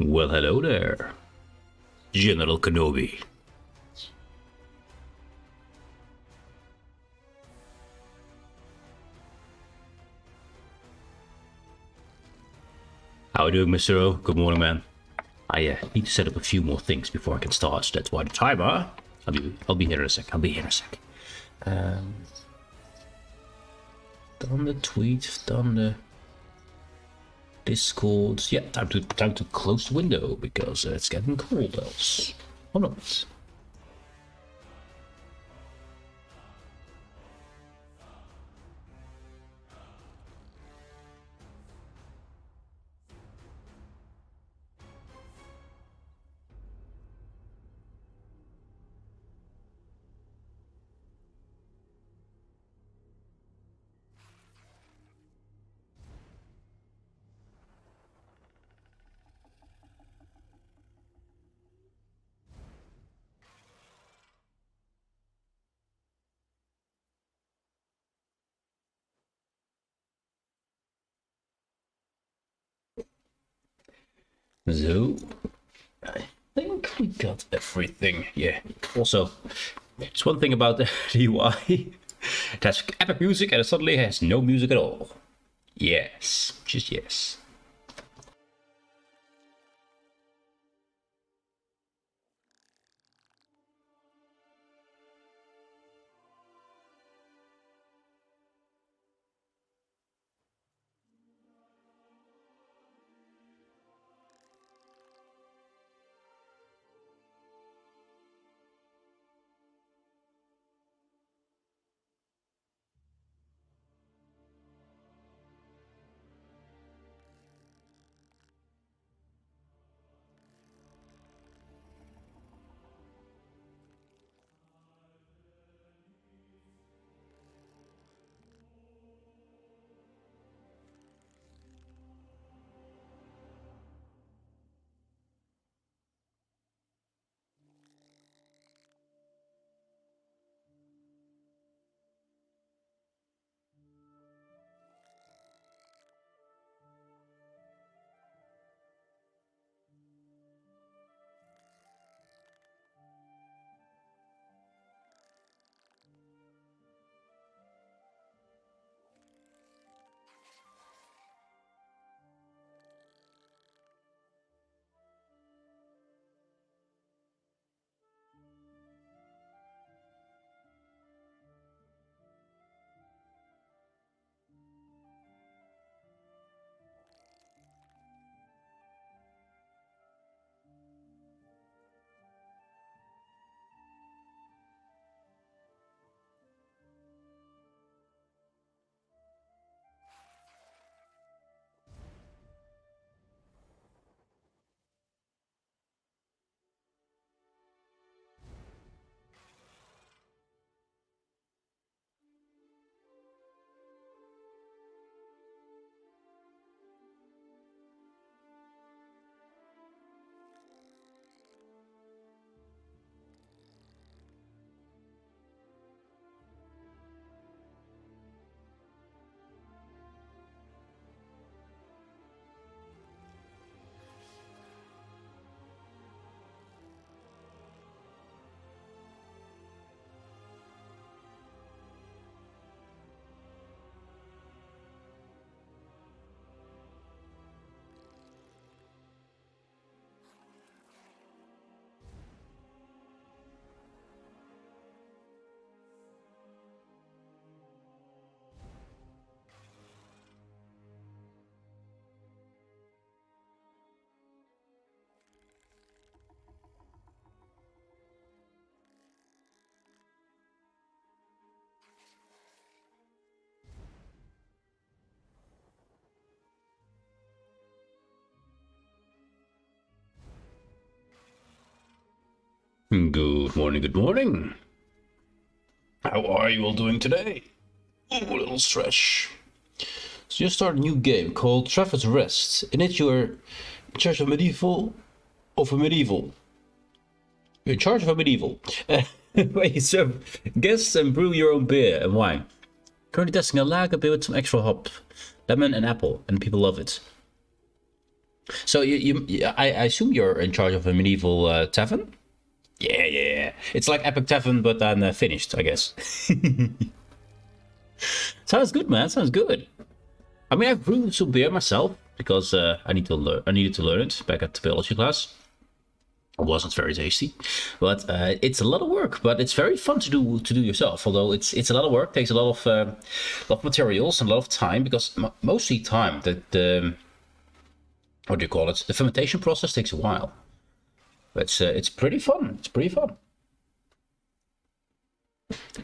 Well, hello there, General Kenobi. How are you doing, Mr. O? Good morning, man. I need to set up a few more things before I can start, so that's why the timer. I'll be here in a sec. Done the tweet, done the Discord. Yeah, time to close the window because it's getting cold else. Or not. So, I think we got everything. Yeah. Also, there's one thing about the UI. It has epic music and it suddenly has no music at all. Yes, just yes. Good morning, good morning. How are you all doing today? Ooh, a little stretch. So you start a new game called Travis Rest. In it you're in charge of a medieval. You're in charge of a medieval. Where you serve guests and brew your own beer and wine. Currently testing a lager beer with some extra hop, lemon and apple, and people love it. So I assume you're in charge of a medieval tavern? Yeah, yeah, yeah. It's like Epic Tavern, but then finished, I guess. Sounds good, man. Sounds good. I mean, I've brewed some beer myself because I need to learn. I needed to learn it back at the biology class. It wasn't very tasty, but it's a lot of work. But it's very fun to do yourself. Although it's a lot of work, takes a lot of materials and a lot of time because mostly time. The what do you call it? The fermentation process takes a while. But it's pretty fun. It's pretty fun.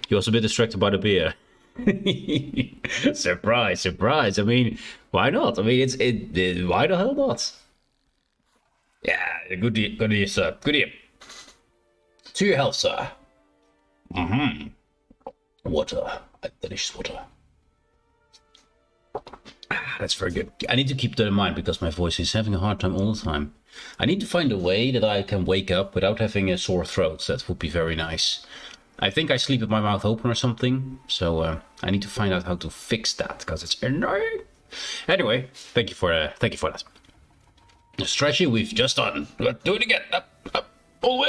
You're also a bit distracted by the beer. Surprise, surprise. I mean, why not? I mean, why the hell not? Yeah, good idea, sir. Good idea. To your health, sir. Water. Delicious water. That's very good. I need to keep that in mind because my voice is having a hard time all the time. I need to find a way that I can wake up without having a sore throat. That would be very nice. I think I sleep with my mouth open or something, so I need to find out how to fix that because it's annoying. Anyway, thank you for that. The stretching we've just done. Let's do it again. Up, all the way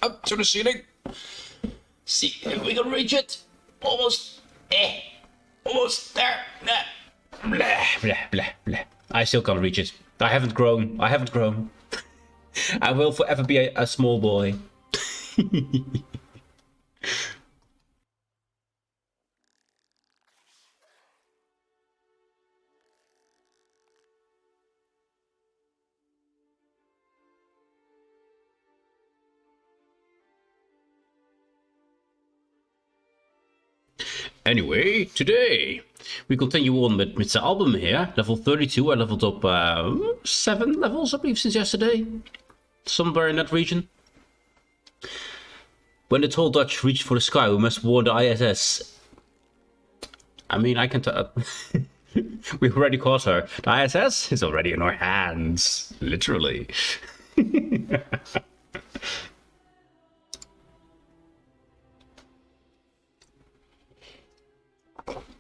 up to the ceiling. See if we can reach it. Almost there. Blah, blah, blah, blah. I still can't reach it. I haven't grown. I will forever be a small boy. Anyway, today we continue on with the album here, level 32. I leveled up 7 levels, I believe, since yesterday. Somewhere in that region. When the tall Dutch reach for the sky, we must warn the ISS. I mean, I can tell. We already caught her. The ISS is already in our hands. Literally.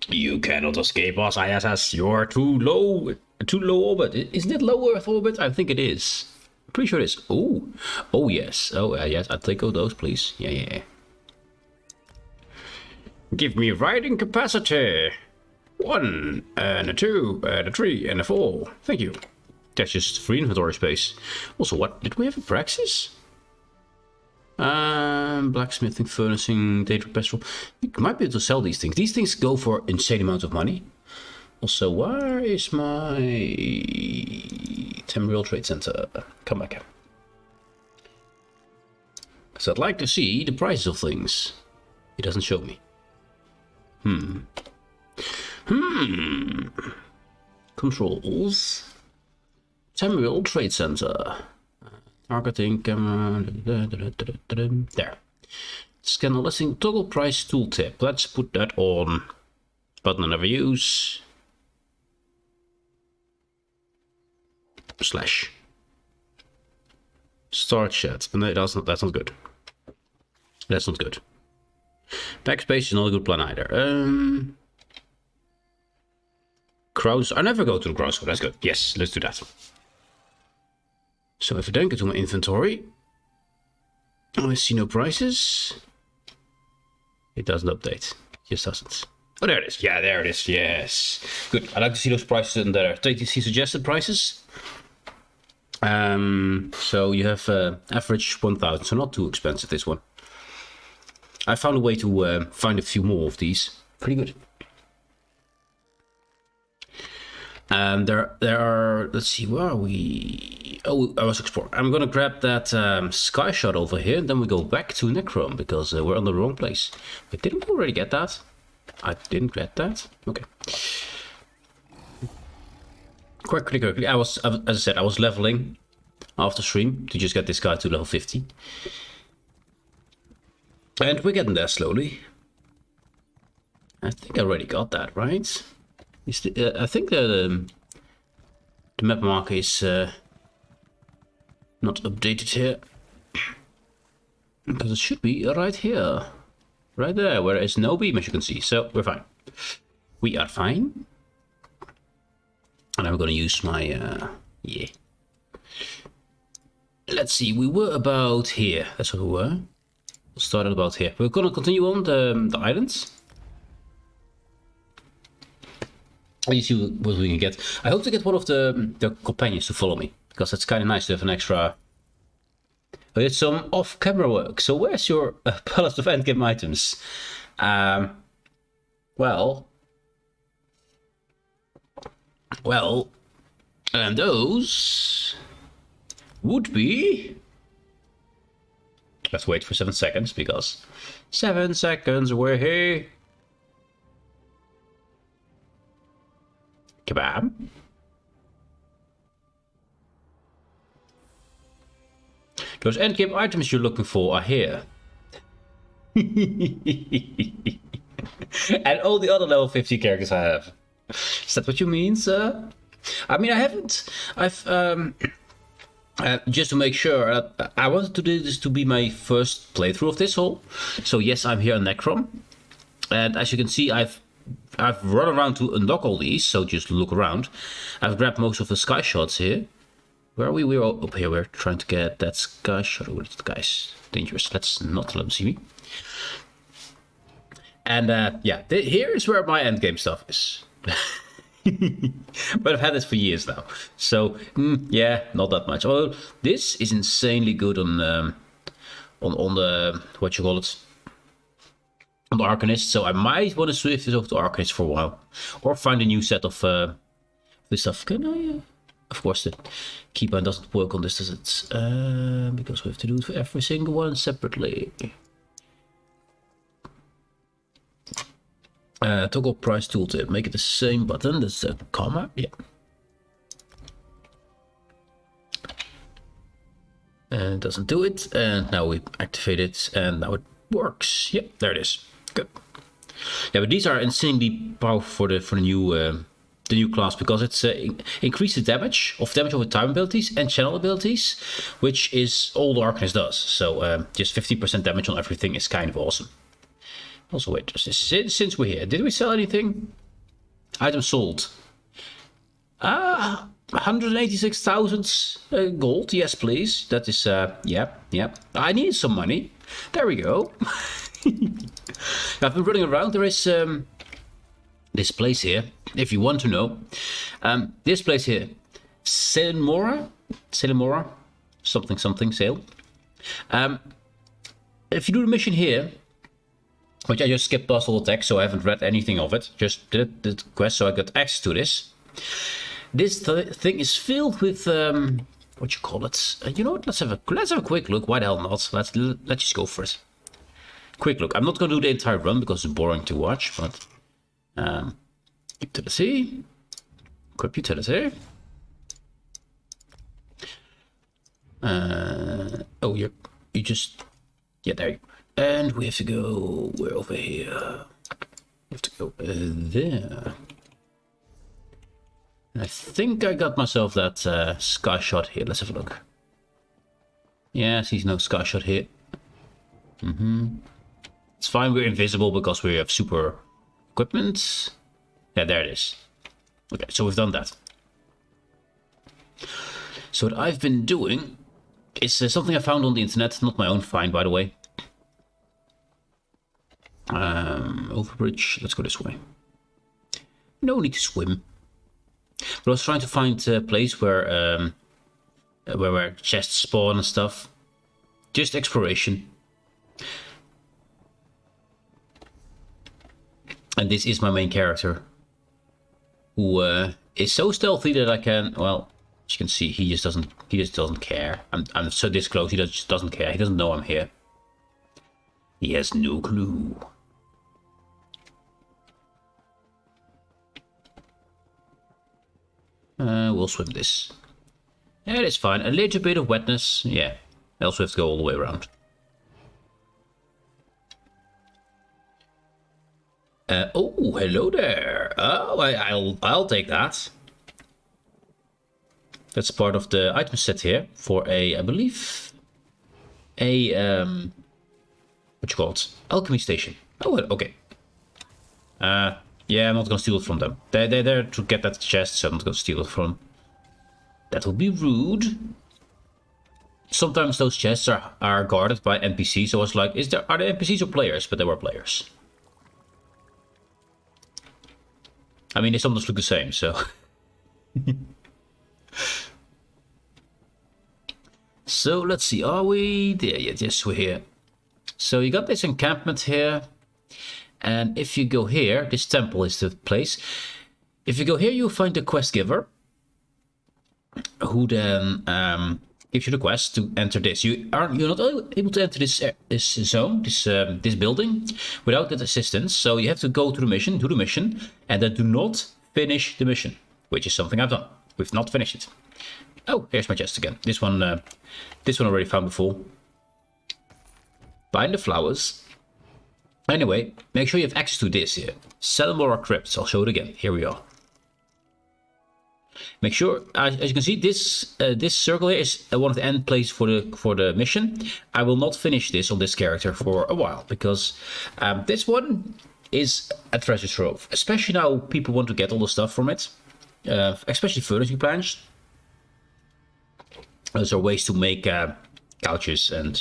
You cannot escape us, ISS. You're too low orbit. Isn't it low Earth orbit? I think it is. I'm pretty sure it is. Oh yes. Oh yes. I'll take all those, please. Yeah. Give me riding capacity. 1 and a 2 and a 3 and a 4. Thank you. That's just free inventory space. Also, what did we have a Praxis? Blacksmithing, furnacing, data petrol. You might be able to sell these things. These things go for insane amounts of money. Also, where is my Temporal Trade Center? Come back. So I'd like to see the prices of things. It doesn't show me. Controls. Temporal Trade Center. Targeting camera. There. Scan the listing. Toggle price tooltip. Let's put that on. Button I never use. Slash. Start chat. No, that's not good. That's not good. Backspace is not a good plan either. Crowds. I never go to the crowds. That's good. Yes, let's do that. So if I then go to my inventory, I see no prices. It doesn't update. It just doesn't. Oh, there it is. Yeah, there it is. Yes. Good. I like to see those prices in there. TTC suggested prices. So you have average 1,000, so not too expensive, this one. I found a way to find a few more of these. Pretty good. There are, let's see, where are we? Oh, I was exploring. I'm gonna grab that sky shot over here, and then we go back to Necrom, because we're on the wrong place. But didn't we already get that? I didn't get that? Okay. Quickly. As I said, I was leveling after stream to just get this guy to level 50. And we're getting there slowly. I think I already got that, right? I think the map marker is not updated here. Because it should be right here. Right there, where there is no beam, as you can see. So, we're fine. We are fine. And I'm gonna use my, yeah. let's see, we were about here. That's where we were. We started about here. We're gonna continue on the islands. You see what we can get. I hope to get one of the companions to follow me, because it's kind of nice to have an extra. We had some off-camera work. So where's your palette of endgame items? Well, and those would be. Let's wait for 7 seconds, because 7 seconds away. Kebab. Those endgame items you're looking for are here. And all the other level 50 characters I have. Is that what you mean, sir? I mean, I haven't. Just to make sure, I wanted to do this to be my first playthrough of this whole. So yes, I'm here on Necrom. And as you can see, I've run around to unlock all these, so just look around. I've grabbed most of the sky shots here. Where are we? We're up here. We're trying to get that sky shot. Oh, that guy's dangerous. Let's not let him see me. And yeah, here is where my endgame stuff is. But I've had this for years now. So, yeah, not that much. Although, this is insanely good on the, what you call it? On the Arcanist, so I might want to switch this over to Arcanist for a while, or find a new set of this stuff. Can I? Of course, the keybind doesn't work on this, does it? Because we have to do it for every single one separately. Toggle price tooltip. Make it the same button. That's the comma. Yeah. And it doesn't do it. And now we activate it, and now it works. Yep, there it is. Good. Yeah, but these are insanely powerful for the new class, because it's increases damage over time abilities and channel abilities, which is all the Arcanist does. So just 50% damage on everything is kind of awesome. Also, wait, since we're here, did we sell anything? Item sold. 186,000 gold. Yes, please. That is yeah. I need some money. There we go. I've been running around. There is this place here, if you want to know. This place here, Salemora, something sale. If you do the mission here, which I just skipped past all the text, so I haven't read anything of it. Just did the quest, so I got access to this. This thing is filled with what you call it? You know what? Let's have a quick look. Why the hell not? Let's just go for it. Quick look. I'm not going to do the entire run because it's boring to watch, but utility, equip utility. Oh, you just, yeah, there you go. And we have to go, we're over here. We have to go there. And I think I got myself that sky shot here. Let's have a look. Yeah, see no sky shot here. It's fine, we're invisible because we have super equipment. Yeah, there it is. Okay, so we've done that. So what I've been doing is something I found on the internet, not my own find, by the way. Overbridge, let's go this way. No need to swim. But I was trying to find a place where chests spawn and stuff. Just exploration. And this is my main character, who is so stealthy that I can, well, as you can see, he just doesn't care. I'm so this close, he just doesn't care. He doesn't know I'm here. He has no clue. We'll swim this. Yeah, it's fine. A little bit of wetness. Yeah. Else we have to go all the way around. Oh, hello there. Oh, I'll take that. That's part of the item set here for a, I believe, a what you call it? Alchemy station. Oh, okay. Yeah, I'm not gonna steal it from them. They're there to get that chest, so I'm not gonna steal it from them. That would be rude. sometimes those chests are guarded by NPCs. So I was like, are they NPCs or players? But they were players. I mean, they sometimes look the same, so. So let's see, are we there yet? Yes, we're here. So you got this encampment here. And if you go here, this temple is the place. If you go here, you'll find the quest giver, who then gives you the quest to enter this. You're not able to enter this zone, this building, without that assistance. So you have to go to the mission, do the mission, and then do not finish the mission, which is something I've done. We've not finished it. Oh, here's my chest again. This one already found before. Find the flowers. Anyway, make sure you have access to this here. Selmora Crypts. I'll show it again. Here we are. Make sure, as you can see, this circle here is one of the end places for the mission. I will not finish this on this character for a while because this one is a treasure trove. Especially now, people want to get all the stuff from it, especially furniture plants. Those are ways to make couches and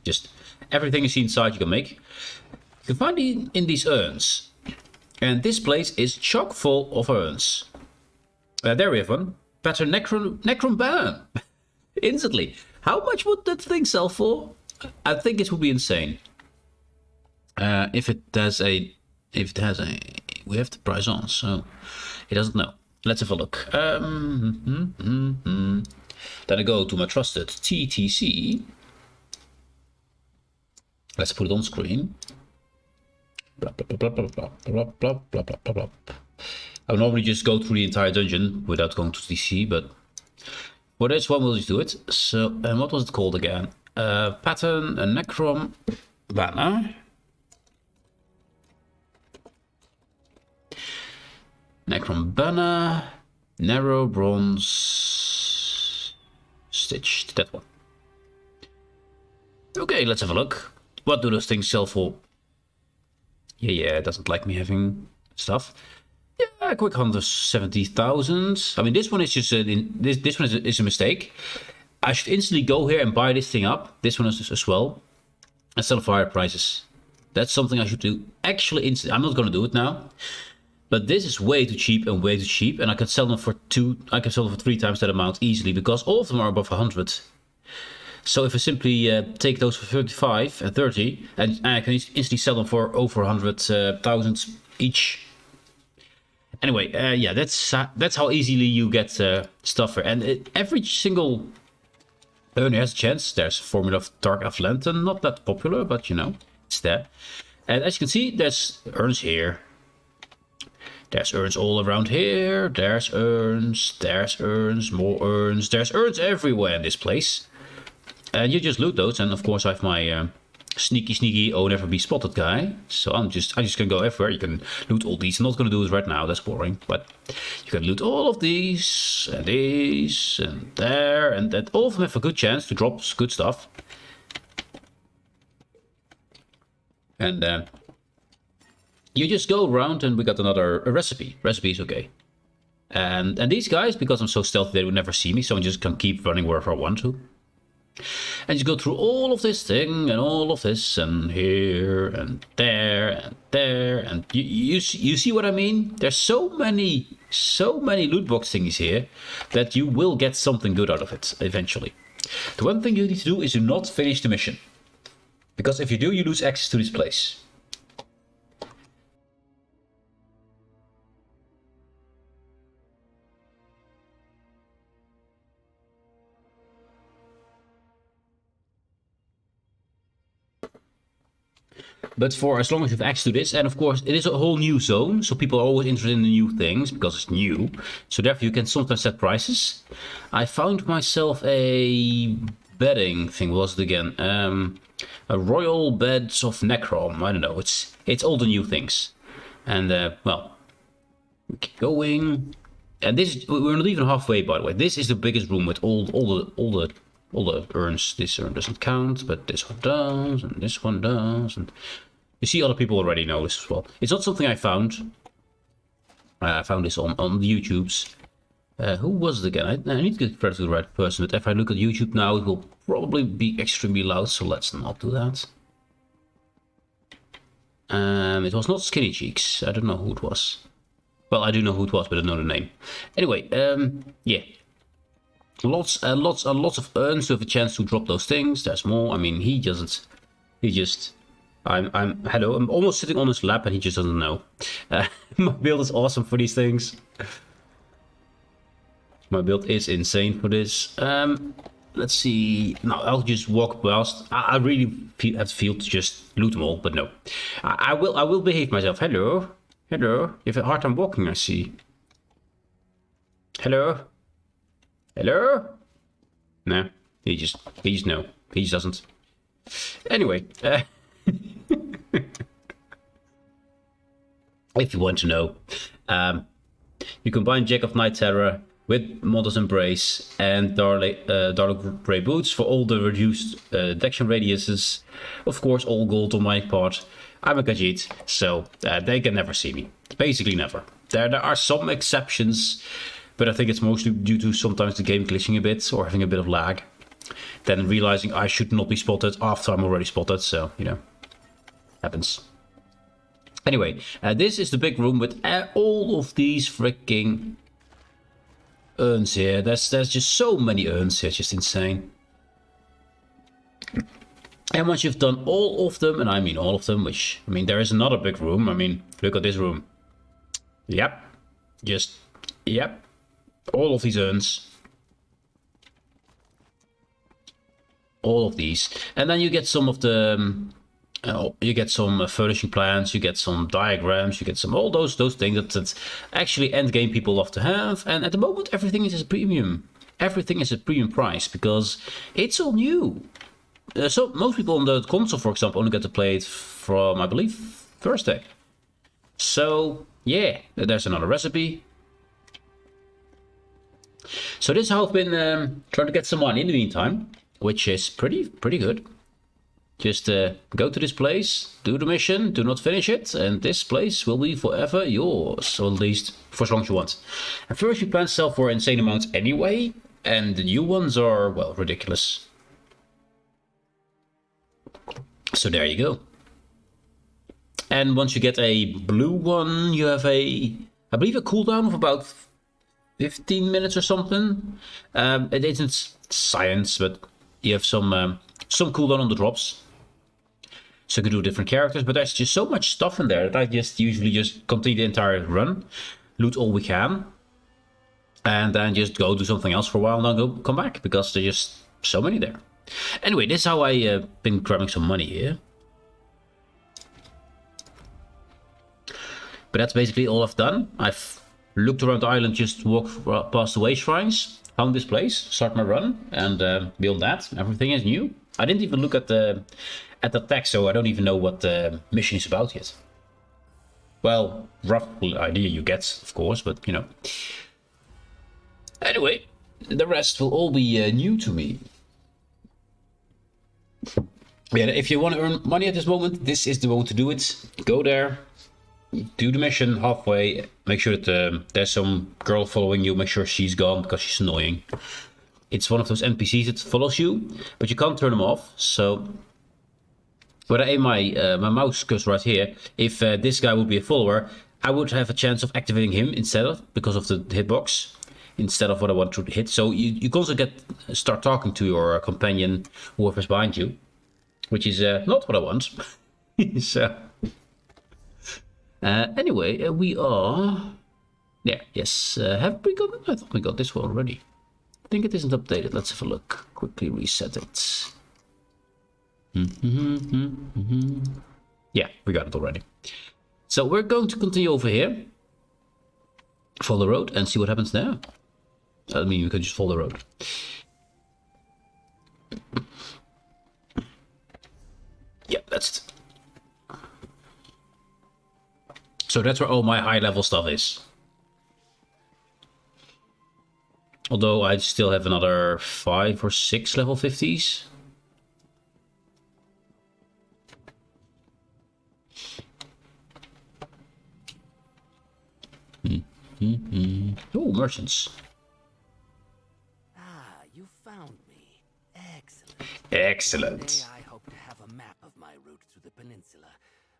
just everything you see inside you can make. You can find it in these urns, and this place is chock full of urns. There we have one. Better Necrom banner. Instantly. How much would that thing sell for? I think it would be insane. If it has a, we have the price on, so it doesn't know. Let's have a look. Then I go to my trusted TTC. Let's put it on screen. Blah blah blah blah blah blah blah blah blah blah blah. I would normally just go through the entire dungeon without going to TC, but for this one we'll just do it. So, and what was it called again? Pattern, a Necrom banner. Necrom banner, narrow bronze, stitched, that one. Okay, let's have a look. What do those things sell for? Yeah, it doesn't like me having stuff. Yeah, quick hunt 70,000. I mean, this one is just this one is a mistake. I should instantly go here and buy this thing up. This one is as well. And sell for higher prices. That's something I should do actually instantly. I'm not going to do it now. But this is way too cheap, and I can sell them for 3 times that amount easily because all of them are above 100. So if I simply take those for 35 and 30, and I can instantly sell them for over 100,000 each. Anyway, yeah, that's how easily you get stuff here. And every single earner has a chance. There's a formula of Dark Elf Lantern, not that popular, but it's there. And as you can see, there's urns here. There's urns all around here. There's urns, more urns. There's urns everywhere in this place. And you just loot those, and of course I have my sneaky oh never be spotted guy. So I just can go everywhere. You can loot all these. I'm not gonna do it right now, that's boring. But you can loot all of these and there, and that all of them have a good chance to drop good stuff. And you just go around, and we got another recipe. Recipe is okay. And these guys, because I'm so stealthy, they would never see me, so I just can keep running wherever I want to. And you go through all of this thing and all of this and here and there, and you see what I mean? There's so many loot box thingies here that you will get something good out of it eventually. The one thing you need to do is do not finish the mission, because if you do, you lose access to this place. But for as long as you have access to this, and of course it is a whole new zone, so people are always interested in the new things because it's new. So therefore you can sometimes set prices. I found myself a bedding thing. What was it again? A Royal Beds of Necrom. I don't know. It's all the new things. And well, we keep going. And we're not even halfway, by the way. This is the biggest room with all the urns. This urn doesn't count, but this one does, and this one does, and you see other people already know this as well. It's not something I found. I found this on the YouTubes. Who was it again? I need to get credit to the right person, but if I look at YouTube now, it will probably be extremely loud, so let's not do that. It was not Skinny Cheeks. I don't know who it was. Well, I do know who it was, but I don't know the name. Anyway, yeah. Lots and lots of urns to have a chance to drop those things. There's more. I mean, he doesn't. He just... hello, I'm almost sitting on his lap and he just doesn't know. My build is awesome for these things. My build is insane for this. Let's see. No, I'll just walk past. I really have to feel to just loot them all, but no. I will behave myself. Hello. Hello. You have a hard time walking, I see. Hello. Hello? No. He just no. He just doesn't. Anyway. If you want to know. You combine Jack of Night Terror with Models Embrace and Dark Grey Boots for all the reduced detection radiuses. Of course, all gold on my part. I'm a Khajiit, so they can never see me. Basically never. There are some exceptions, but I think it's mostly due to sometimes the game glitching a bit or having a bit of lag. Then realizing I should not be spotted after I'm already spotted, so, you know, happens. Anyway, this is the big room with all of these freaking urns here. There's just so many urns here, it's just insane. And once you've done all of them, and I mean all of them, which, I mean, there is another big room. I mean, look at this room. Yep. Yep. All of these urns. All of these. And then you get some of the... you get some furnishing plans, you get some diagrams, you get some all those things that actually end game people love to have. And at the moment, everything is a premium. Everything is a premium price because it's all new. So most people on the console, for example, only get to play it from, I believe, Thursday. So yeah, there's another recipe. So this is how I've been trying to get some money in the meantime, which is pretty good. Just go to this place, do the mission, do not finish it, and this place will be forever yours, or at least for as long as you want. And first, you plan to sell for insane amounts anyway, and the new ones are, well, ridiculous. So there you go. And once you get a blue one, you have I believe a cooldown of about 15 minutes or something. It isn't science, but you have some cooldown on the drops. So you can do different characters, but there's just so much stuff in there that I usually just complete the entire run, loot all we can, and then just go do something else for a while and then come back, because there's just so many there. Anyway, this is how I been grabbing some money here. But that's basically all I've done. I've looked around the island, just walked past the way shrines, found this place, start my run, and beyond that, everything is new. I didn't even look at the text, so I don't even know what the mission is about yet. Well, rough idea you get, of course, but you know. Anyway, the rest will all be new to me. Yeah, if you want to earn money at this moment, this is the moment to do it. Go there, do the mission halfway, make sure that there's some girl following you, make sure she's gone because she's annoying. It's one of those NPCs that follows you, but you can't turn them off, so... When I aim my mouse cursor right here, if this guy would be a follower, I would have a chance of activating him instead of, because of the hitbox, instead of what I want to hit. So you also start talking to your companion, whoever's behind you, which is not what I want. So anyway, we are there. Yes, have we got? I thought we got this one already. I think it isn't updated. Let's have a look. Quickly reset it. Yeah, we got it already. So we're going to continue over here. Follow the road and see what happens there. I mean, we could just follow the road. Yeah, that's it. So that's where all my high level stuff is. Although I still have another 5 or 6 level 50s. Oh, merchants. Excellent. Someday I hope to have a map of my route through the peninsula.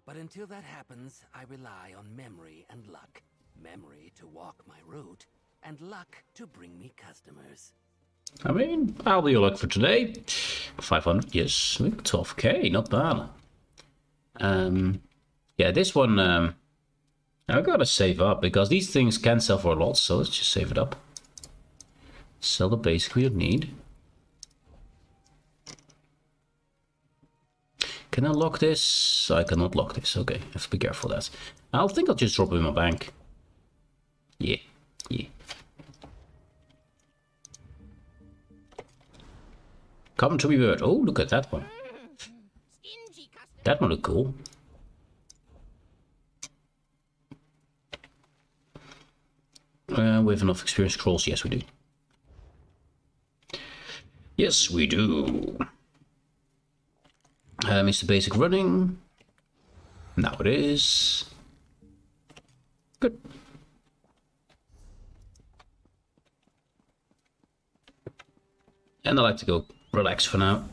But until that happens, I rely on memory and luck. Memory to walk my route, and luck to bring me customers. I mean, I'll be your luck for today. 500, yes, 12k, not bad. Yeah, this one, I gotta save up, because these things can sell for a lot, so let's just save it up. Sell the basic we don't need. Can I lock this? I cannot lock this, okay, I have to be careful of that. I think I'll just drop it in my bank. Yeah. Come to me, bird. Oh, look at that one. That one look cool. We have enough experience scrolls. Yes, we do. Yes, we do. Is the basic running? Now it is. Good. And I like to go relax for now.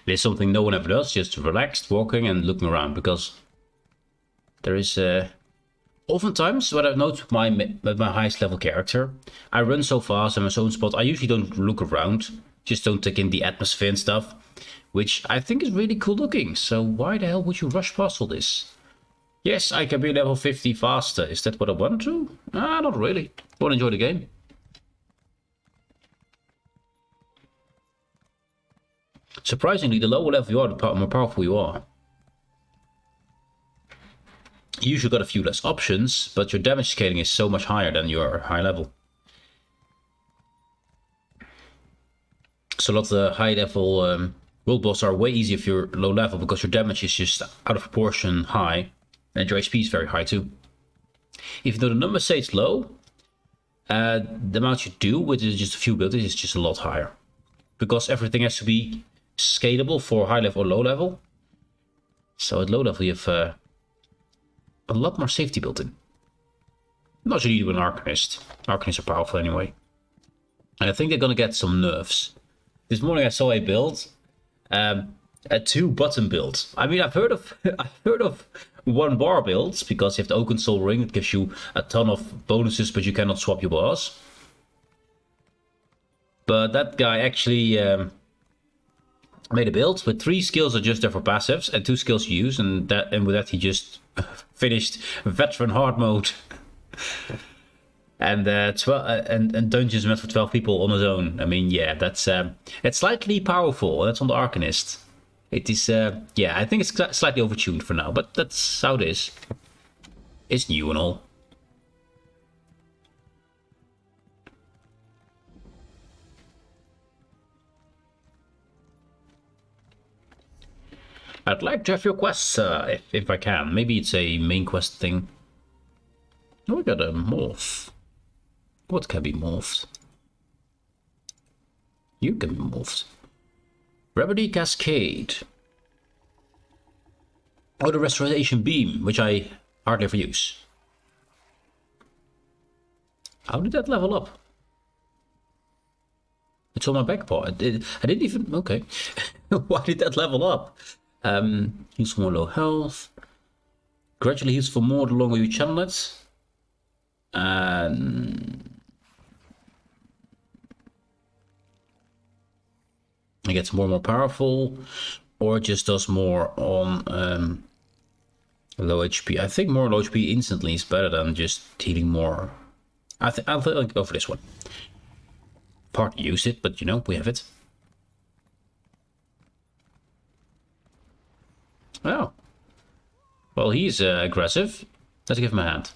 It is something no one ever does, just relaxed, walking and looking around, because there is oftentimes what I've noticed with my highest level character, I run so fast in my own spot, I usually don't look around, just don't take in the atmosphere and stuff, which I think is really cool looking. So why the hell would you rush past all this? Yes, I can be level 50 faster. Is that what I want to? Not really. I want to enjoy the game. Surprisingly, the lower level you are, the more powerful you are. You usually got a few less options, but your damage scaling is so much higher than your high level. So a lot of the high level world boss are way easier if you're low level, because your damage is just out of proportion high, and your HP is very high too. Even though the numbers say it's low, the amount you do with just a few abilities is just a lot higher, because everything has to be scalable for high level or low level. So at low level you have a lot more safety built in. Not really with an Arcanist. Arcanists are powerful anyway. And I think they're gonna get some nerfs. This morning I saw a build, a 2-button build. I mean, I've heard of 1-bar builds, because you have the Oaken Soul Ring that gives you a ton of bonuses, but you cannot swap your boss. But that guy actually made a build with 3 skills are just there for passives and 2 skills you use, and with that he just finished veteran hard mode. And and dungeons meant for 12 people on his own. I mean, yeah, that's it's slightly powerful. That's on the Arcanist. It is, yeah, I think it's slightly overtuned for now, but that's how it is. It's new and all. I'd like to have your quests, if I can. Maybe it's a main quest thing. Oh, we got a morph. What can be morphed? You can be morphed. Remedy Cascade. Oh, the Restoration Beam, which I hardly ever use. How did that level up? It's on my back paw. I didn't even... Okay. Why did that level up? Heals for more low health. Gradually heals for more the longer you channel it. And... it gets more and more powerful, or it just does more on low HP. I think more low HP instantly is better than just healing more. I'll go for this one. Partly use it, but you know, we have it. Oh. Well, he's aggressive. Let's give him a hand.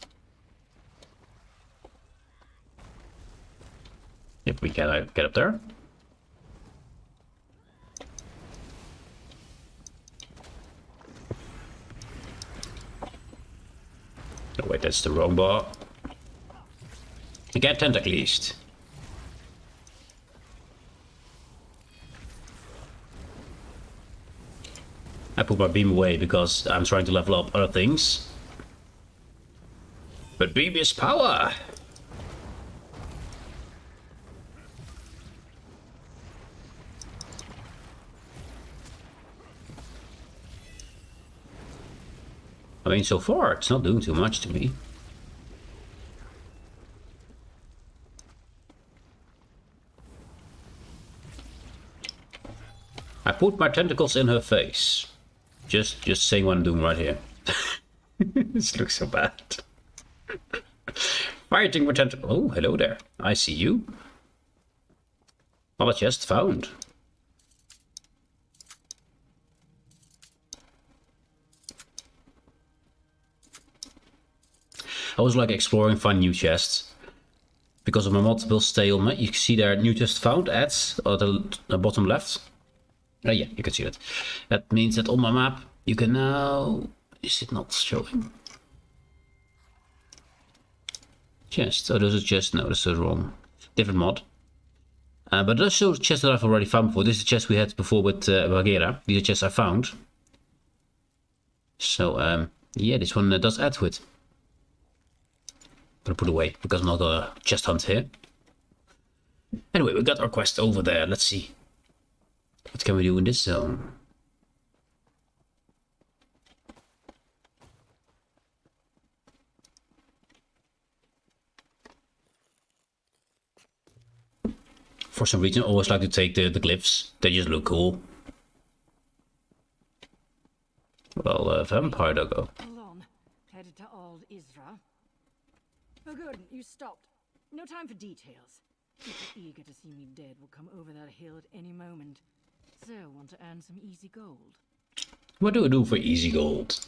If we can get up there. Oh wait, that's the wrong bar. Get tent at least. I put my beam away because I'm trying to level up other things. But beam is power! I mean, so far, it's not doing too much to me. I put my tentacles in her face. Just saying what I'm doing right here. This looks so bad. Fighting with tentacles. Oh, hello there. I see you. Well, chest found. I was like exploring, find new chests. Because of my multiple stalemate, you can see there new chest found at the bottom left. Yeah, you can see that. That means that on my map you can now... Is it not showing? Chest. Oh, those are chests. No, this is wrong. Different mod. But those show chests that I've already found before. This is the chest we had before with Bagheera. These are chests I found. So, yeah, this one does add to it. Gonna put away because I'm not gonna chest hunt here. Anyway, we got our quest over there. Let's see. What can we do in this zone? For some reason, I always like to take the glyphs. They just look cool. Well, vampire doggo. Hold on. Headed to old Isra. Oh good, you stopped. No time for details. People eager to see me dead will come over that hill at any moment. So, want to earn some easy gold? What do I do for easy gold?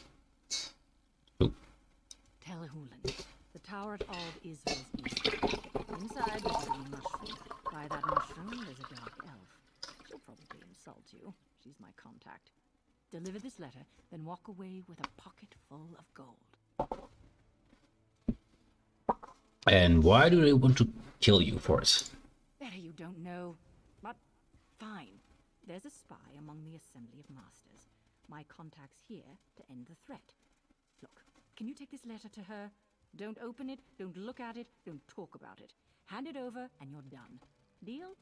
Ooh. Telehulan. The tower at old Isra's east. Inside there's a green mushroom. By that mushroom there's a dark elf. She'll probably insult you. She's my contact. Deliver this letter, then walk away with a pocket full of gold. And why do they want to kill you for it? Better you don't know. But fine. There's a spy among the Assembly of Masters. My contact's here to end the threat. Look, can you take this letter to her? Don't open it, don't look at it, don't talk about it. Hand it over and you're done. Deal?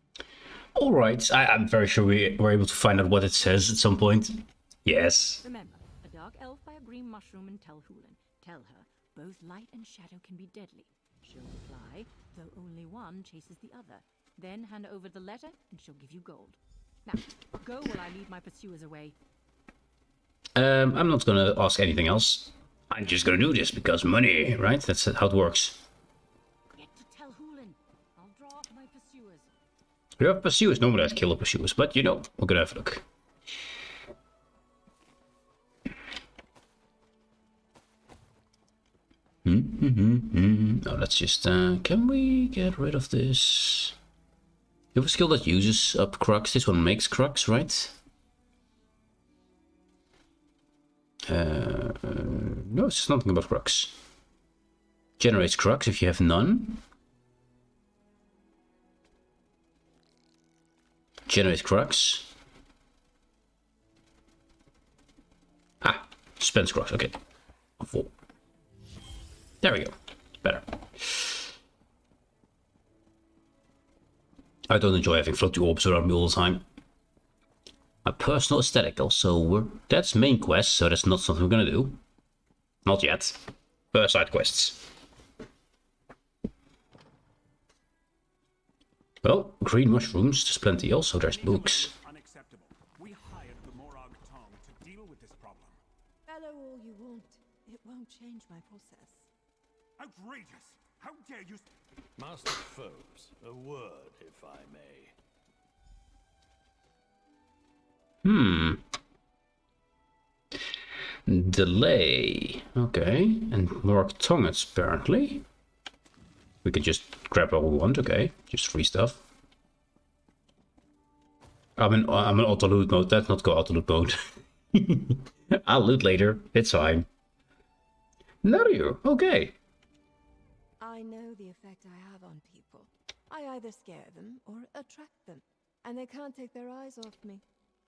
Alright, I'm very sure we were able to find out what it says at some point. Yes. Remember, a dark elf by a green mushroom in Telhulan. Tell her, both light and shadow can be deadly. She'll reply, though only one chases the other. Then hand over the letter and she'll give you gold. Now, go while I lead my pursuers away. I'm not gonna ask anything else. I'm just gonna do this because money, right? That's how it works. Get to Telhulan. I'll draw off my pursuers. We have pursuers. Normally I'd kill the pursuers, but you know, we're gonna have a look. Oh, let's just, can we get rid of this? You have a skill that uses up crux. This one makes crux, right? No, it's nothing about crux. Generates crux if you have none. Generates crux. Ah, spends crux, okay. 4. There we go. Better. I don't enjoy having floating orbs around me all the time. My personal aesthetic also, that's main quest, so that's not something we're gonna do. Not yet. Side quests. Well, green mushrooms, there's plenty. Also, there's books. Unacceptable. We hired the Morag Tong to deal with this problem. Bellow all you want. It won't change my process. Outrageous! How dare you... Master Phobes, a word, if I may. Delay. Okay. And Morag Tongue, apparently. We can just grab what we want, okay. Just free stuff. I'm in auto loot mode. Let's not go auto loot mode. I'll loot later. It's fine. No, you. Okay. I know the effect I have on people. I either scare them or attract them, and they can't take their eyes off me.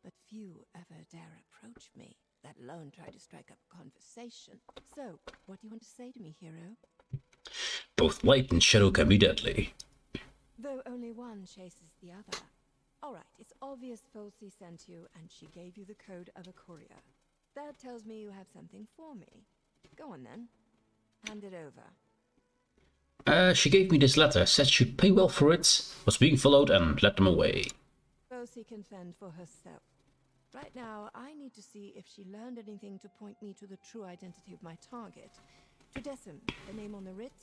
But few ever dare approach me, let alone try to strike up a conversation. So, what do you want to say to me, hero? Both light and shadow can be deadly. Though only one chases the other. Alright, it's obvious Folsey sent you, and she gave you the code of a courier. That tells me you have something for me. Go on then. Hand it over. She gave me this letter, said she'd pay well for it, was being followed, and led them away. Rosie can fend for herself. Right now, I need to see if she learned anything to point me to the true identity of my target. Tredesem, the name on the writ,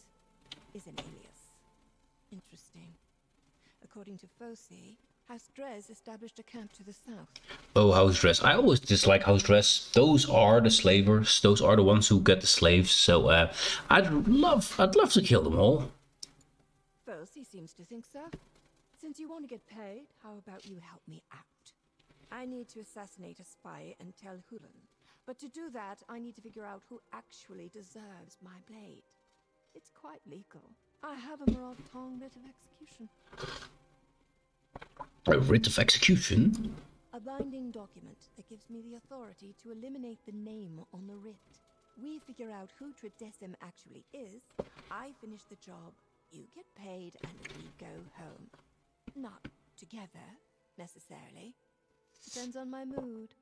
is an alias. Interesting. According to Foci, House Dres established a camp to the south. Oh, house dress. I always dislike house dress. Those are the slavers. Those are the ones who get the slaves. So I'd love to kill them all. Foci seems to think so. Since you want to get paid, how about you help me out? I need to assassinate a spy and tell Hulan. But to do that, I need to figure out who actually deserves my blade. It's quite legal. I have a Morag Tong writ of execution. A writ of execution? A binding document that gives me the authority to eliminate the name on the writ. We figure out who Tredesem actually is, I finish the job, you get paid, and we go home. Not together, necessarily. Depends on my mood.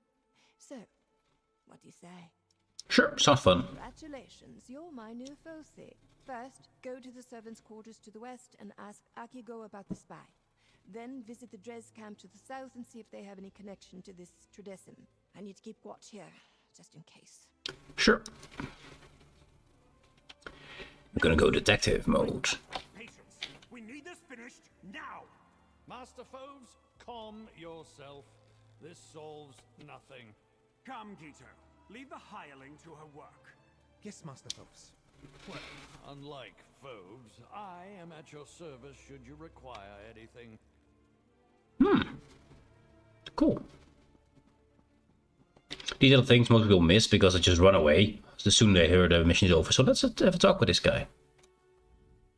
So, what do you say? Sure, sounds fun. Congratulations, you're my new Foci. First, go to the servants' quarters to the west and ask Akigo about the spy. Then visit the Dres camp to the south and see if they have any connection to this Tredesem. I need to keep watch here, just in case. Sure. I'm gonna go detective mode. Patience. We need this finished now. Master Foves, calm yourself. This solves nothing. Come, Gito. Leave the hireling to her work. Yes, Master Foves. Well, unlike Foves, I am at your service should you require anything. Cool. These little things most people miss because they just run away as soon as they hear the mission is over. So let's have a talk with this guy.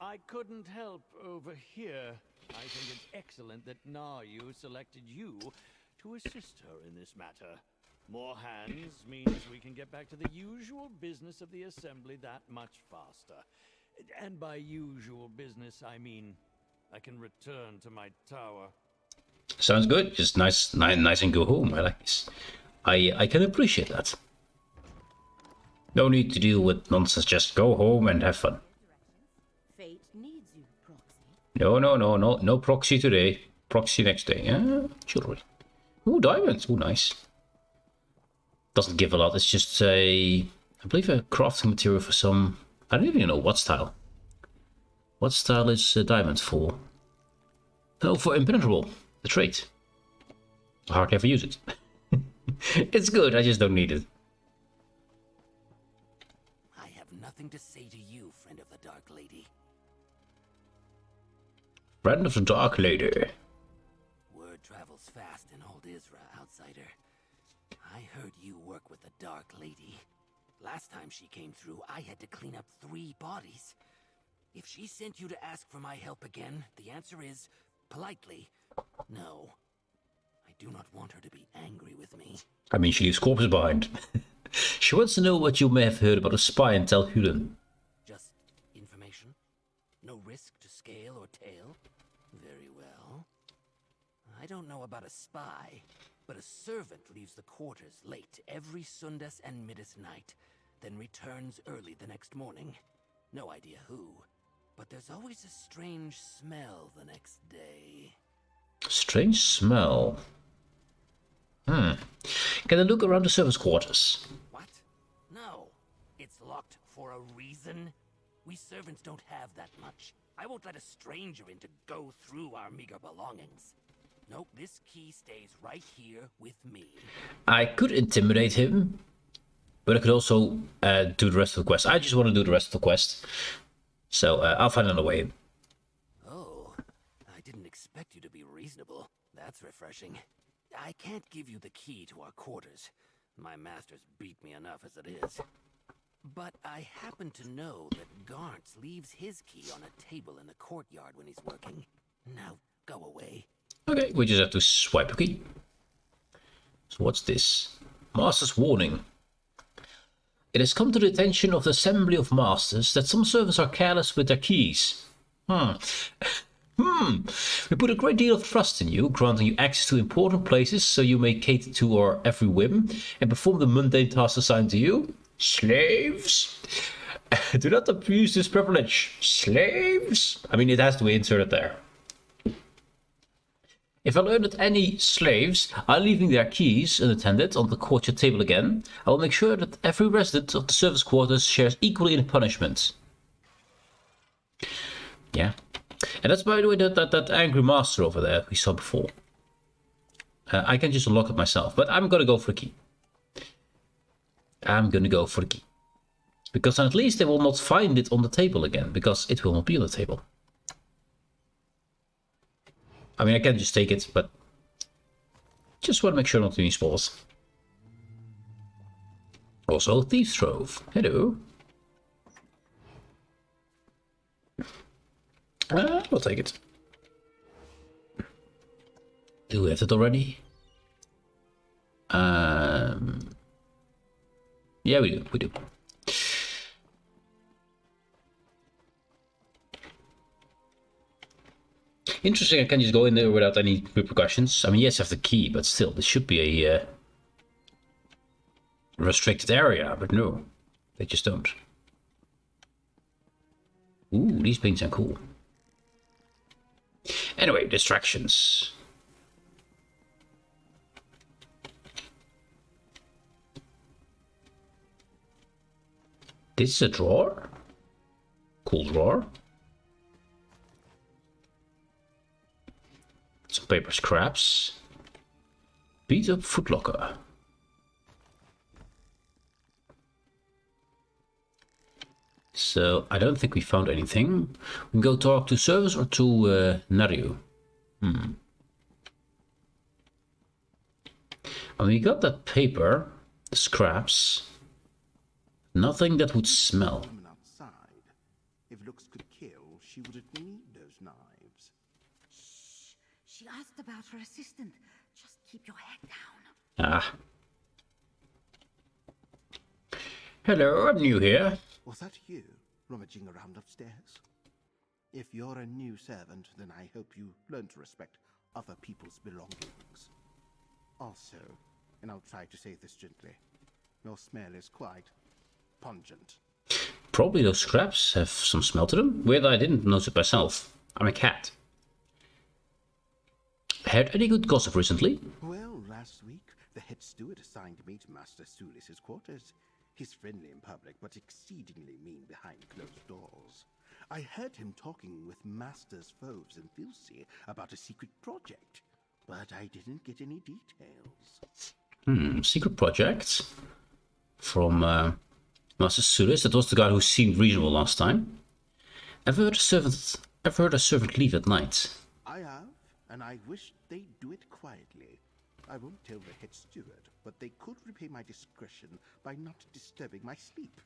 I couldn't help over here. I think it's excellent that Nayu selected you to assist her in this matter. More hands means we can get back to the usual business of the assembly that much faster. And by usual business, I mean I can return to my tower. Sounds good. Just nice and go home. I like this. I can appreciate that. No need to deal with nonsense. Just go home and have fun. Fate needs you, Proxy. No proxy today. Proxy next day. Yeah, sure. Ooh, diamonds. Ooh, nice. Doesn't give a lot. It's just I believe a crafting material for some. I don't even know what style. What style is diamond for? Oh, for impenetrable. The trait. I hardly ever use it. It's good. I just don't need it. I have nothing to say to you, friend of the Dark Lady. Friend of the Dark Lady. Word travels fast in Old Isra, outsider. I heard you work with the Dark Lady. Last time she came through, I had to clean up 3 bodies. If she sent you to ask for my help again, the answer is, politely, no. I do not want her to be angry with me. I mean, she leaves corpses behind. She wants to know what you may have heard about a spy and tell Hulan. Just information? No risk to scale or tail? Very well. I don't know about a spy, but a servant leaves the quarters late every Sundas and Midas night, then returns early the next morning. No idea who, but there's always a strange smell the next day. Strange smell. Can I look around the servants' quarters? What? No. It's locked for a reason. We servants don't have that much. I won't let a stranger in to go through our meager belongings. Nope, this key stays right here with me. I could intimidate him, but I could also do the rest of the quest. I just want to do the rest of the quest. So I'll find another way. Oh, I didn't expect you to be reasonable. That's refreshing. I can't give you the key to our quarters. My master's beat me enough as it is. But I happen to know that Garntz leaves his key on a table in the courtyard when he's working. Now, go away. Okay, we just have to swipe the key. So what's this? Master's warning. It has come to the attention of the Assembly of Masters that some servants are careless with their keys. We put a great deal of trust in you, granting you access to important places so you may cater to our every whim and perform the mundane tasks assigned to you. Slaves? Do not abuse this privilege. Slaves? I mean, it has to be inserted there. If I learn that any slaves are leaving their keys unattended on the courtyard table again, I will make sure that every resident of the service quarters shares equally in the punishment. Yeah. And that's, by the way, that angry master over there we saw before. I can just unlock it myself, but I'm gonna go for the key. I'm gonna go for the key. Because then at least they will not find it on the table again, because it will not be on the table. I mean, I can just take it, but just want to make sure not to be spoiled. Also, Thieves Trove. Hello. I'll take it. Do we have it already? Yeah, we do. Interesting, I can just go in there without any repercussions. I mean, yes, I have the key, but still, this should be a restricted area, but no, they just don't. Ooh, these paints are cool. Anyway, distractions. This is a drawer? Cool drawer. Some paper scraps. Beat up footlocker. So I don't think we found anything. We can go talk to service or to Naru. I mean, we got that paper, the scraps. Nothing that would smell. Outside. If looks could kill, she wouldn't need those knives. Shh. She asked about her assistant. Just keep your head down. Ah. Hello, I'm new here. Was that you, rummaging around upstairs? If you're a new servant, then I hope you learn to respect other people's belongings. Also, and I'll try to say this gently, your smell is quite pungent. Probably those scraps have some smell to them. Weird, I didn't notice it myself. I'm a cat. Had any good gossip recently? Well, last week, the head steward assigned me to Master Sulis's quarters. He's friendly in public, but exceedingly mean behind closed doors. I heard him talking with Master's foes in Filsey about a secret project, but I didn't get any details. Secret project? From Master Sulis. That was the guy who seemed reasonable last time. I've heard a servant leave at night. I have, and I wish they'd do it quietly. I won't tell the head steward, but they could repay my discretion by not disturbing my sleep.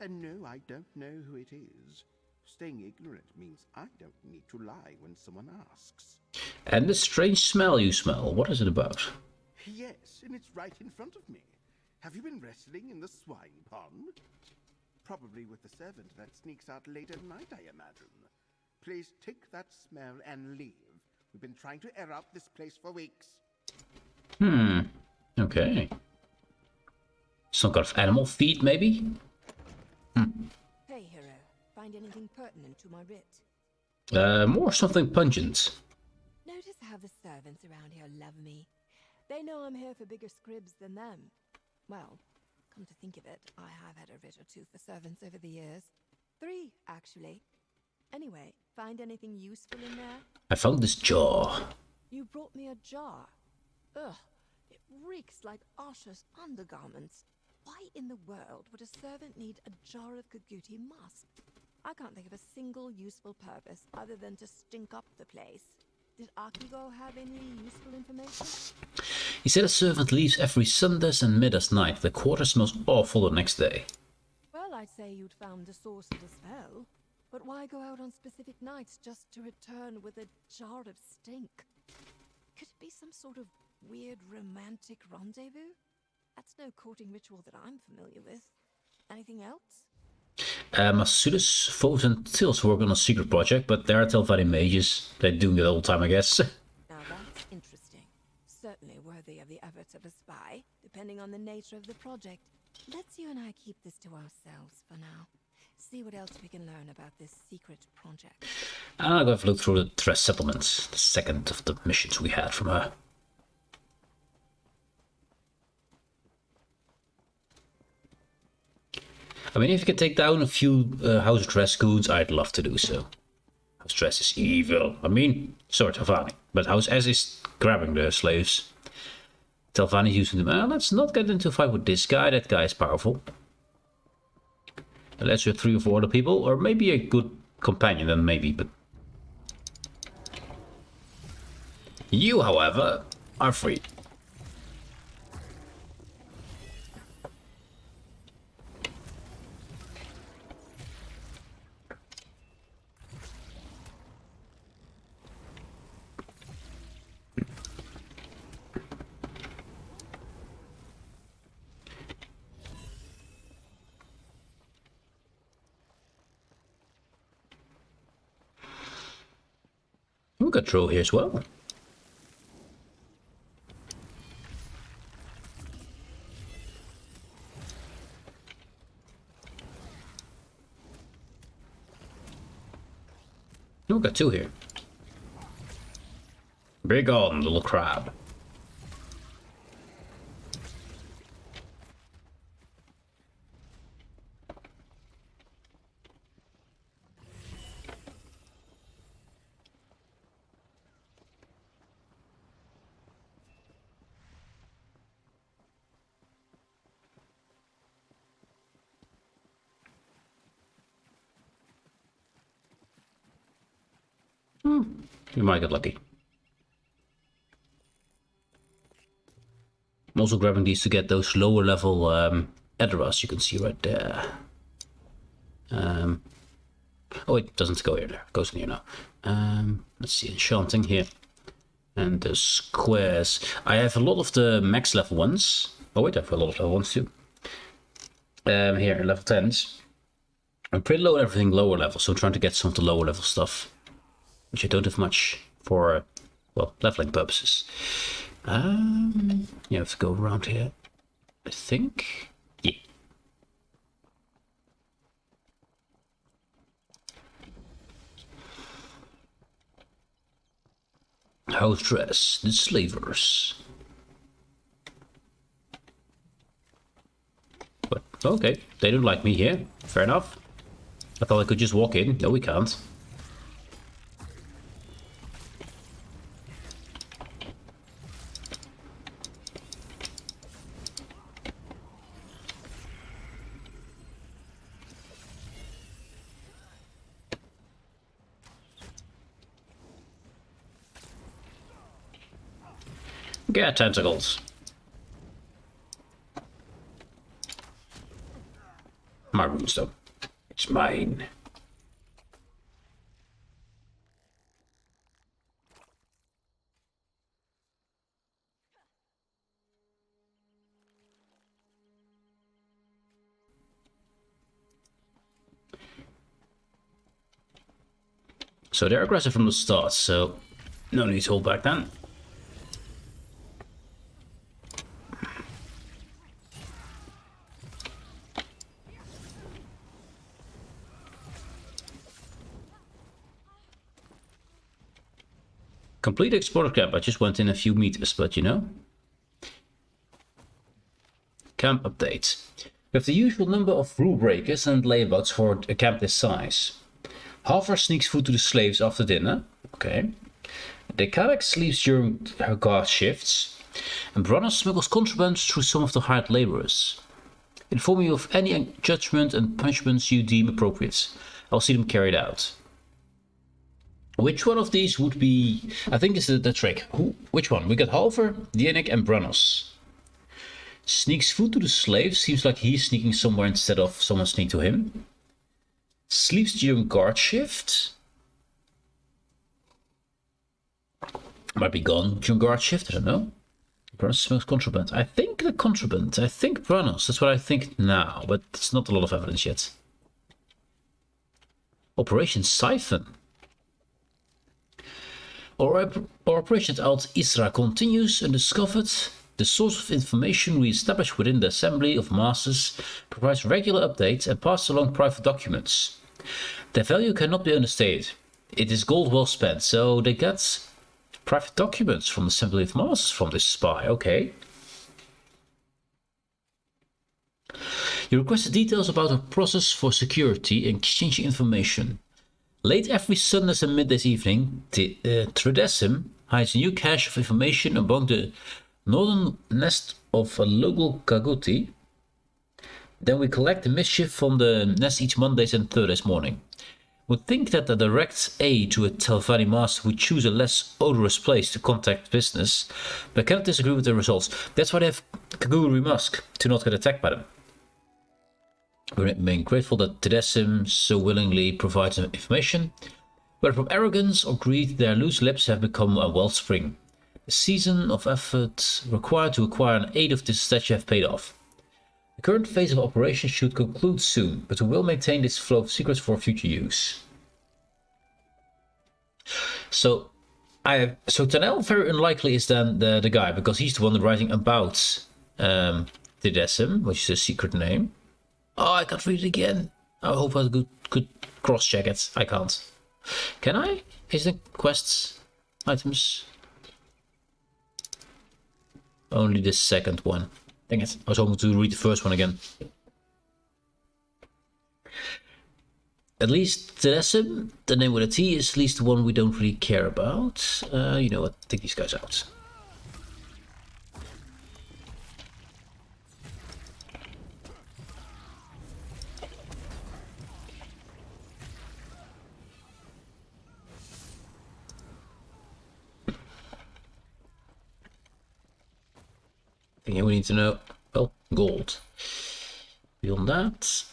And no, I don't know who it is. Staying ignorant means I don't need to lie when someone asks. And the strange smell you smell, what is it about? Yes, and it's right in front of me. Have you been wrestling in the swine pond? Probably with the servant that sneaks out late at night, I imagine. Please take that smell and leave. We've been trying to air out this place for weeks. Okay. Some kind of animal feed, maybe? Hey, hero. Find anything pertinent to my writ? More something pungent. Notice how the servants around here love me. They know I'm here for bigger scribs than them. Well, come to think of it, I have had a writ or two for servants over the years. 3, actually. Anyway, find anything useful in there? I found this jar. You brought me a jar. Ugh, it reeks like Asha's undergarments. Why in the world would a servant need a jar of Kaguti musk? I can't think of a single useful purpose other than to stink up the place. Did Akigo have any useful information? He said a servant leaves every Sundays and middays night. The quarter smells awful the next day. Well, I'd say you'd found the source of the smell. But why go out on specific nights just to return with a jar of stink? Could it be some sort of weird romantic rendezvous? That's no courting ritual that I'm familiar with. Anything else? Masuda's foes and Tills work on a secret project, but they're Telvari mages. They're doing it all the time, I guess. Now that's interesting. Certainly worthy of the efforts of a spy, depending on the nature of the project. Let's you and I keep this to ourselves for now. See what else we can learn about this secret project. I'll go have a look through the Tress settlements, the second of the missions we had from her. I mean, if you can take down a few House of Tress goons, I'd love to do so. House Tress is evil. I mean, so are Telvanni, but House S is grabbing the slaves. Telvanni is using them. Let's not get into a fight with this guy. That guy is powerful. Unless you're 3 or 4 other people, or maybe a good companion, then maybe, but... You, however, are free. We got Troll here as well. We got 2 here. Big on, little crab. We might get lucky. I'm also grabbing these to get those lower level Edoras you can see right there. Oh, it doesn't go here. There it goes in here now. Let's see, enchanting here. And the squares. I have a lot of the max level ones. Oh wait, I have a lot of level ones too. Here, level 10s. I'm pretty low on everything lower level, so I'm trying to get some of the lower level stuff. Which I don't have much for, well, leveling purposes. You have to go around here, I think. Yeah. House Dress, the slavers. But, okay, they don't like me here. Fair enough. I thought I could just walk in. No, we can't. Get tentacles. My runestone. It's mine. So they're aggressive from the start, so no need to hold back then. Complete explorer camp. I just went in a few meters, but you know. Camp update. We have the usual number of rule breakers and layabouts for a camp this size. Halvar sneaks food to the slaves after dinner. Okay. The Karek sleeps during her guard shifts. And Branna smuggles contraband through some of the hired laborers. Inform me of any judgment and punishments you deem appropriate. I'll see them carried out. Which one of these would be... I think is the trick. Which one? We got Halvar, Dienek and Brannos. Sneaks food to the slaves. Seems like he's sneaking somewhere instead of someone sneaking to him. Sleeps during guard shift. Might be gone during guard shift. I don't know. Brannos smokes contraband. I think the contraband. I think Brannos. That's what I think now. But it's not a lot of evidence yet. Operation Siphon. Our operation at Alt Isra continues undiscovered. The source of information we establish within the Assembly of Masters provides regular updates and passes along private documents. Their value cannot be understated. It is gold well spent, so they get private documents from the Assembly of Masters from this spy, okay. You requested details about a process for security and exchanging information. Late every Sunday and midday evening, the Tridecim hides a new cache of information among the northern nest of a local Kaguti. Then we collect the mischief from the nest each Mondays and Thursdays morning. Would think that a direct aid to a Telvanni master would choose a less odorous place to contact business, but cannot disagree with the results. That's why they have Kaguri Musk, to not get attacked by them. We remain grateful that Tedessim so willingly provides information. Whether from arrogance or greed, their loose lips have become a wellspring. The season of effort required to acquire an aid of this statue have paid off. The current phase of operation should conclude soon, but we will maintain this flow of secrets for future use. So Tanel very unlikely is then the guy, because he's the one writing about Tedessim, which is a secret name. Oh, I can't read it again. I hope I could cross-check it. I can't. Can I? Is the quests items? Only the second one. Dang it. I was hoping to read the first one again. At least Tedessim, the name with a T, is at least the one we don't really care about. You know what? Take these guys out. Yeah, we need to know. Well, gold. Beyond that.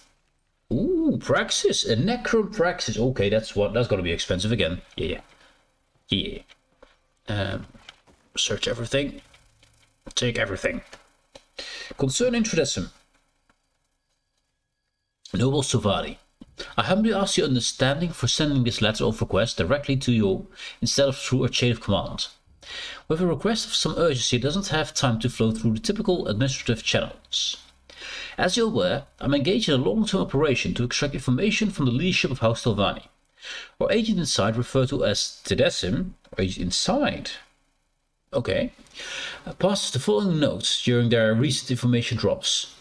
Ooh, Praxis. A Necrom Praxis. Okay, that's gonna be expensive again. Yeah. Search everything. Take everything. Concerning Tredessim. Noble Sovali. I humbly ask your understanding for sending this letter of request directly to you instead of through a chain of command. With a request of some urgency, it doesn't have time to flow through the typical administrative channels. As you're aware, I'm engaged in a long-term operation to extract information from the leadership of House Telvanni. Our agent inside, referred to as Tedessim, or agent inside, okay, passes the following notes during their recent information drops.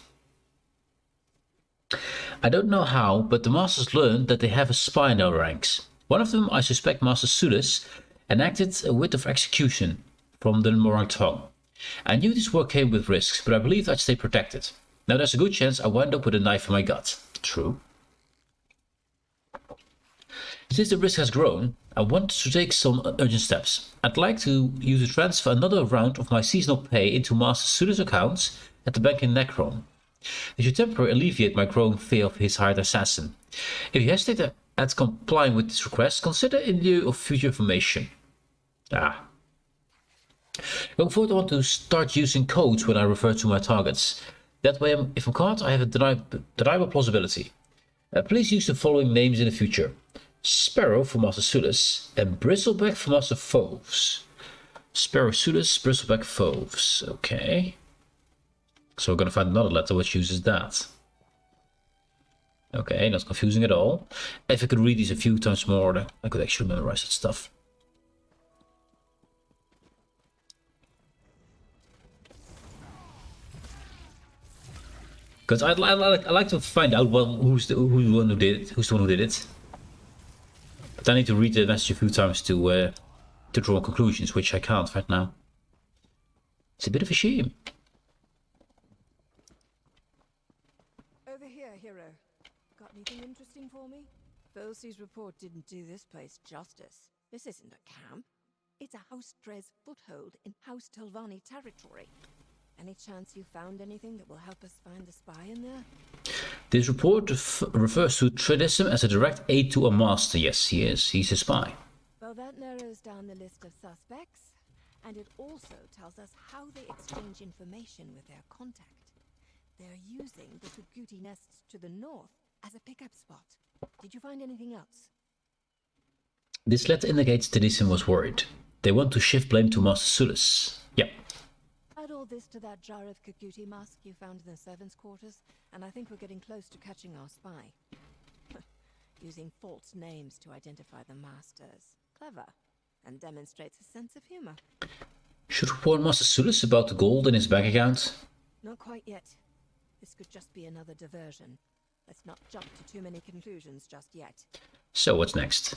I don't know how, but the Masters learned that they have a spy in their ranks. One of them, I suspect Master Sulis, enacted a writ of execution from the Morang tongue. I knew this work came with risks, but I believed I'd stay protected. Now there's a good chance I wind up with a knife in my gut. True. Since the risk has grown, I want to take some urgent steps. I'd like to use to transfer another round of my seasonal pay into Master Sulis' accounts at the bank in Necrom. This should temporarily alleviate my growing fear of his hired assassin. If you hesitate at complying with this request, consider in lieu of future information. Going forward, I want to start using codes when I refer to my targets. That way, if I'm caught, I have a deniable plausibility. Please use the following names in the future. Sparrow for Master Sulis and Bristleback for Master Foves. Sparrow Sulis, Bristleback Foves. Okay. So we're going to find another letter which uses that. Okay, not confusing at all. If I could read these a few times more, I could actually memorize that stuff. Because I like to find out who's the one who did it. But I need to read the message a few times to draw conclusions, which I can't right now. It's a bit of a shame. Over here, hero. Got anything interesting for me? Bosie's report didn't do this place justice. This isn't a camp. It's a House Drez foothold in House Telvanni territory. Any chance you found anything that will help us find the spy in there? This report refers to Tredessim as a direct aid to a master. Yes, he is. He's a spy. Well, that narrows down the list of suspects. And it also tells us how they exchange information with their contact. They're using the Tuguti nests to the north as a pickup spot. Did you find anything else? This letter indicates Tedessim was worried. They want to shift blame to Master Sulis. Yeah. Add all this to that jar of Kaguti musk you found in the servants' quarters, and I think we're getting close to catching our spy. Using false names to identify the masters. Clever. And demonstrates a sense of humor. Should warn Master Sulis about the gold in his bank account? Not quite yet. This could just be another diversion. Let's not jump to too many conclusions just yet. So what's next?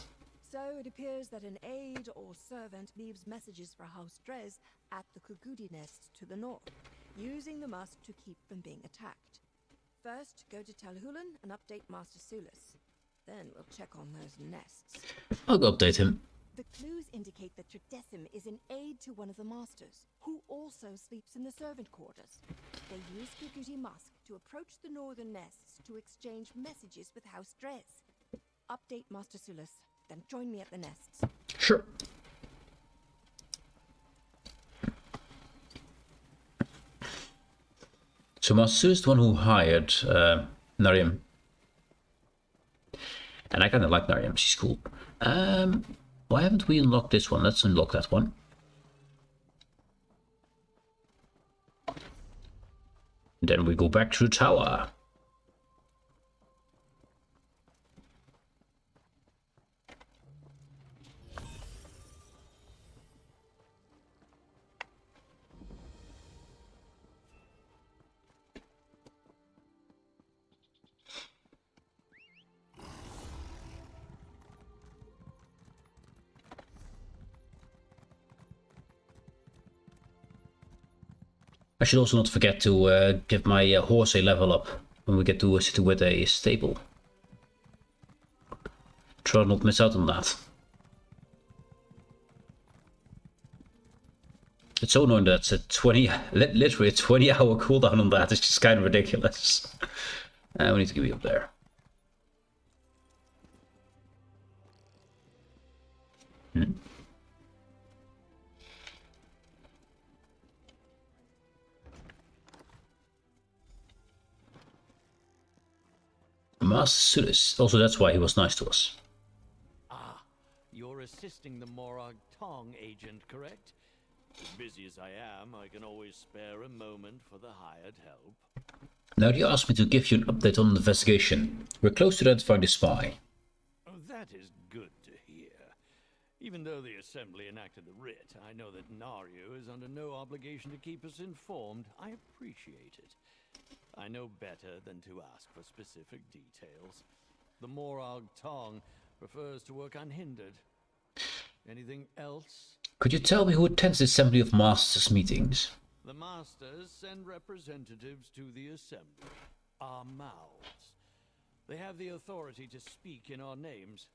So it appears that an aide or servant leaves messages for House Drez at the Kuguti nests to the north, using the musk to keep from being attacked. First, go to Talhulan and update Master Sulis. Then we'll check on those nests. I'll go update him. The clues indicate that Tridecim is an aide to one of the masters, who also sleeps in the servant quarters. They use Kuguti musk to approach the northern nests to exchange messages with House Drez. Update Master Sulis, then join me at the nests. Sure. So Master Sulis is the one who hired Nariam. And I kind of like Nariam, she's cool. Why haven't we unlocked this one? Let's unlock that one. Then we go back to the tower. I should also not forget to give my horse a level up when we get to a city with a stable. Try not to miss out on that. It's so annoying that it's a literally a 20-hour cooldown on that. It's just kind of ridiculous. We need to give you up there. Master Sulis. Also, that's why he was nice to us. Ah, you're assisting the Morag Tong agent, correct? As busy as I am, I can always spare a moment for the hired help. Now you asked me to give you an update on the investigation. We're close to identifying the spy. Oh, that is good to hear. Even though the Assembly enacted the writ, I know that Naryu is under no obligation to keep us informed. I appreciate it. I know better than to ask for specific details. The Morag Tong prefers to work unhindered. Anything else? Could you tell me who attends the Assembly of Masters meetings? The Masters send representatives to the Assembly, our mouths. They have the authority to speak in our names.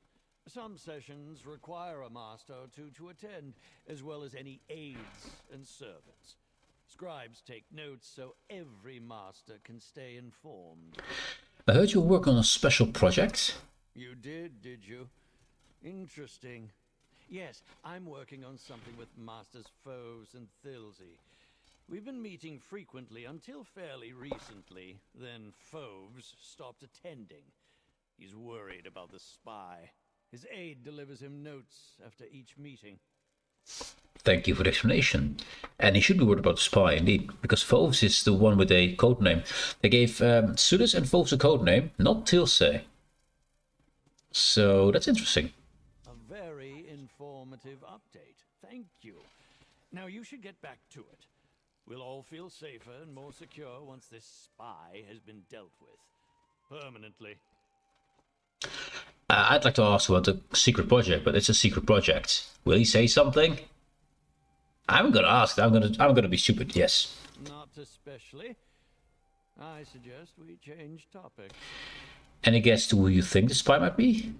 Some sessions require a Master or two to attend, as well as any aides and servants. Scribes take notes so every Master can stay informed. I heard you work on a special project. You did you? Interesting. Yes, I'm working on something with Masters Foves and Thilsey. We've been meeting frequently until fairly recently. Then Foves stopped attending. He's worried about the spy. His aide delivers him notes after each meeting. Thank you for the explanation. And he should be worried about the spy, indeed, because Foves is the one with a codename. They gave Sulis and Foves a codename, not Tilse. So that's interesting. A very informative update. Thank you. Now you should get back to it. We'll all feel safer and more secure once this spy has been dealt with. Permanently. I'd like to ask about the secret project, but it's a secret project. Will he say something? I'm gonna ask. I'm gonna be stupid. Yes. Not especially. I suggest we change topic. Any guess to who you think the spy might be?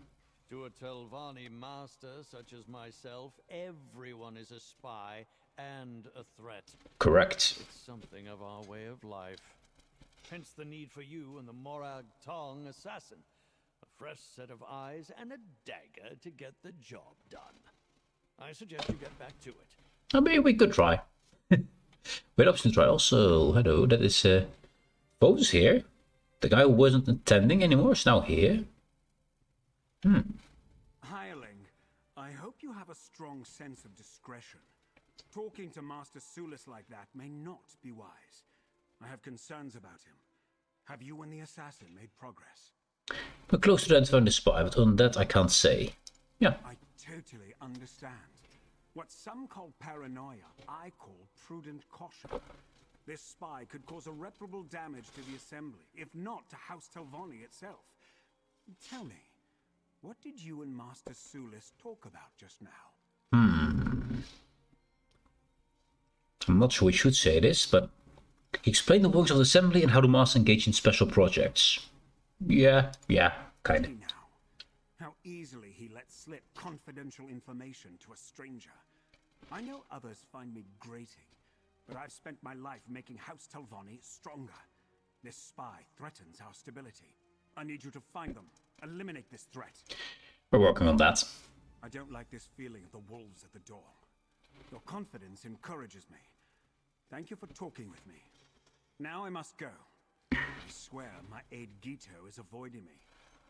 To a Telvanni master such as myself, everyone is a spy and a threat. Correct. It's something of our way of life. Hence the need for you and the Morag Tong assassin. A fresh set of eyes and a dagger to get the job done. I suggest you get back to it. I mean, we could try. Wait, option to try. Also, hello, that is Foves here. The guy who wasn't attending anymore is now here. Hireling, I hope you have a strong sense of discretion. Talking to Master Sulis like that may not be wise. I have concerns about him. Have you and the assassin made progress? We're close to identifying the spy, but on that I can't say. Yeah. I totally understand. What some call paranoia, I call prudent caution. This spy could cause irreparable damage to the Assembly, if not to House Telvanni itself. Tell me, what did you and Master Sulis talk about just now? I'm not sure we should say this, but explain the works of the Assembly and how the Master engage in special projects. Yeah, kind of. Now, how easily he lets slip confidential information to a stranger. I know others find me grating, but I've spent my life making House Telvanni stronger. This spy threatens our stability. I need you to find them, eliminate this threat. We're working on that. I don't like this feeling of the wolves at the door. Your confidence encourages me. Thank you for talking with me. Now I must go. I swear my aide Gito is avoiding me.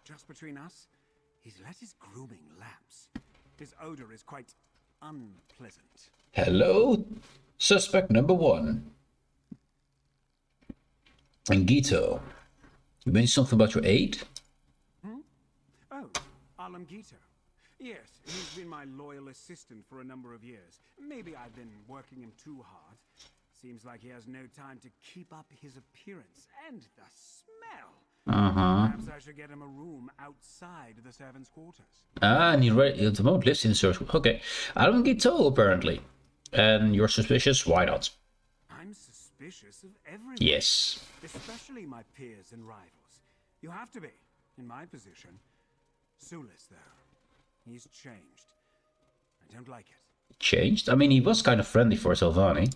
Just between us, he's let his grooming lapse. His odor is quite unpleasant. Hello, suspect number 1. And Gito, you mentioned something about your aide? Oh, Alam Gito. Yes, he's been my loyal assistant for a number of years. Maybe I've been working him too hard. Seems like he has no time to keep up his appearance and the smell. Perhaps I should get him a room outside the servants' quarters. And he at the moment lives in the search. Okay, I don't get told apparently. And you're suspicious? Why not? I'm suspicious of everyone. Yes. Especially my peers and rivals. You have to be, in my position. Sulis, though, he's changed. I don't like it. Changed? I mean, he was kind of friendly for Telvanni.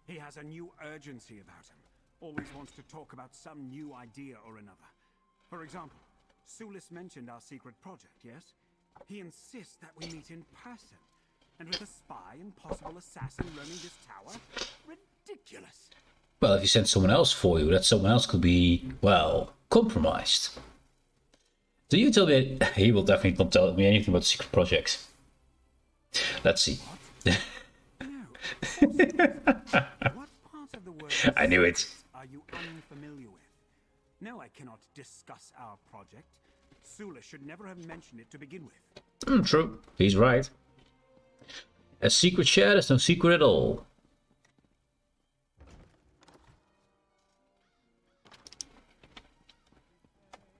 He has a new urgency about him. Always wants to talk about some new idea or another. For example, Sulis mentioned our secret project, yes? He insists that we meet in person. And with a spy and possible assassin roaming this tower? Ridiculous. Well, if you send someone else for you, that someone else could be, well, compromised. Do you tell me? He will definitely not tell me anything about the secret projects. Let's see. What part of the word I knew it. are you unfamiliar with? No, I cannot discuss our project. Sulis should never have mentioned it to begin with. True. He's right. A secret shared is no secret at all.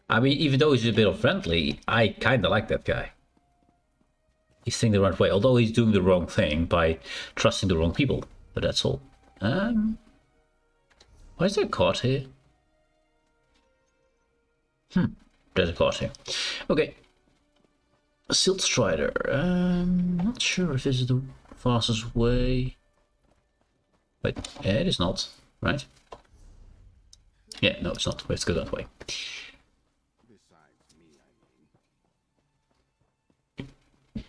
I mean, even though he's a bit unfriendly, I kinda like that guy. He's thinking the right way, although he's doing the wrong thing by trusting the wrong people. But that's all. Why is there a card here? There's a card here. Okay. Silt Strider. Not sure if this is the fastest way. But yeah, it is not, right? Yeah, no, it's not. We have to go that way. Besides me, I mean.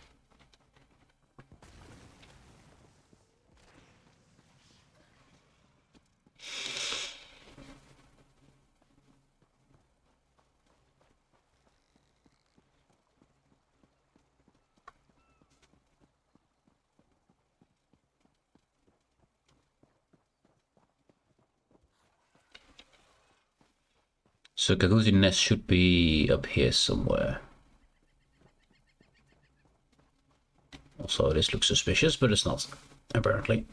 So Kaguti Nest should be up here somewhere. Also, this looks suspicious, but it's not, apparently.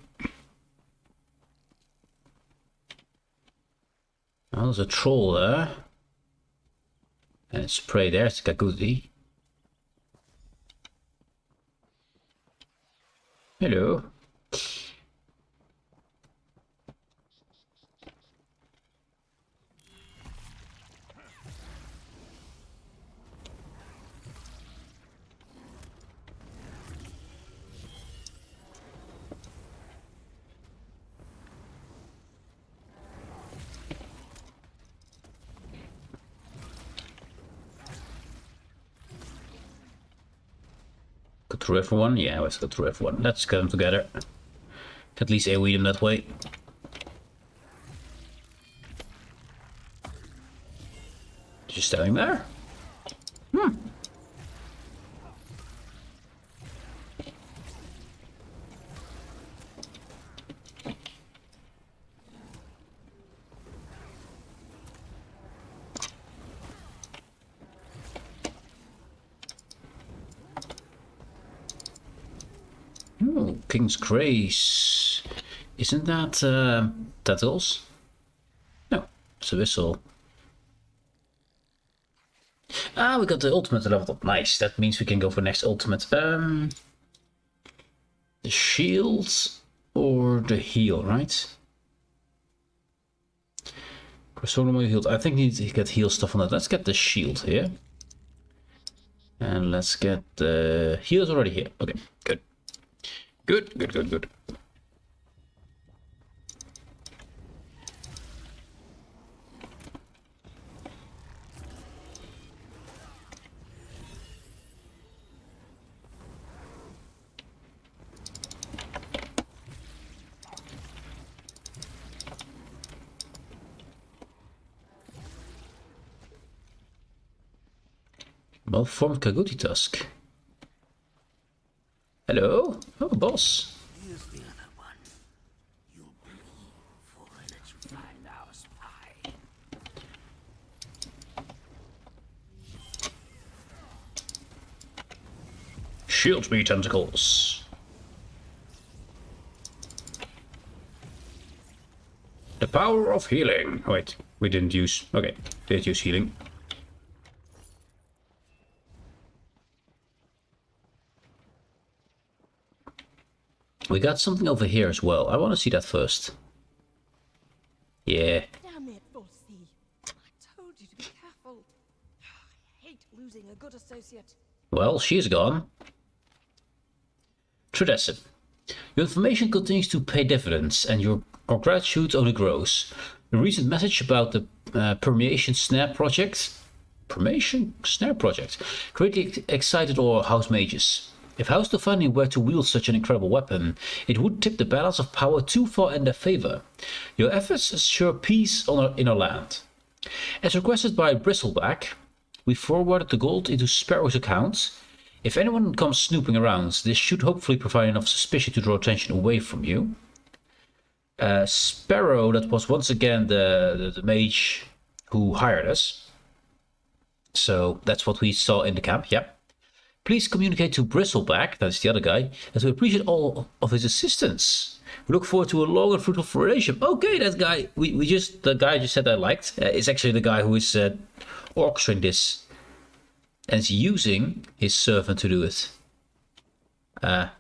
Oh, there's a troll there. And it's prey there, it's Kaguti. Hello. Go through everyone? Yeah, let's go through everyone. Let's get them together. At least AoE them that way. Just standing there? Oh, King's Grace. Isn't that tentacles? No, it's a whistle. Ah, we got the ultimate leveled up. Nice. That means we can go for next ultimate. The shields or the heal, right? Persona healed. I think we need to get heal stuff on that. Let's get the shield here. And let's get the heals already here. Okay, good. Good. Malformed Kaguti Tusk. Hello? Oh, boss. Here's the other one. You'll bleed before I let you find our spy. Shield me, tentacles. The power of healing. Oh, wait, we didn't use... Okay, did use healing. We got something over here as well. I want to see that first. Yeah. Damn it, Bossy. I told you to be careful. I hate losing a good associate. Well, she's gone. Tredesic. Your information continues to pay dividends, and your gratitude only grows. A recent message about the Permeation Snare Project. Permeation Snare Project greatly excited all House mages. If House to finally were to wield such an incredible weapon, it would tip the balance of power too far in their favor. Your efforts assure peace in our land. As requested by Bristleback, we forwarded the gold into Sparrow's account. If anyone comes snooping around, this should hopefully provide enough suspicion to draw attention away from you. Sparrow, that was once again the mage who hired us. So that's what we saw in the camp, yep. Please communicate to Bristleback, that's the other guy, that we appreciate all of his assistance. We look forward to a long and fruitful relationship. Okay, that guy, the guy I just said I liked, is actually the guy who is orchestrating this. And is using his servant to do it. Can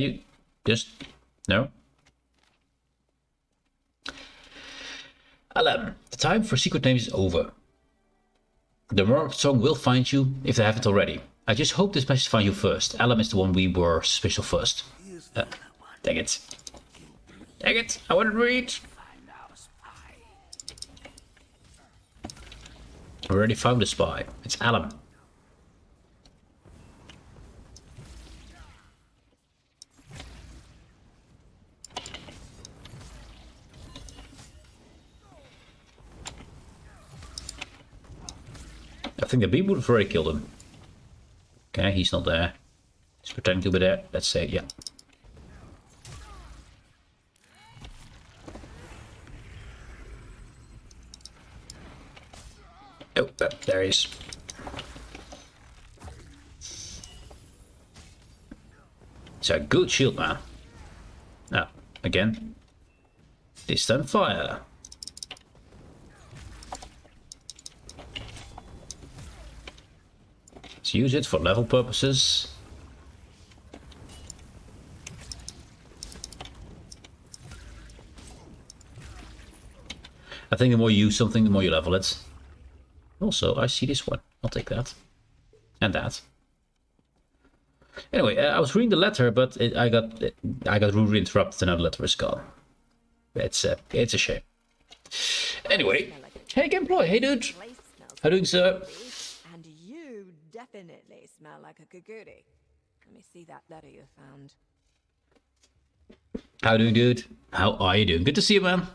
you just, no? Alam, the time for secret names is over. The Merc song will find you if they haven't already. I just hope this message finds you first. Alam is the one we were suspicious of first. Dang it. Dang it, I want to read. I already found the spy. It's Alam. I think the beam would have already killed him. Okay, he's not there. He's pretending to be there. Let's say, yeah. Oh, there he is. It's a good shield, man. Now, again. This time fire. Let's use it for level purposes. I think the more you use something, the more you level it. Also, I see this one. I'll take that. And that. Anyway, I was reading the letter, but I got rudely interrupted and now the letter is gone. It's a shame. Anyway, hey Gameploy, hey dude. How doing, sir? And you definitely smell like a kaguri. Let me see that letter you found. How doing, dude? How are you doing? Good to see you, man.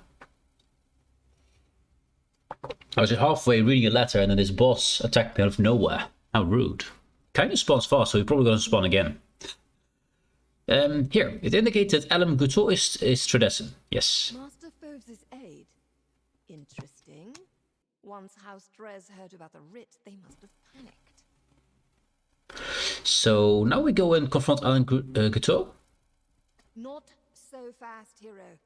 I was halfway reading a letter and then this boss attacked me out of nowhere. How rude. Kind of spawns fast, so he's probably going to spawn again. Here, it indicates that Alam Guto is Tredesic. Yes. Master Foves' aid. Interesting. Once House Drez heard about the writ, they must have panicked. So now we go and confront Alan Guteau. Not so fast, hero.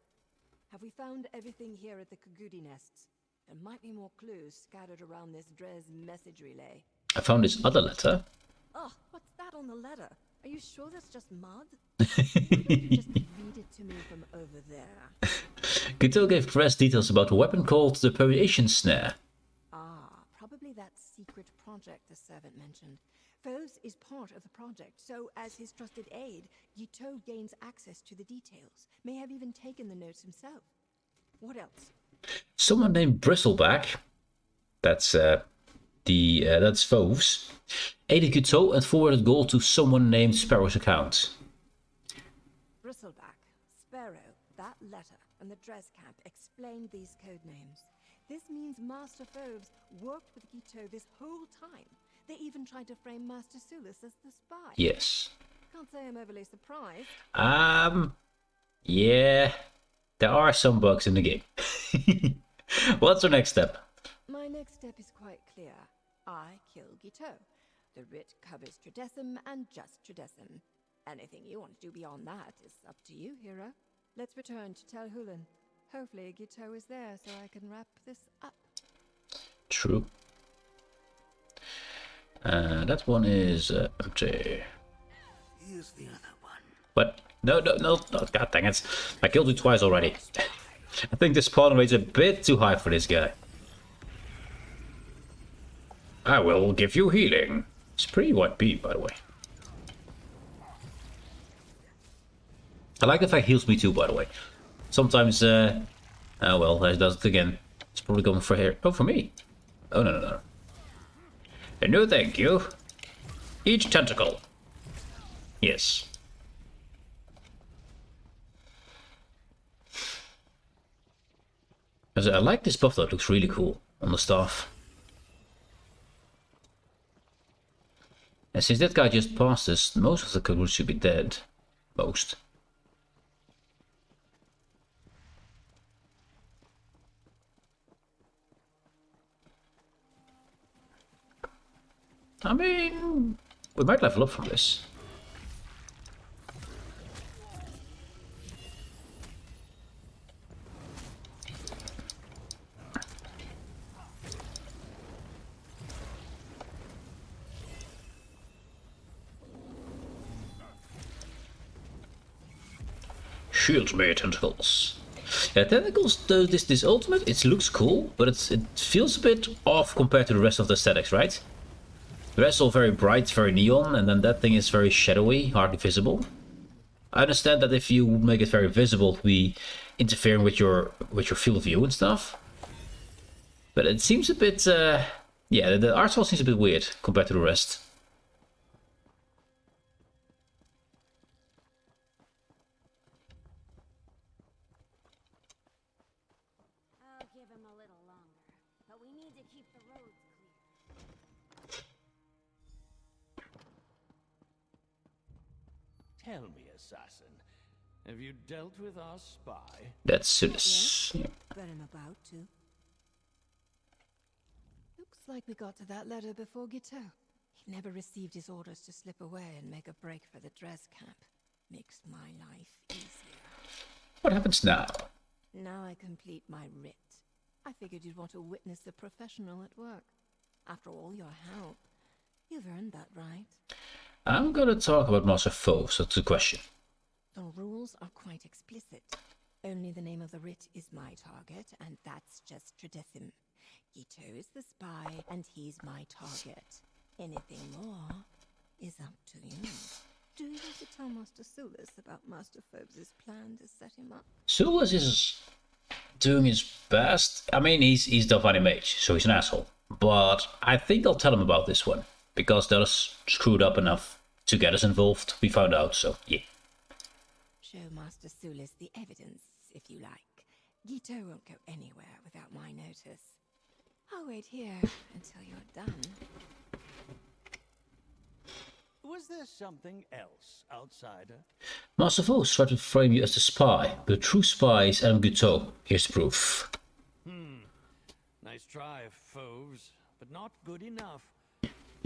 Have we found everything here at the Kagudi nests? There might be more clues scattered around this Dres message relay. I found this other letter. Oh, what's that on the letter? Are you sure that's just mud? Why don't you just read it to me from over there? Guteau gave Dres details about a weapon called the Permeation Snare. Ah, probably that secret project the servant mentioned. Foves is part of the project, so as his trusted aide, Guteau gains access to the details. May have even taken the notes himself. What else? Someone named Bristleback, that's Foves, aided Guteau and forwarded gold to someone named Sparrow's account. Bristleback, Sparrow, that letter, and the Dres camp explained these code names. This means Master Foves worked with Guteau this whole time. They even tried to frame Master Sulis as the spy. Yes. Can't say I'm overly surprised. Yeah, there are some bugs in the game. What's our next step? My next step is quite clear. I kill Guteau. The writ covers Tridecim and just Tridecim. Anything you want to do beyond that is up to you, hero. Let's return to Tel Hulan. Hopefully Guteau is there so I can wrap this up. True. That one is empty. Here's the other one. What? No, god dang it. I killed you twice already. I think the spawn rate's a bit too high for this guy. I will give you healing. It's pretty white beat, by the way. I like the fact it heals me too, by the way. Sometimes, oh well, that does it again. It's probably going for here. Oh, for me. Oh, no. No, thank you. Each tentacle. Yes. I like this buff though, it looks really cool on the staff. And since that guy just passed us, most of the Kaguru should be dead. Most. I mean, we might level up from this. Shield me, tentacles. Yeah, tentacles, this ultimate, it looks cool, but it feels a bit off compared to the rest of the aesthetics, right? The rest all very bright, very neon, and then that thing is very shadowy, hardly visible. I understand that if you make it very visible, it will be interfering with your field of view and stuff. But it seems a bit, yeah, the art style seems a bit weird compared to the rest. I'll give him a little longer, but we need to keep the roads clear. Tell me, assassin, have you dealt with our spy? That's Silas. Yes, but I'm about to. Looks like we got to that letter before Guteau. He never received his orders to slip away and make a break for the Dres camp. Makes my life easier. What happens now? Now I complete my writ. I figured you'd want to witness a professional at work. After all your help, you've earned that right. I'm gonna talk about Master Foe, so it's a question. The rules are quite explicit. Only the name of the writ is my target, and that's just Tridecim. Guteau is the spy, and he's my target. Anything more is up to you. Do you want to tell Master Sulis about Master Foves' plan to set him up? Sulis is doing his best. I mean, he's Divine Mage, so he's an asshole. But I think I'll tell him about this one, because that was screwed up enough to get us involved. We found out, so yeah. Show Master Sulis the evidence, if you like. Guteau won't go anywhere without my notice. I'll wait here until you're done. Was there something else, outsider? Master Foe tried to frame you as the spy, but the true spy is Adam Guteau. Here's the proof. Nice try, Foves, but not good enough.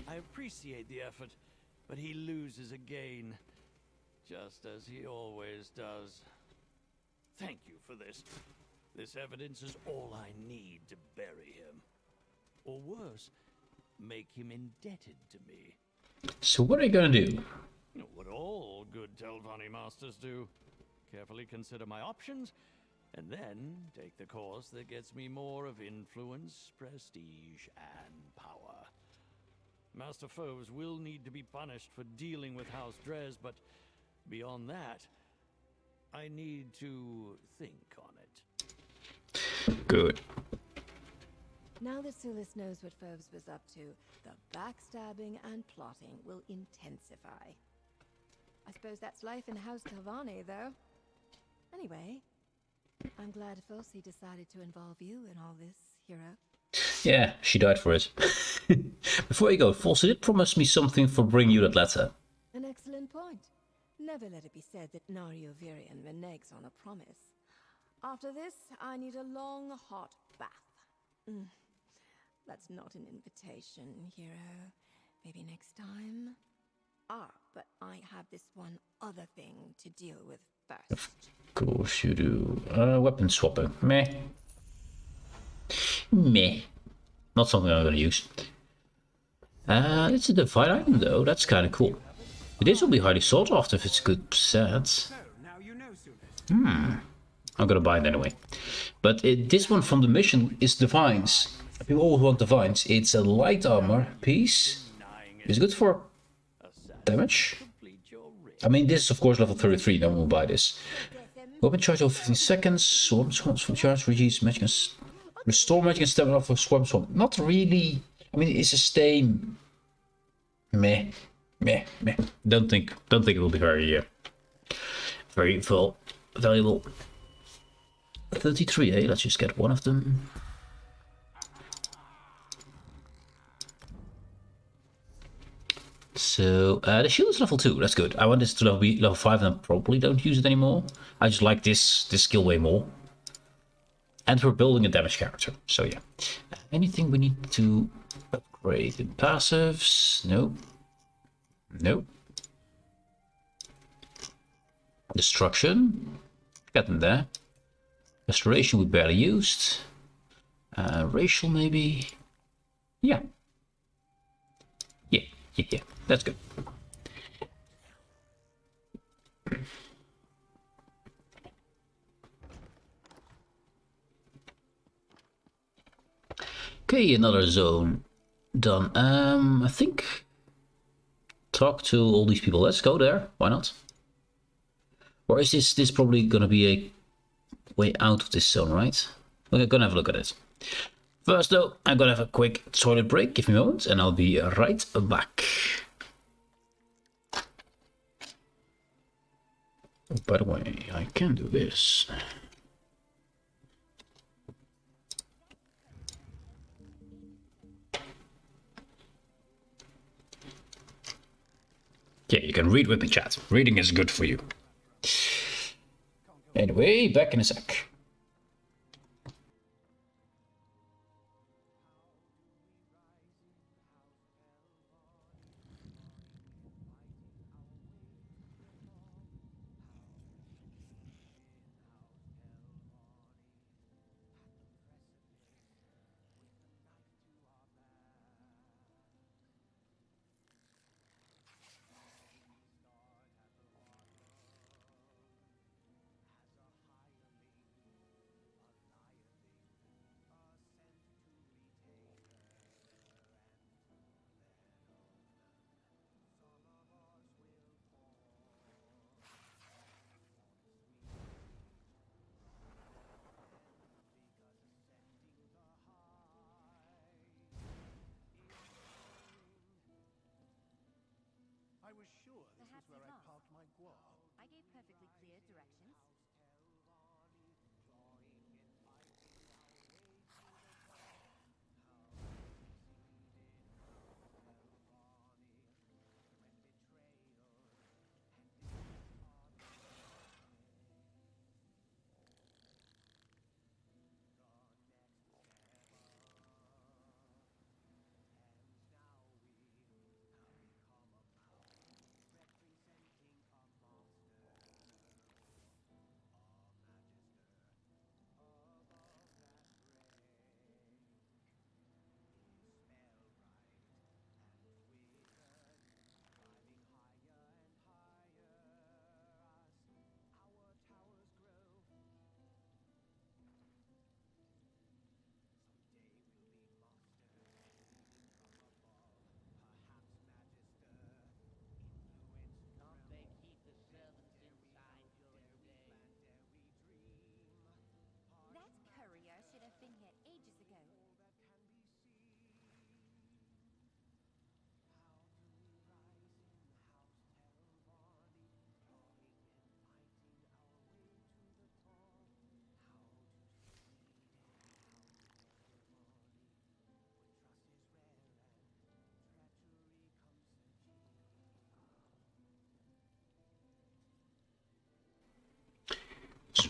I appreciate the effort, but he loses again, just as he always does. Thank you for this. This evidence is all I need to bury him. Or worse, make him indebted to me. So what are you gonna do? What all good Telvanni masters do. Carefully consider my options, and then take the course that gets me more of influence, prestige, and power. Master foes will need to be punished for dealing with House Dres, but beyond that, I need to think on it. Good. Now that Sulis knows what Foves was up to, the backstabbing and plotting will intensify. I suppose that's life in House Telvanni, though. Anyway, I'm glad Fosse decided to involve you in all this, hero. Yeah, she died for it. Before you go, Fosse did promise me something for bringing you that letter. An excellent point. Never let it be said that Nario Virian reneges on a promise. After this, I need a long, hot bath. That's not an invitation, hero. Maybe next time? Ah, but I have this one other thing to deal with first. Of course you do. Weapon swapping. Meh. Meh. Not something I'm gonna use. It's a divine item though, that's kinda cool. This will be highly sought after if it's a good set. So, now you know Sulis. I'm gonna buy it anyway. But this one from the mission is Divines. People always want Divines. It's a light armor piece. It's good for damage. I mean, this is of course level 33, no one will buy this. Weapon charge over 15 seconds. Swarm from charge reduce magic and restore magic and stamina for swarm. Not really. I mean, it's a stain. Meh. Don't think it will be very valuable. 33, eh? Let's just get one of them. So the shield is level 2. That's good. I want this to be level 5, and I probably don't use it anymore. I just like this skill way more. And we're building a damage character, so yeah. Anything we need to upgrade in passives? Nope. Destruction. Got them there. Restoration we barely used. Racial maybe. Yeah. That's good. Okay, another zone done. I think talk to all these people. Let's go there. Why not? Or is this probably gonna be a way out of this zone, right? We're gonna have a look at it. First though, I'm gonna have a quick toilet break. Give me a moment and I'll be right back. Oh, by the way, I can do this. Yeah, you can read with me, chat. Reading is good for you. Anyway, back in a sec. I was sure this was where I parked my guar. I gave perfectly clear directions.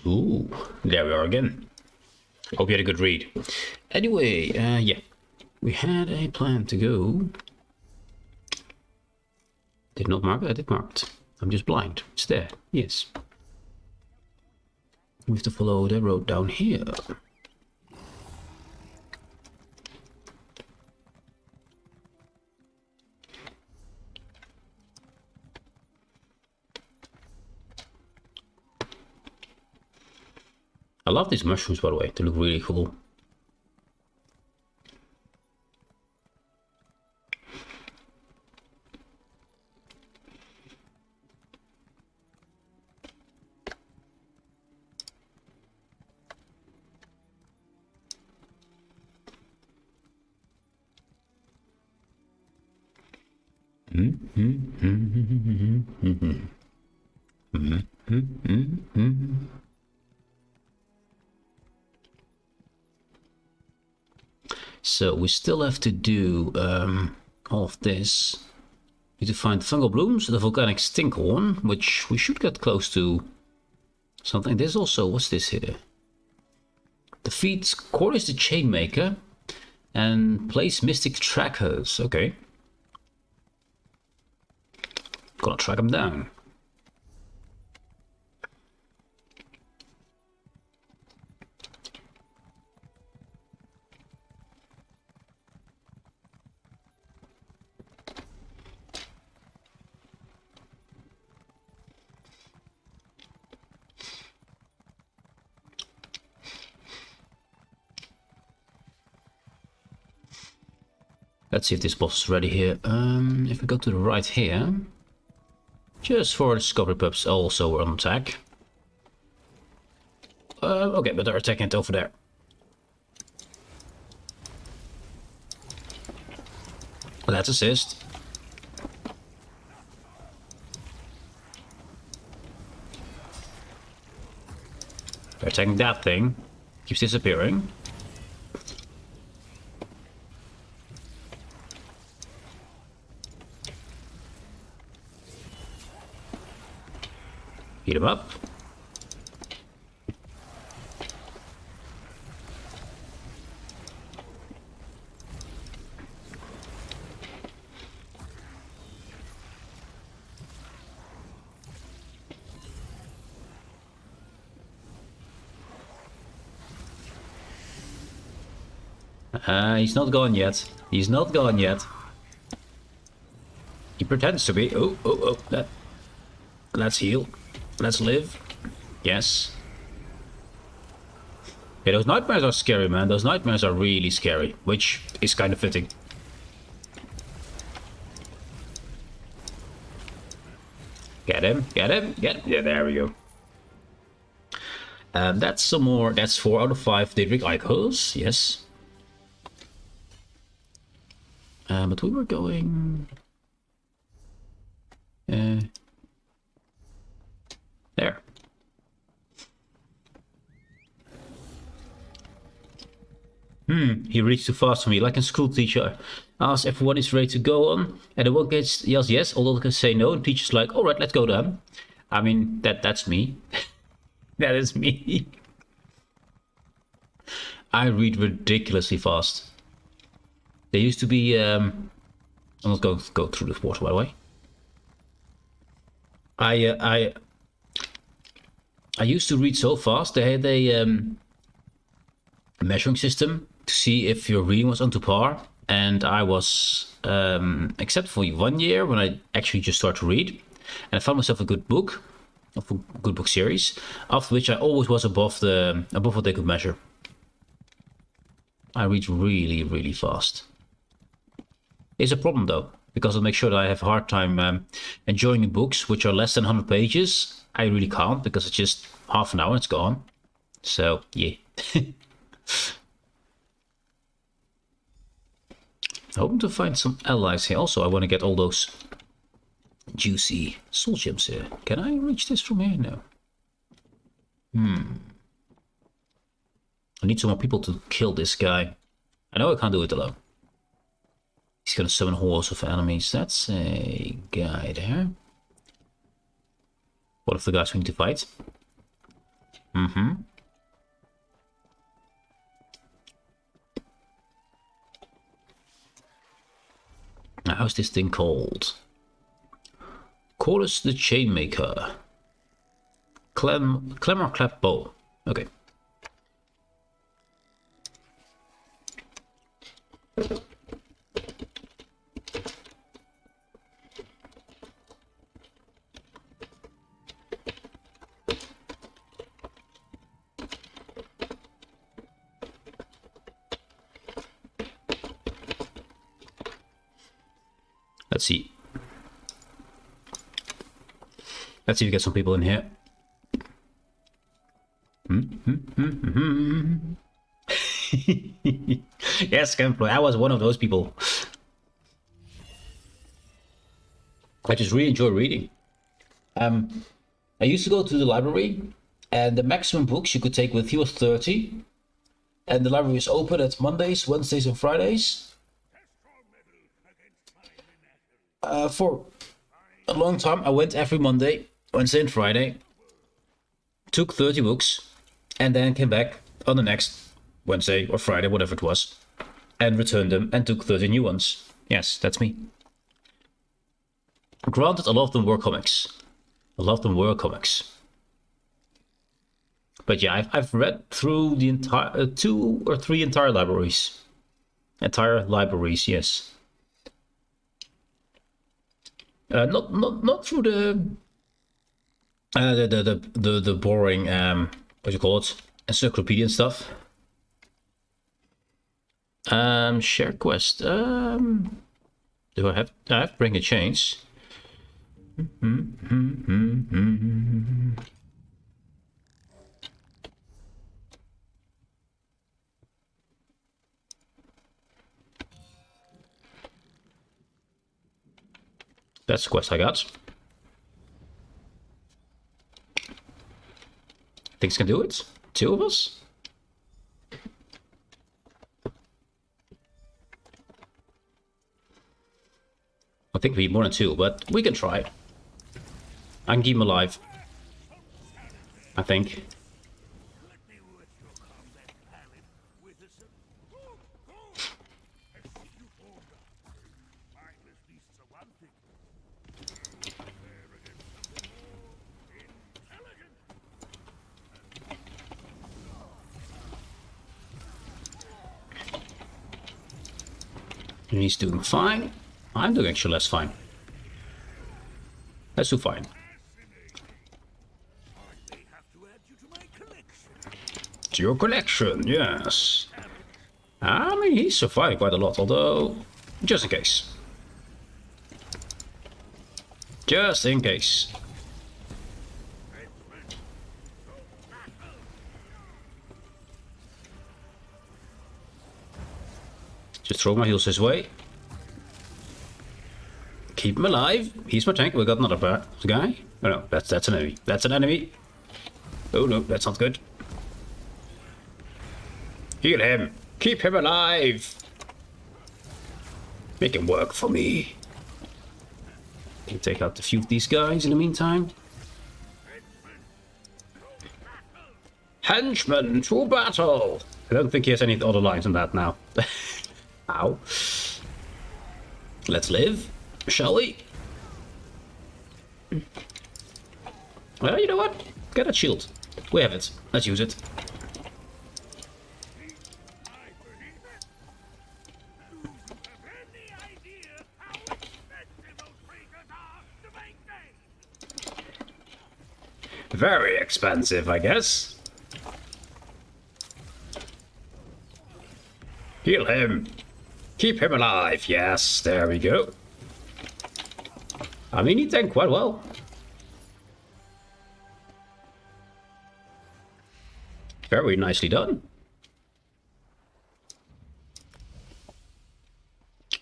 Ooh, there we are again. Hope you had a good read. Anyway, yeah. We had a plan to go. Did not mark it? I did mark it. I'm just blind. It's there. Yes. We have to follow the road down here. I love these mushrooms, by the way. They look really cool. So we still have to do all of this. We need to find fungal blooms, the volcanic stinkhorn, which we should get close to something. There's also, what's this here? Defeat Corliss the Chainmaker and place mystic trackers. Okay. Gonna track them down. Let's see if this boss is ready here. If we go to the right here, just for discovery purposes, also we're on attack. Okay, but they're attacking it over there. Let's assist. They're attacking that thing. Keeps disappearing. Heat him up. He's not gone yet. He's not gone yet. He pretends to be. Oh. Let's heal. Let's live. Yes. Yeah, those nightmares are scary, man. Those nightmares are really scary, which is kind of fitting. Get him, get him, get him. Yeah, there we go. That's some more. That's 4 out of 5 Daedric Icons. Yes. But we were going... there. He reads too fast for me, like in school teacher. Asks everyone is ready to go on, and the one gets yells yes, although they can say no, and teacher's like, alright, let's go then. I mean, that's me. That is me. I read ridiculously fast. There used to be, I'm not going to go through this water, by the way. I used to read so fast. They had a measuring system to see if your reading was on to par, and I was, except for 1 year when I actually just started to read, and I found myself a good book, a good book series, after which I always was above what they could measure. I read really, really fast. It's a problem though, because I'll make sure that I have a hard time enjoying the books which are less than 100 pages. I really can't, because it's just half an hour and it's gone. So, yeah. Hoping to find some allies here. Also, I want to get all those juicy soul gems here. Can I reach this from here? No. I need some more people to kill this guy. I know I can't do it alone. He's gonna summon hordes of enemies. That's a guy there. One of the guys we need to fight. Mm-hmm. Now, how's this thing called? Chorus the Chainmaker. Clem or clap bow. Okay. Let's see. Let's see if we get some people in here. Yes, Gameplay. I was one of those people. I just really enjoy reading. I used to go to the library, and the maximum books you could take with you was 30. And the library is open at Mondays, Wednesdays, and Fridays. For a long time, I went every Monday, Wednesday, and Friday. Took 30 books, and then came back on the next Wednesday or Friday, whatever it was, and returned them and took 30 new ones. Yes, that's me. Granted, a lot of them were comics. But yeah, I've read through the entire 2 or 3 entire libraries. Yes. Not through the boring what do you call it, encyclopedia and stuff. Share quest. Do I have to bring a change? That's the quest I got. Things can do it. 2 of us. I think we need more than 2, but we can try. I can keep him alive. I think. And he's doing fine. I'm doing actually less fine. Let's do fine. To your collection, yes. I mean, he's survived quite a lot, although just in case. Just in case. Just throw my heals his way. Keep him alive. He's my tank. We got another guy. Oh no, that's an enemy. That's an enemy. Oh no, that's not good. Heal him. Keep him alive. Make him work for me. Can take out a few of these guys in the meantime. Henchmen to battle. I don't think he has any other lines than that now. Ow. Let's live, shall we? Well, you know what? Get that shield. We have it. Let's use it. Very expensive, I guess. Heal him. Keep him alive. Yes, there we go. I mean, he tanked quite well. Very nicely done.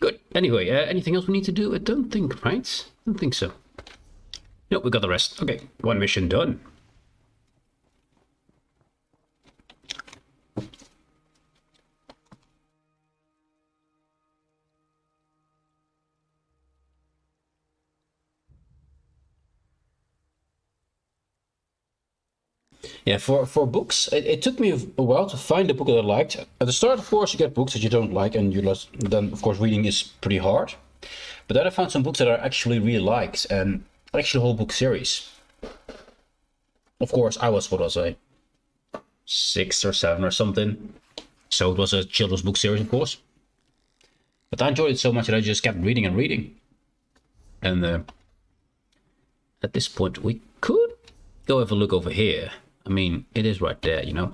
Good. Anyway, anything else we need to do? I don't think, right? I don't think so. Nope, we got the rest. Okay, 1 mission done. Yeah, for books, it took me a while to find a book that I liked. At the start, of course, you get books that you don't like, and then, of course, reading is pretty hard. But then I found some books that I actually really liked, and actually a whole book series. Of course, what was I? 6 or 7 or something. So it was a children's book series, of course. But I enjoyed it so much that I just kept reading and reading. And at this point, we could go have a look over here. I mean, it is right there, you know.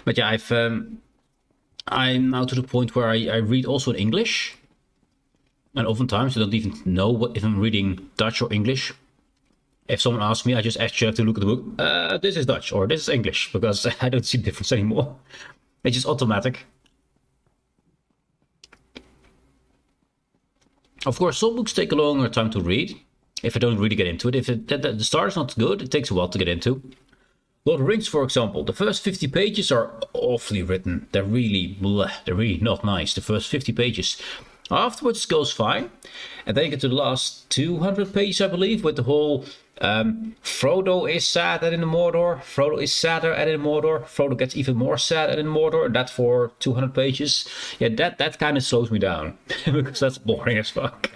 But yeah, I'm now to the point where I read also in English. And oftentimes I don't even know if I'm reading Dutch or English. If someone asks me, I just actually have to look at the book. This is Dutch or this is English, because I don't see the difference anymore. It's just automatic. Of course, some books take a longer time to read. If I don't really get into it, if the start is not good, it takes a while to get into. Lord of the Rings, for example, the first 50 pages are awfully written. They're really bleh, they're really not nice, the first 50 pages. Afterwards, it goes fine. And then you get to the last 200 pages, I believe, with the whole Frodo is sad and in Mordor. Frodo is sadder and in Mordor. Frodo gets even more sad and in Mordor. And that for 200 pages. Yeah, that kind of slows me down. Because that's boring as fuck.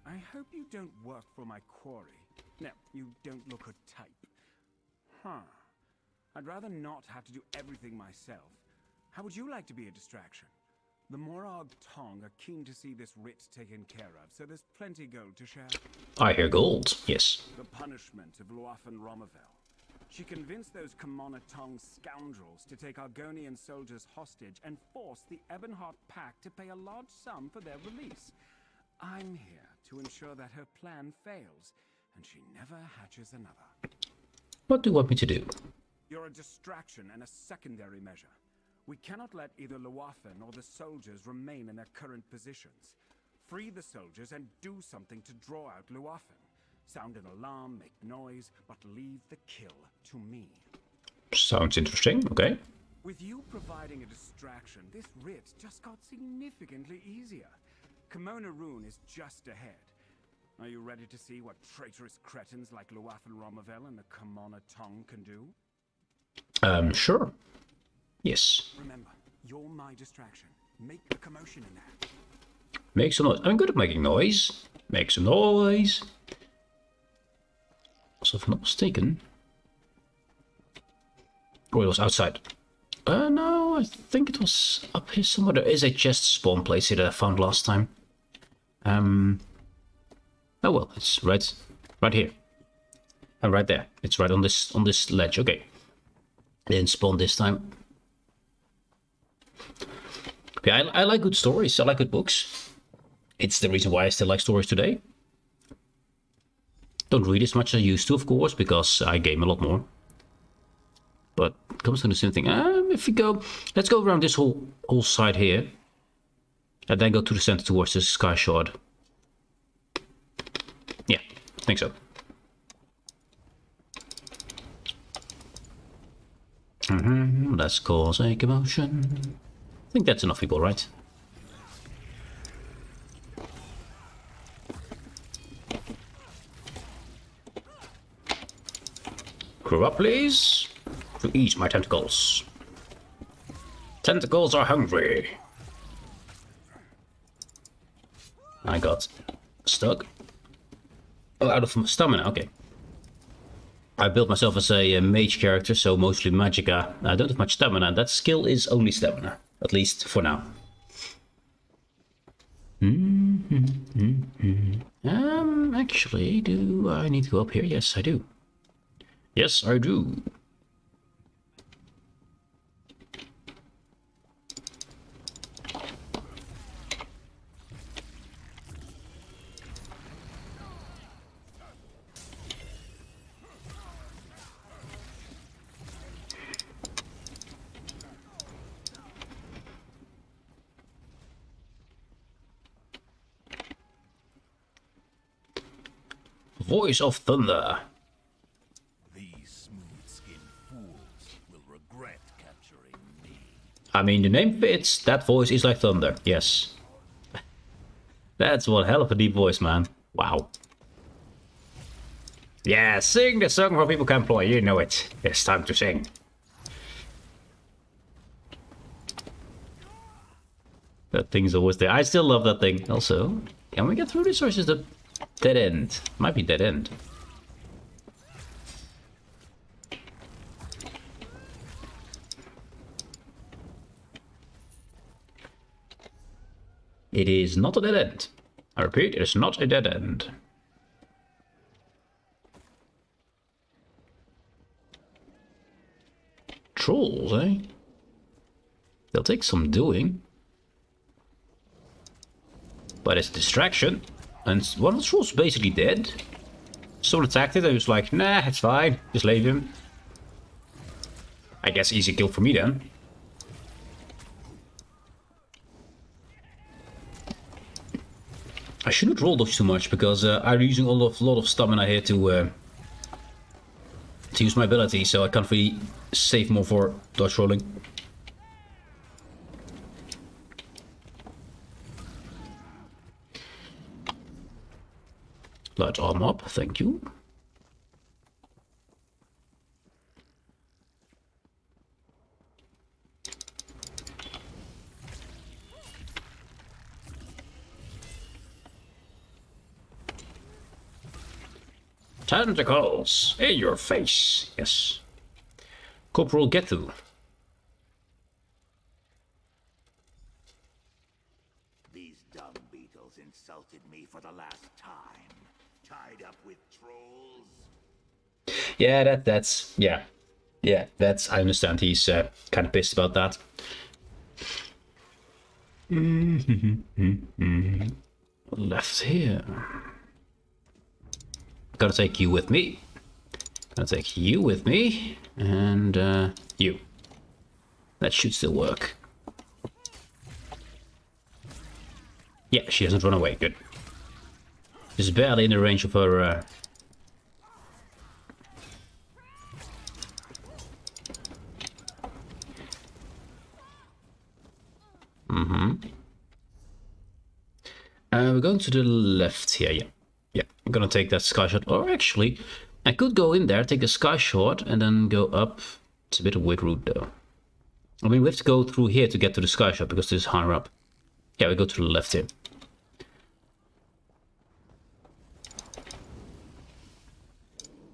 I hope you don't work for my quarry. No, you don't look a type. Huh. I'd rather not have to do everything myself. How would you like to be a distraction? The Morag Tong are keen to see this writ taken care of, so there's plenty gold to share. I hear gold, yes. The punishment of Luafan Romavel. She convinced those Kamona Tong scoundrels to take Argonian soldiers hostage and force the Ebonheart Pact to pay a large sum for their release. I'm here to ensure that her plan fails, and she never hatches another. What do you want me to do? You're a distraction and a secondary measure. We cannot let either Luafan or the soldiers remain in their current positions. Free the soldiers and do something to draw out Luafan. Sound an alarm, make noise, but leave the kill to me. Sounds interesting, okay. With you providing a distraction, this writ just got significantly easier. Kimona Rune is just ahead. Are you ready to see what traitorous cretins like Luafan Romavel and the Kamona Tong can do? Sure. Yes. Remember, you're my distraction. Make a commotion in there. Make some noise. I'm good at making noise. Make some noise. Also, if I'm not mistaken. Oh, it was outside. No, I think it was up here somewhere. There is a chest spawn place here that I found last time. Oh well, it's right here. And right there. It's right on this ledge. Okay. Didn't spawn this time. Yeah, I like good stories. I like good books. It's the reason why I still like stories today. Don't read as much as I used to, of course, because I game a lot more. But it comes to the same thing. If we go, let's go around this whole side here, and then go to the center towards the sky shard. Yeah, I think so. Let's cause a commotion. I think that's enough people, right? Crew up, please. To eat my tentacles. Tentacles are hungry. I got stuck. Oh, out of stamina, okay. I built myself as a mage character, so mostly magicka. I don't have much stamina. That skill is only stamina, at least for now. Actually, do I need to go up here? Yes, I do. Yes, I do. Voice of Thunder. These smooth-skinned fools will regret capturing me. I mean, the name fits. That voice is like thunder. Yes. That's one hell of a deep voice, man. Wow. Yeah, sing the song for people can play. You know it. It's time to sing. That thing's always there. I still love that thing. Also, can we get through this or is it dead end? Might be dead end. It is not a dead end. I repeat, it is not a dead end. Trolls, eh? They'll take some doing. But it's a distraction. And one of the trolls basically dead. Someone attacked it, I was like, nah, it's fine. Just leave him. I guess easy kill for me then. I shouldn't roll those too much because I'm using a lot of stamina here to use my ability, so I can't really save more for dodge rolling. Large arm up, thank you. Tentacles in your face, yes. Corporal Getu. These dumb beetles insulted me for the last time. Tied up with trolls. Yeah, that's I understand. He's kind of pissed about that. Left here. Gotta take you with me. Gotta take you with me. And you. That should still work. Yeah, she doesn't run away. Good. She's barely in the range of her... we're going to the left here, yeah. Yeah, I'm gonna take that sky shot. Or actually, I could go in there, take a sky shot, and then go up. It's a bit of a weird route, though. I mean, we have to go through here to get to the sky shot, because this is higher up. Yeah, we go to the left here.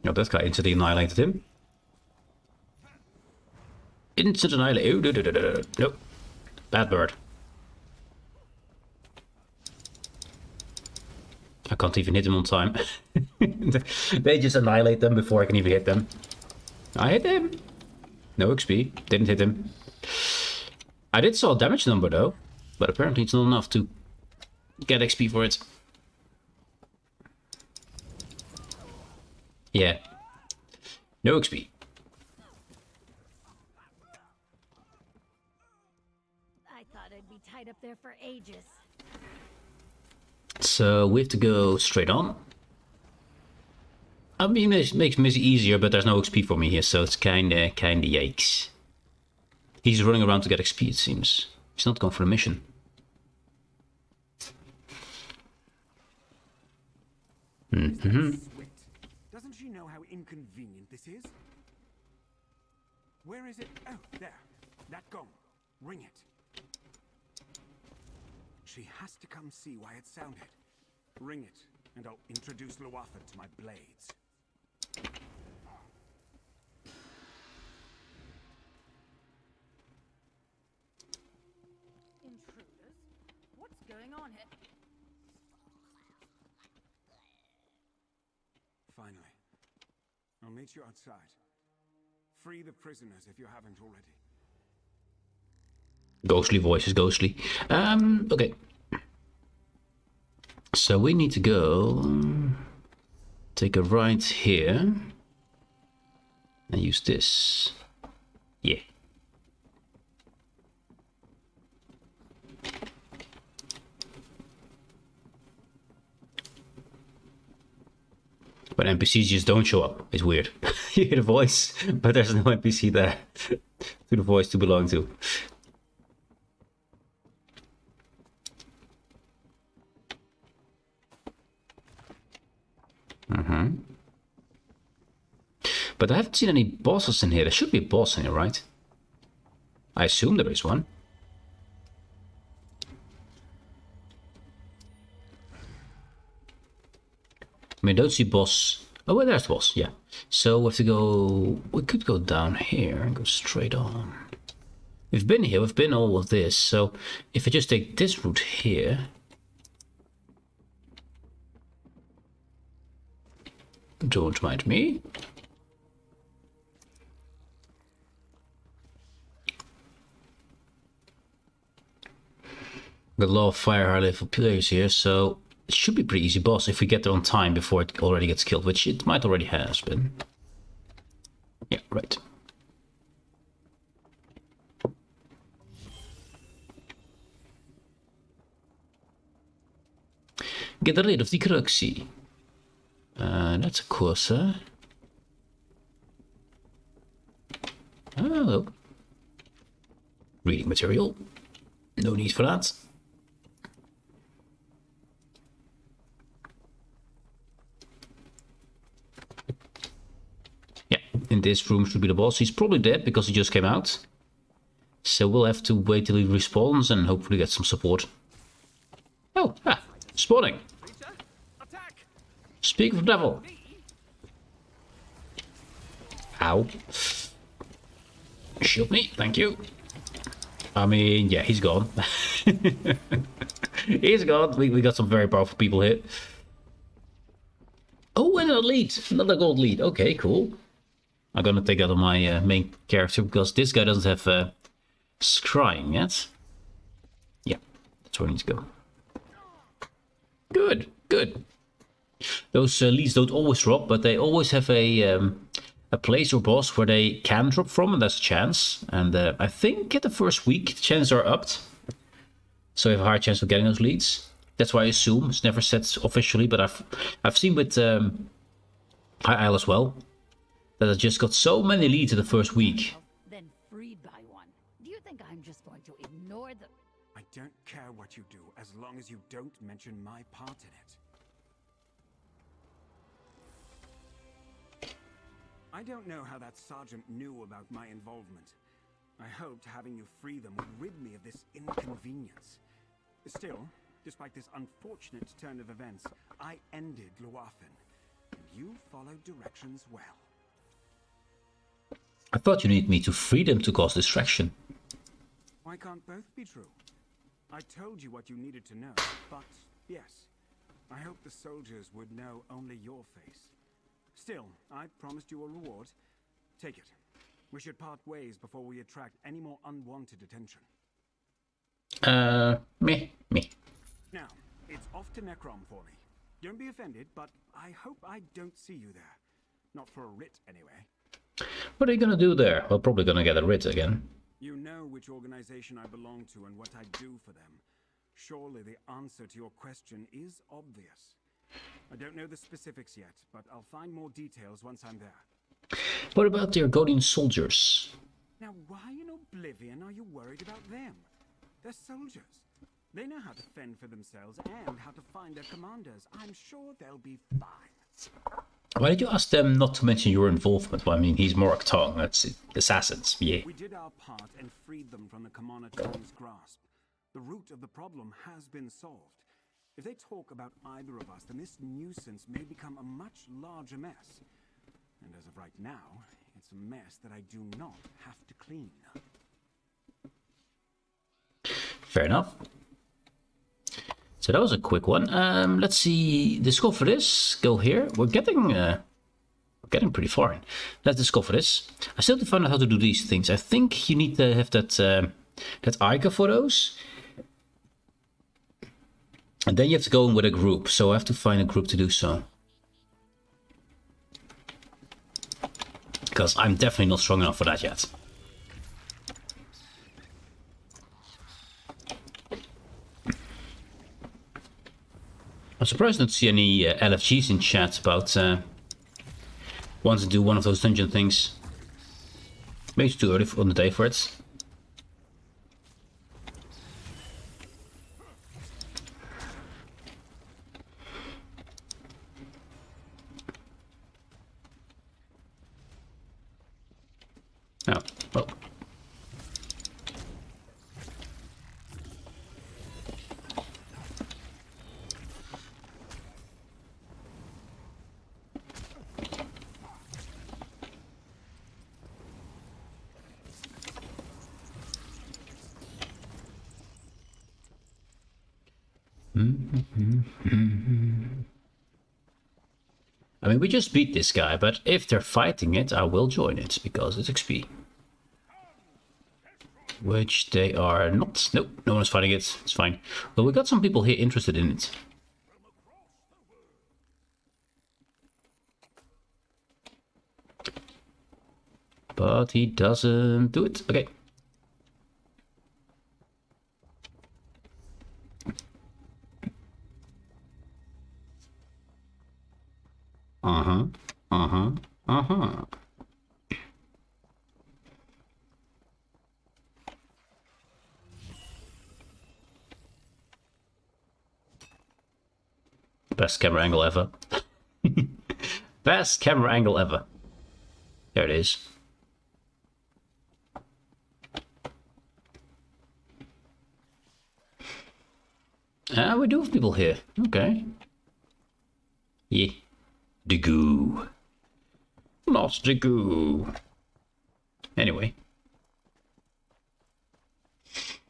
Oh, that guy instantly annihilated him. Instant annihilate. Oh, no. Bad bird. I can't even hit him on time. They just annihilate them before I can even hit them. I hit him. No XP. Didn't hit him. I did saw a damage number though, but apparently it's not enough to get XP for it. Yeah. No XP. I thought I'd be tied up there for ages. So we have to go straight on. I mean, it makes it easier, but there's no XP for me here, so it's kinda yikes. He's running around to get XP, it seems. He's not going for a mission. Doesn't she know how inconvenient this is? Where is it? Oh, there. That gong. Ring it. She has to come see why it sounded. Ring it, and I'll introduce Luatha to my blades. Intruders? What's going on here? Finally. I'll meet you outside. Free the prisoners if you haven't already. Ghostly voice is ghostly. Okay. So we need to go... take a right here. And use this. Yeah. But NPCs just don't show up. It's weird. You hear the voice, but there's no NPC there to the voice to belong to. But I haven't seen any bosses in here. There should be a boss in here, right? I assume there is one. I mean, don't see boss. Oh, well, there's the boss. Yeah. So we have to go. We could go down here and go straight on. We've been here. We've been all of this. So if I just take this route here. Don't mind me. Got a lot of fire high level players here, so it should be a pretty easy boss if we get there on time before it already gets killed, which it might already has been. Yeah, right. Get rid of the Cruxy. That's a courser. Oh, look. Reading material. No need for that. Yeah, in this room should be the boss. He's probably dead because he just came out. So we'll have to wait till he respawns and hopefully get some support. Oh, spawning. Speak of the devil. Ow. Shield me, thank you. I mean, yeah, he's gone. He's gone. We got some very powerful people here. Oh, and another lead. Another gold lead. Okay, cool. I'm gonna take that on my main character because this guy doesn't have scrying yet. Yeah, that's where I need to go. Good, good. Those leads don't always drop, but they always have a place or boss where they can drop from, and that's a chance. And I think at the first week, the chances are upped. So you have a higher chance of getting those leads. That's why I assume. It's never said officially, but I've seen with High Isle as well, that I just got so many leads in the first week. Then freed by one. Do you think I'm just going to ignore the... I don't care what you do, as long as you don't mention my part in it. I don't know how that sergeant knew about my involvement. I hoped having you free them would rid me of this inconvenience. Still, despite this unfortunate turn of events, I ended Luafen, and you followed directions well. I thought you needed me to free them to cause distraction. Why can't both be true? I told you what you needed to know, but yes, I hope the soldiers would know only your face. Still, I promised you a reward. Take it. We should part ways before we attract any more unwanted attention. Me. Now, it's off to Necrom for me. Don't be offended, but I hope I don't see you there. Not for a writ, anyway. What are you gonna do there? We're probably gonna get a writ again. You know which organization I belong to and what I do for them. Surely the answer to your question is obvious. I don't know the specifics yet, but I'll find more details once I'm there. What about the Argonian soldiers? Now, why in oblivion are you worried about them? They're soldiers. They know how to fend for themselves and how to find their commanders. I'm sure they'll be fine. Why did you ask them not to mention your involvement? Well, I mean, he's more Tong. That's it. Assassins, yeah. We did our part and freed them from the Commander Tong's grasp. The root of the problem has been solved. If they talk about either of us, then this nuisance may become a much larger mess. And as of right now, it's a mess that I do not have to clean. Fair enough. So that was a quick one. Let's see. Discover this. Go here. We're getting pretty far in. Let's discover this. I still have to find out how to do these things. I think you need to have that icon for those. And then you have to go in with a group. So I have to find a group to do so. Because I'm definitely not strong enough for that yet. I'm surprised not to see any LFGs in chat about wanting to do one of those dungeon things. Maybe it's too early on the day for it. I mean, we just beat this guy, but if they're fighting it, I will join it, because it's XP. Which they are not. Nope, no one's fighting it. It's fine. Well, we got some people here interested in it. But he doesn't do it. Okay. Uh-huh. Uh-huh. Uh-huh. Best camera angle ever. Best camera angle ever. There it is. Ah, we do have people here. Okay. Yeah. The goo. Not the goo. Anyway.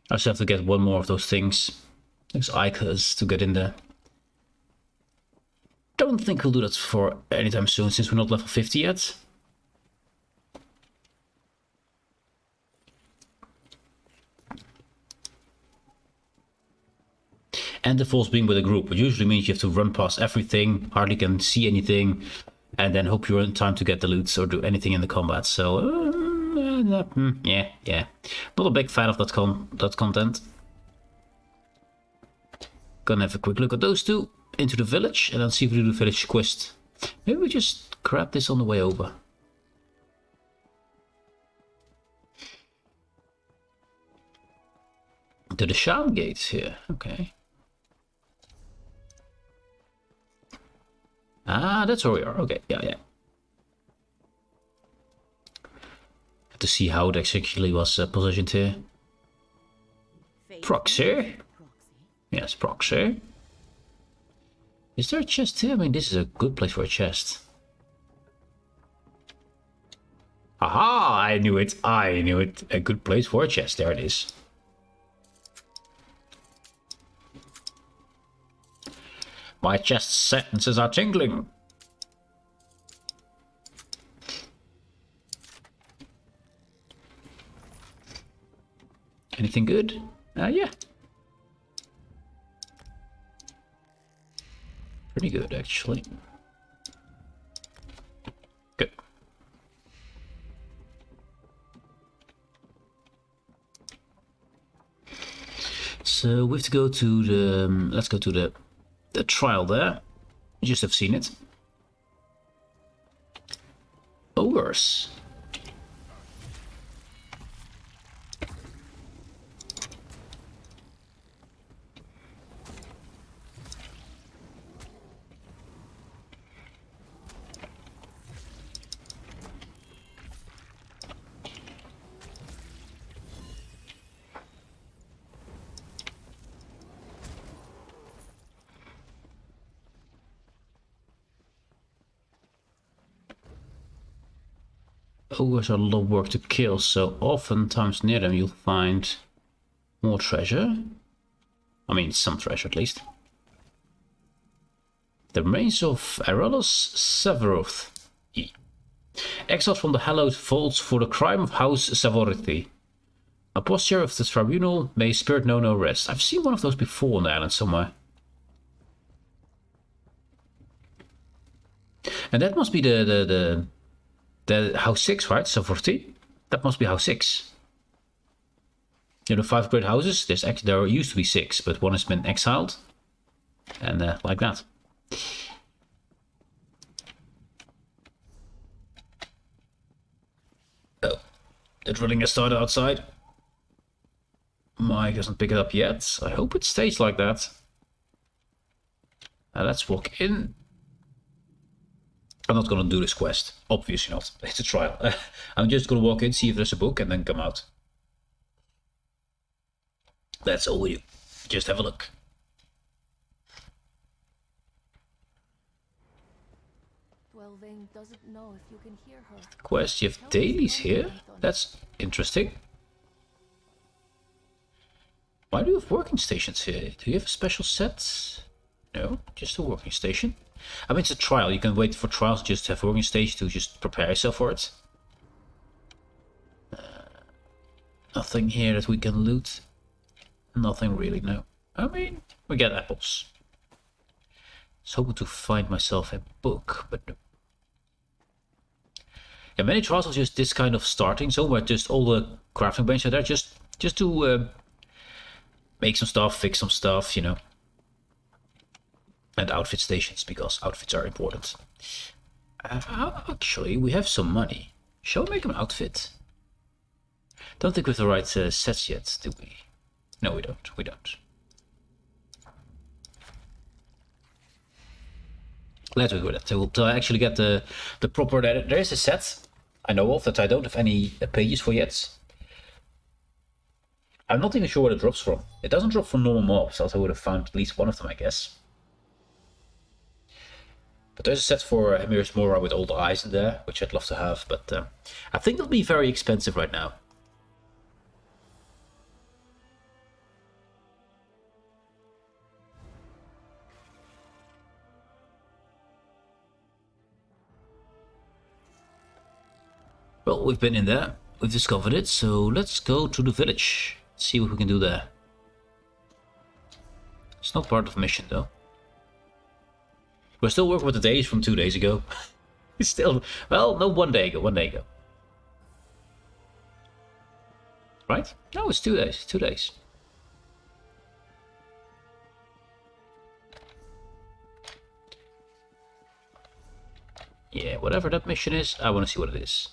I just have to get one more of those things. Those icons to get in there. Don't think we'll do that for anytime soon since we're not level 50 yet. And the false being with a group, which usually means you have to run past everything, hardly can see anything, and then hope you're in time to get the loot or do anything in the combat. So, yeah. Not a big fan of that content. Gonna have a quick look at those two. Into the village, and then see if we do the village quest. Maybe we just grab this on the way over. To the Shan gates here, okay. Ah, that's where we are. Okay, yeah. Have to see how it actually was positioned here. Proxy. Yes, proxy. Is there a chest here? I mean, this is a good place for a chest. Aha! I knew it. A good place for a chest. There it is. My chest sentences are tingling. Anything good? Yeah. Pretty good, actually. Good. So we have to go to the. Let's go to the trial there. You just have seen it. Ogres. Ogres are a lot of work to kill, so oftentimes near them you'll find more treasure. I mean, some treasure at least. The remains of Aerolos Severoth. Exiled from the hallowed vaults for the crime of House Savorithi. A posture of the tribunal, may spirit know no rest. I've seen one of those before on the island somewhere. And that must be the house 6, right? Savorithi? That must be house 6. You know, the 5 great houses, there used to be 6, but one has been exiled. And like that. Oh, the drilling has started outside. Mike doesn't pick it up yet. I hope it stays like that. Let's walk in. I'm not gonna do this quest. Obviously not. It's a trial. I'm just gonna walk in, see if there's a book, and then come out. That's all we do. Just have a look. Doesn't know if you can hear her. Quest, you have dailies here? That's interesting. Why do you have working stations here? Do you have a special set? No, just a working station. I mean, it's a trial. You can wait for trials, just have working station to just prepare yourself for it. Nothing here that we can loot. Nothing really, no. I mean, we get apples. I was hoping to find myself a book, but no. Yeah, many trials are just this kind of starting zone where just all the crafting benches are there just to make some stuff, fix some stuff, you know. And outfit stations, because outfits are important. Actually, we have some money. Shall we make an outfit? Don't think we have the right sets yet, do we? No, we don't. We don't. Let's go with that. To actually get the proper... There is a set I know of that I don't have any pages for yet. I'm not even sure where it drops from. It doesn't drop from normal mobs, else I would have found at least one of them, I guess. But there's a set for Emir's Mora with all the eyes in there, which I'd love to have, but I think it'll be very expensive right now. Well, we've been in there, we've discovered it, so let's go to the village, see what we can do there. It's not part of the mission though. We're still working with the days from 2 days ago. It's still, well, no, 1 day ago, 1 day ago. Right? No, it's 2 days, 2 days. Yeah, whatever that mission is, I want to see what it is.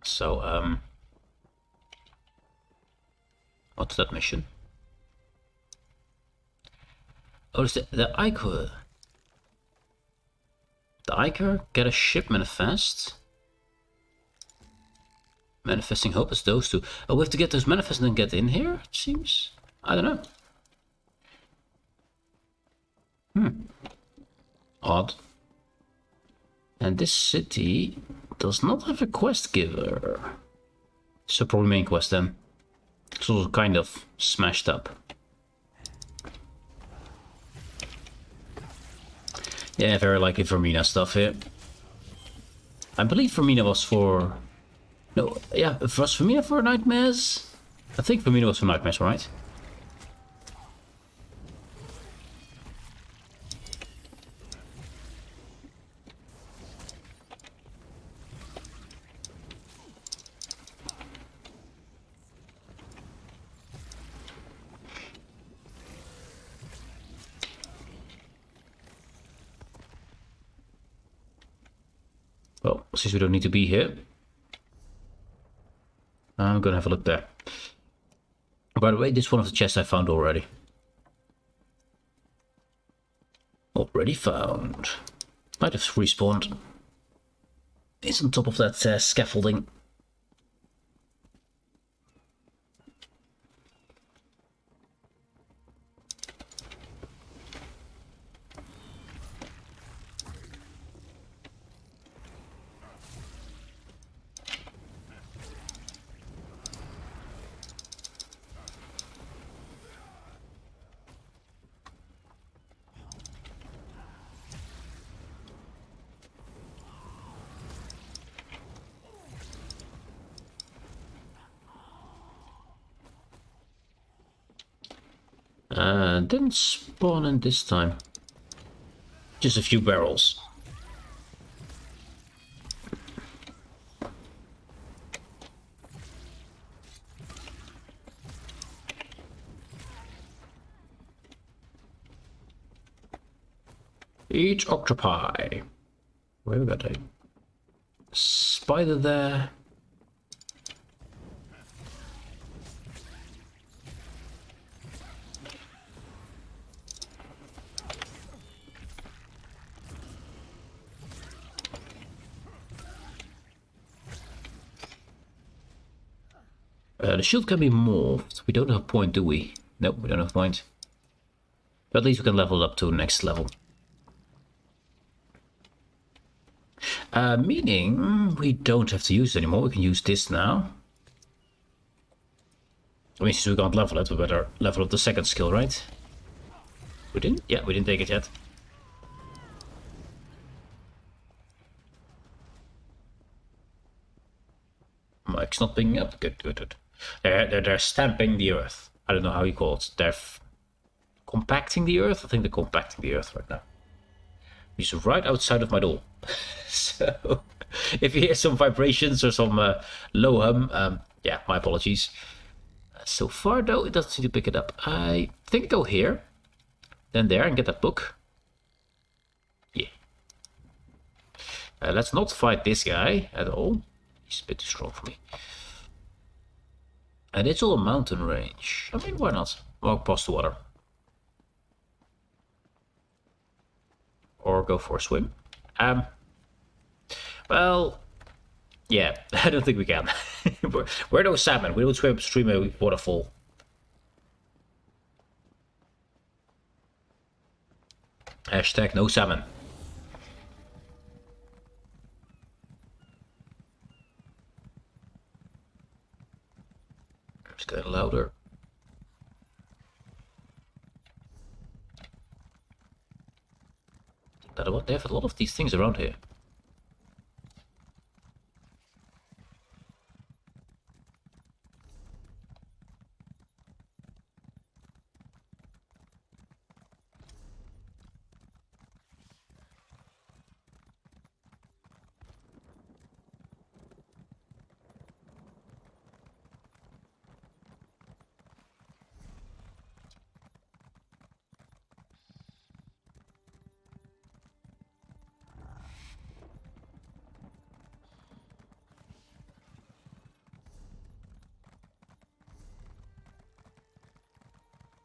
So, what's that mission? Oh, it's the Iker. The Iker, get a ship manifest. Manifesting hope is those two. Oh, we have to get those manifests and then get in here, it seems. I don't know. Odd. And this city does not have a quest giver. So probably main quest then. It's also kind of smashed up. Yeah, very likely Vermina stuff here. I believe Vermina was for... No, yeah, was Vermina for Nightmares? I think Vermina was for Nightmares, right? Well, since we don't need to be here, I'm gonna have a look there. By the way, this is one of the chests I found already. Already found. Might have respawned. It's on top of that scaffolding. Didn't spawn in this time. Just a few barrels. Each octopi. Where we got a spider there. The shield can be morphed. We don't have a point, do we? Nope, we don't have a point. But at least we can level it up to the next level. Meaning we don't have to use it anymore. We can use this now. I mean, since we can't level it, we better level up the second skill, right? We didn't? Yeah, we didn't take it yet. Mike's not picking up. Good, good, good. They're stamping the earth. I don't know how you call it. They're compacting the earth? I think they're compacting the earth right now. He's right outside of my door. So, if you hear some vibrations or some low hum, yeah, my apologies. So far, though, it doesn't seem to pick it up. I think go here, then there, and get that book. Yeah. Let's not fight this guy at all. He's a bit too strong for me. And it's all a mountain range. I mean, why not? Walk past the water. Or go for a swim. Well, yeah, I don't think we can. We're no salmon. We don't swim upstream a waterfall. Hashtag no salmon. It's getting louder. They have a lot of these things around here.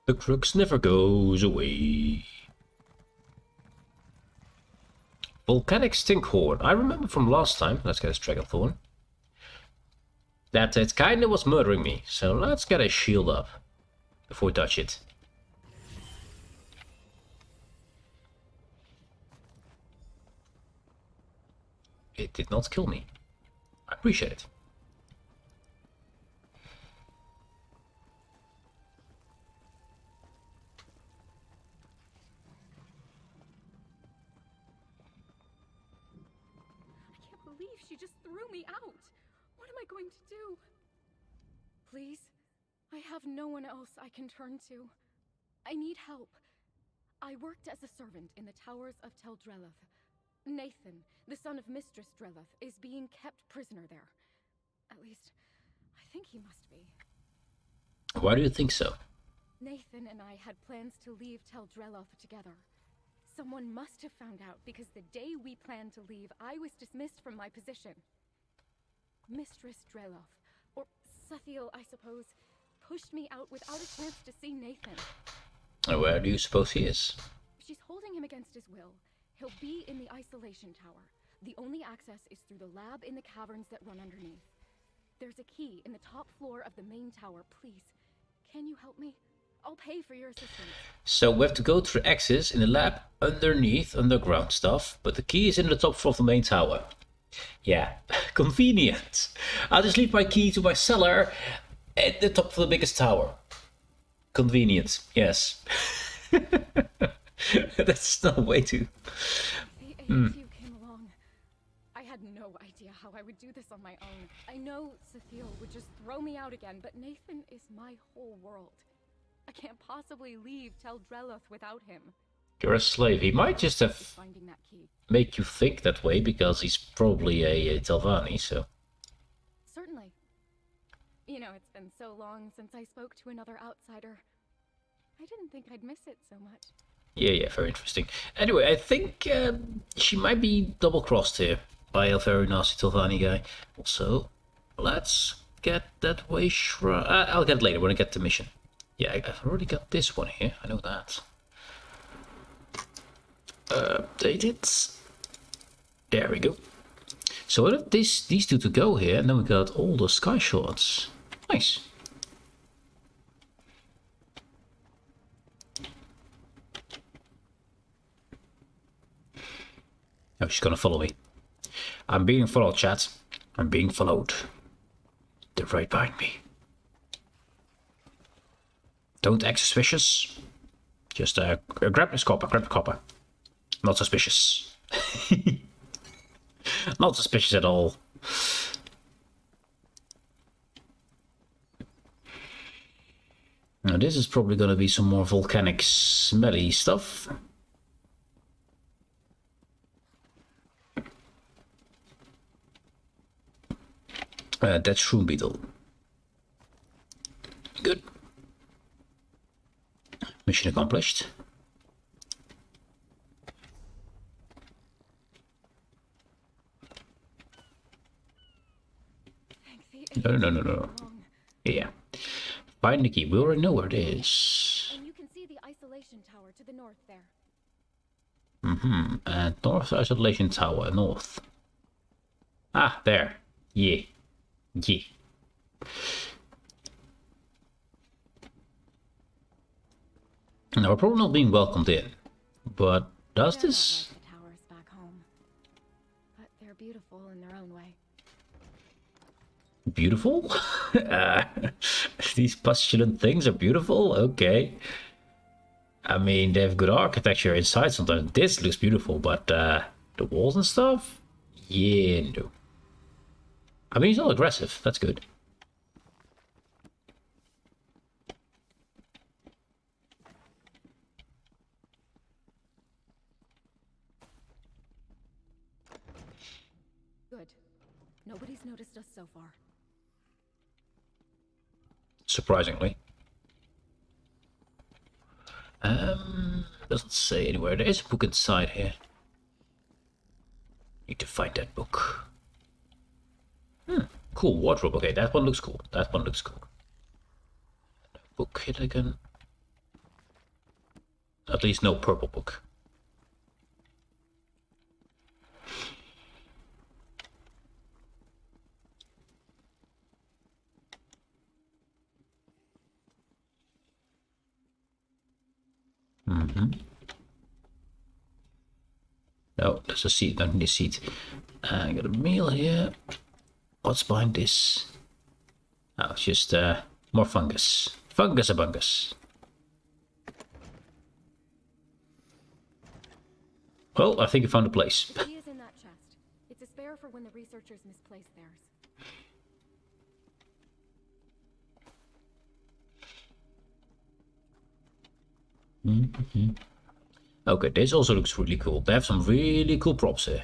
The crux never goes away. Volcanic Stinkhorn. I remember from last time, let's get a Dragonthorn, that it kinda was murdering me. So let's get a shield up before we touch it. It did not kill me. I appreciate it. She just threw me out. What am I going to do? Please, I have no one else I can turn to. I need help. I worked as a servant in the towers of Tel Drelloth. Nathan, the son of Mistress Drelloth, is being kept prisoner there. At least, I think he must be. Why do you think so? Nathan and I had plans to leave Tel Drelloth together. Someone must have found out, because the day we planned to leave, I was dismissed from my position. Mistress Drelloth, or Suthiel, I suppose, pushed me out without a chance to see Nathan. Where do you suppose he is? She's holding him against his will. He'll be in the isolation tower. The only access is through the lab in the caverns that run underneath. There's a key in the top floor of the main tower. Please, can you help me? I'll pay for your assistance. So we have to go through access in the lab underneath, underground stuff, but the key is in the top floor of the main tower. Yeah, convenient. I'll just leave my key to my cellar at the top of the biggest tower. Convenient, yes. That's no way to... The Ep2 came along. I had no idea how I would do this on my own. I know Suthiel would just throw me out again, but Nathan is my whole world. I can't possibly leave Tel Drelloth without him. You're a slave. He might just have Finding that key. make you think that way because he's probably a Telvanni, so... Certainly. You know, it's been so long since I spoke to another outsider. I didn't think I'd miss it so much. Yeah, very interesting. Anyway, I think she might be double-crossed here by a very nasty Telvanni guy. Also, let's get that way shrine. I'll get it later when I get the mission. Yeah, I've already got this one here. I know that. Update it. There we go. So what if these two to go here, and then we got all the sky shards. Nice. Oh, she's gonna follow me. I'm being followed, chat. I'm being followed. They're right behind me. Don't act suspicious. Just grab this copper, grab the copper. Not suspicious. Not suspicious at all. Now this is probably gonna be some more volcanic smelly stuff. That's shroom beetle. Good. Mission accomplished. No. Yeah. Find the key. We already know where it is. And you can see the isolation tower to the north there. And north isolation tower, north. Ah, there. Yeah. Yeah. Now we're probably not being welcomed in, but does They're this? not like the towers back home, but they're beautiful in their own way. Beautiful? These postulant things are beautiful? Okay. I mean, they have good architecture inside sometimes. This looks beautiful, but the walls and stuff? Yeah, no. I mean, he's not aggressive. That's good. Good. Nobody's noticed us so far. Surprisingly. Doesn't say anywhere. There is a book inside here. Need to find that book. Cool wardrobe. Okay, that one looks cool. That one looks cool. Book hit again. At least no purple book. No, there's a seat. Don't need a seat. I got a meal here. What's behind this? Oh, it's just more fungus. Fungus abungus. Well, I think I found a place. He is in that chest. It's a spare for when the researchers misplace theirs. Okay, this also looks really cool. They have some really cool props here.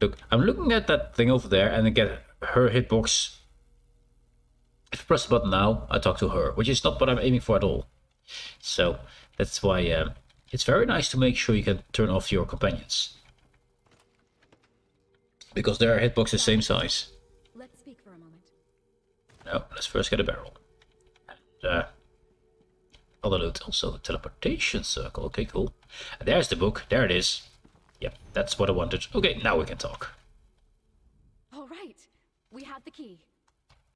Look, I'm looking at that thing over there and I get her hitbox. If I press the button now, I talk to her, which is not what I'm aiming for at all. So that's why it's very nice to make sure you can turn off your companions. Because their hitbox is the same size. Let's speak for a moment. No, let's first get a barrel. And, other loot, also the teleportation circle. Okay, cool. And there's the book. There it is. Yep, that's what I wanted. Okay, now we can talk. All right, we have the key.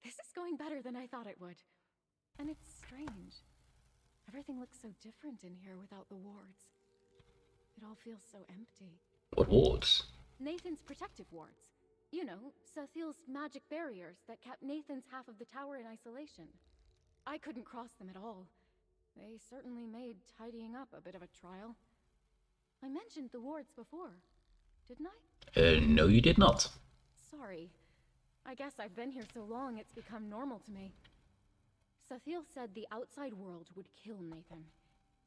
This is going better than I thought it would. And it's strange. Everything looks so different in here without the wards. It all feels so empty. What wards? Nathan's protective wards. You know, Sathiel's magic barriers that kept Nathan's half of the tower in isolation. I couldn't cross them at all. They certainly made tidying up a bit of a trial. I mentioned the wards before, didn't I? No you did not. Sorry. I guess I've been here so long it's become normal to me. Sathiel said the outside world would kill Nathan,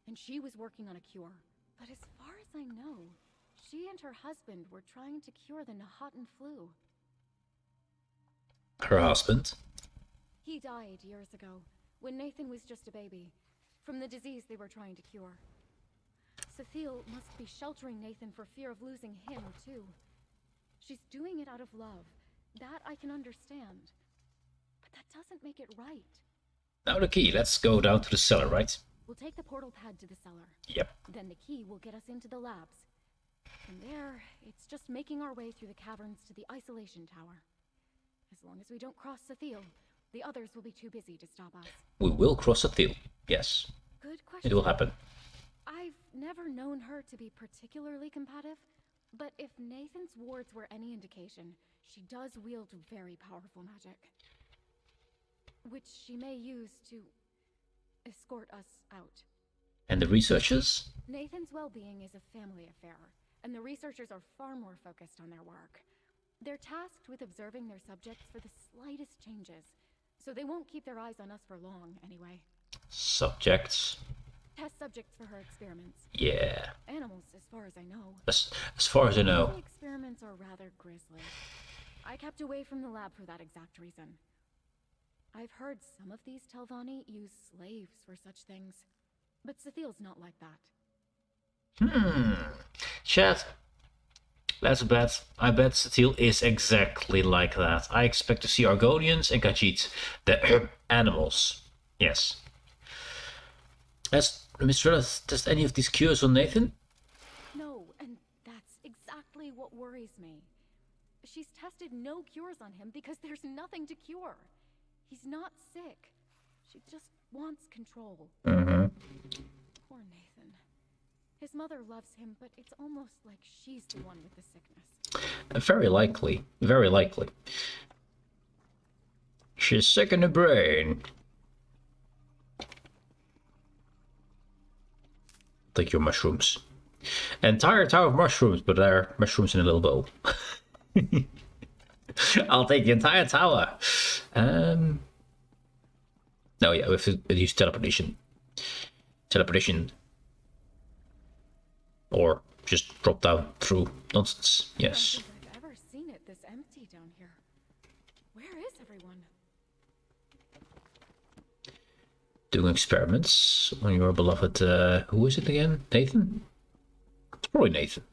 and she was working on a cure. But as far as I know, she and her husband were trying to cure the Nahatan flu. Her husband? He died years ago, when Nathan was just a baby, from the disease they were trying to cure. Sathiel must be sheltering Nathan for fear of losing him, too. She's doing it out of love. That I can understand. But that doesn't make it right. Now the key. Let's go down to the cellar, right? We'll take the portal pad to the cellar. Yep. Then the key will get us into the labs. From there, it's just making our way through the caverns to the isolation tower. As long as we don't cross Sathiel, the others will be too busy to stop us. We will cross a field. Yes. Good question. It will happen. I've never known her to be particularly combative, But if Nathan's wards were any indication, she does wield very powerful magic. Which she may use to escort us out. And the researchers? Nathan's well-being is a family affair, and the researchers are far more focused on their work. They're tasked with observing their subjects for the slightest changes, so they won't keep their eyes on us for long, anyway. Subjects? Test subjects for her experiments. Yeah. Animals, as far as I know. As far as I know. The experiments are rather grisly. I kept away from the lab for that exact reason. I've heard some of these Telvanni use slaves for such things, but Cethil's not like that. Chat. That's a bet. I bet Cethil is exactly like that. I expect to see Argonians and Khajiit, the animals. Yes. Has Miss Renath tested any of these cures on Nathan? No, and that's exactly what worries me. She's tested no cures on him because there's nothing to cure. He's not sick. She just wants control. Mm-hmm. Poor Nathan. His mother loves him, but it's almost like she's the one with the sickness. Very likely. Very likely. She's sick in the brain. Take your mushrooms. Entire tower of mushrooms, but they're mushrooms in a little bowl. I'll take the entire tower. No, yeah, we have to use teleportation. Teleportation. Or just drop down through nonsense. Yes. I don't think I've ever seen it this empty down here. Where is everyone? Doing experiments on your beloved, who is it again? Nathan? It's probably Nathan.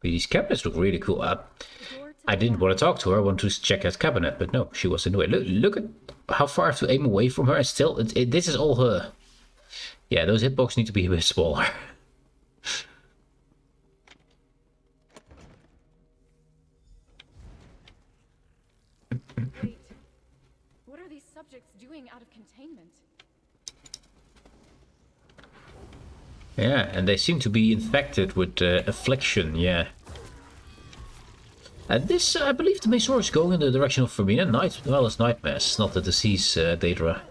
But these cabinets look really cool. I didn't want to talk to her. I wanted to check that cabinet, but no, she was in the way. Look at how far I have to aim away from her, and still, this is all her. Yeah, those hitboxes need to be a bit smaller. Wait, what are these subjects doing out of containment? Yeah, and they seem to be infected with affliction, yeah. And this, I believe the main source is going in the direction of Fermina, well as nightmares, not the disease, Daedra.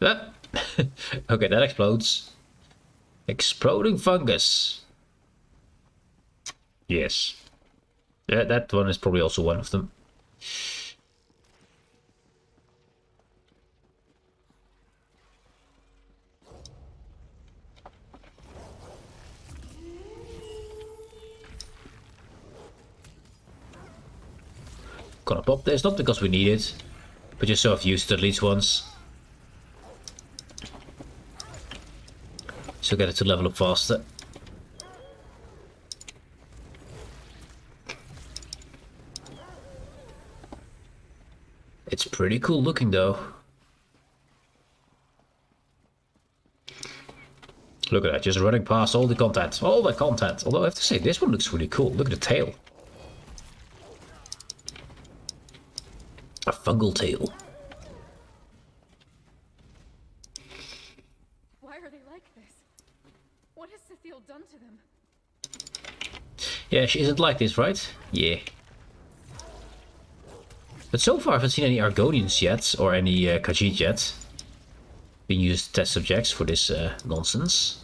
Ah. Okay, that explodes. Exploding fungus. Yes. Yeah, that one is probably also one of them. Gonna pop this, not because we need it, but just so I've used it at least once. So get it to level up faster. It's pretty cool looking though. Look at that, just running past all the content. All the content. Although I have to say, this one looks really cool. Look at the tail. A fungal tail. Why are they like this? What has Cethil done to them? Yeah, she isn't like this, right? Yeah. But so far I haven't seen any Argonians yet, or any Khajiit yet, being used as test subjects for this nonsense.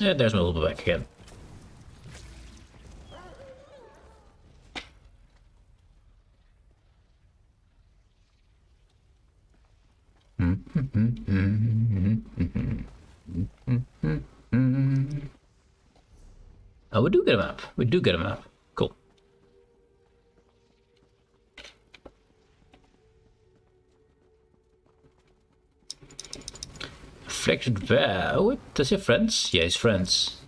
Yeah, there's my little back again. Oh, we do get a map. We do get a map. Cool. Reflected bear. Oh, wait, does he have friends? Yeah, he's friends.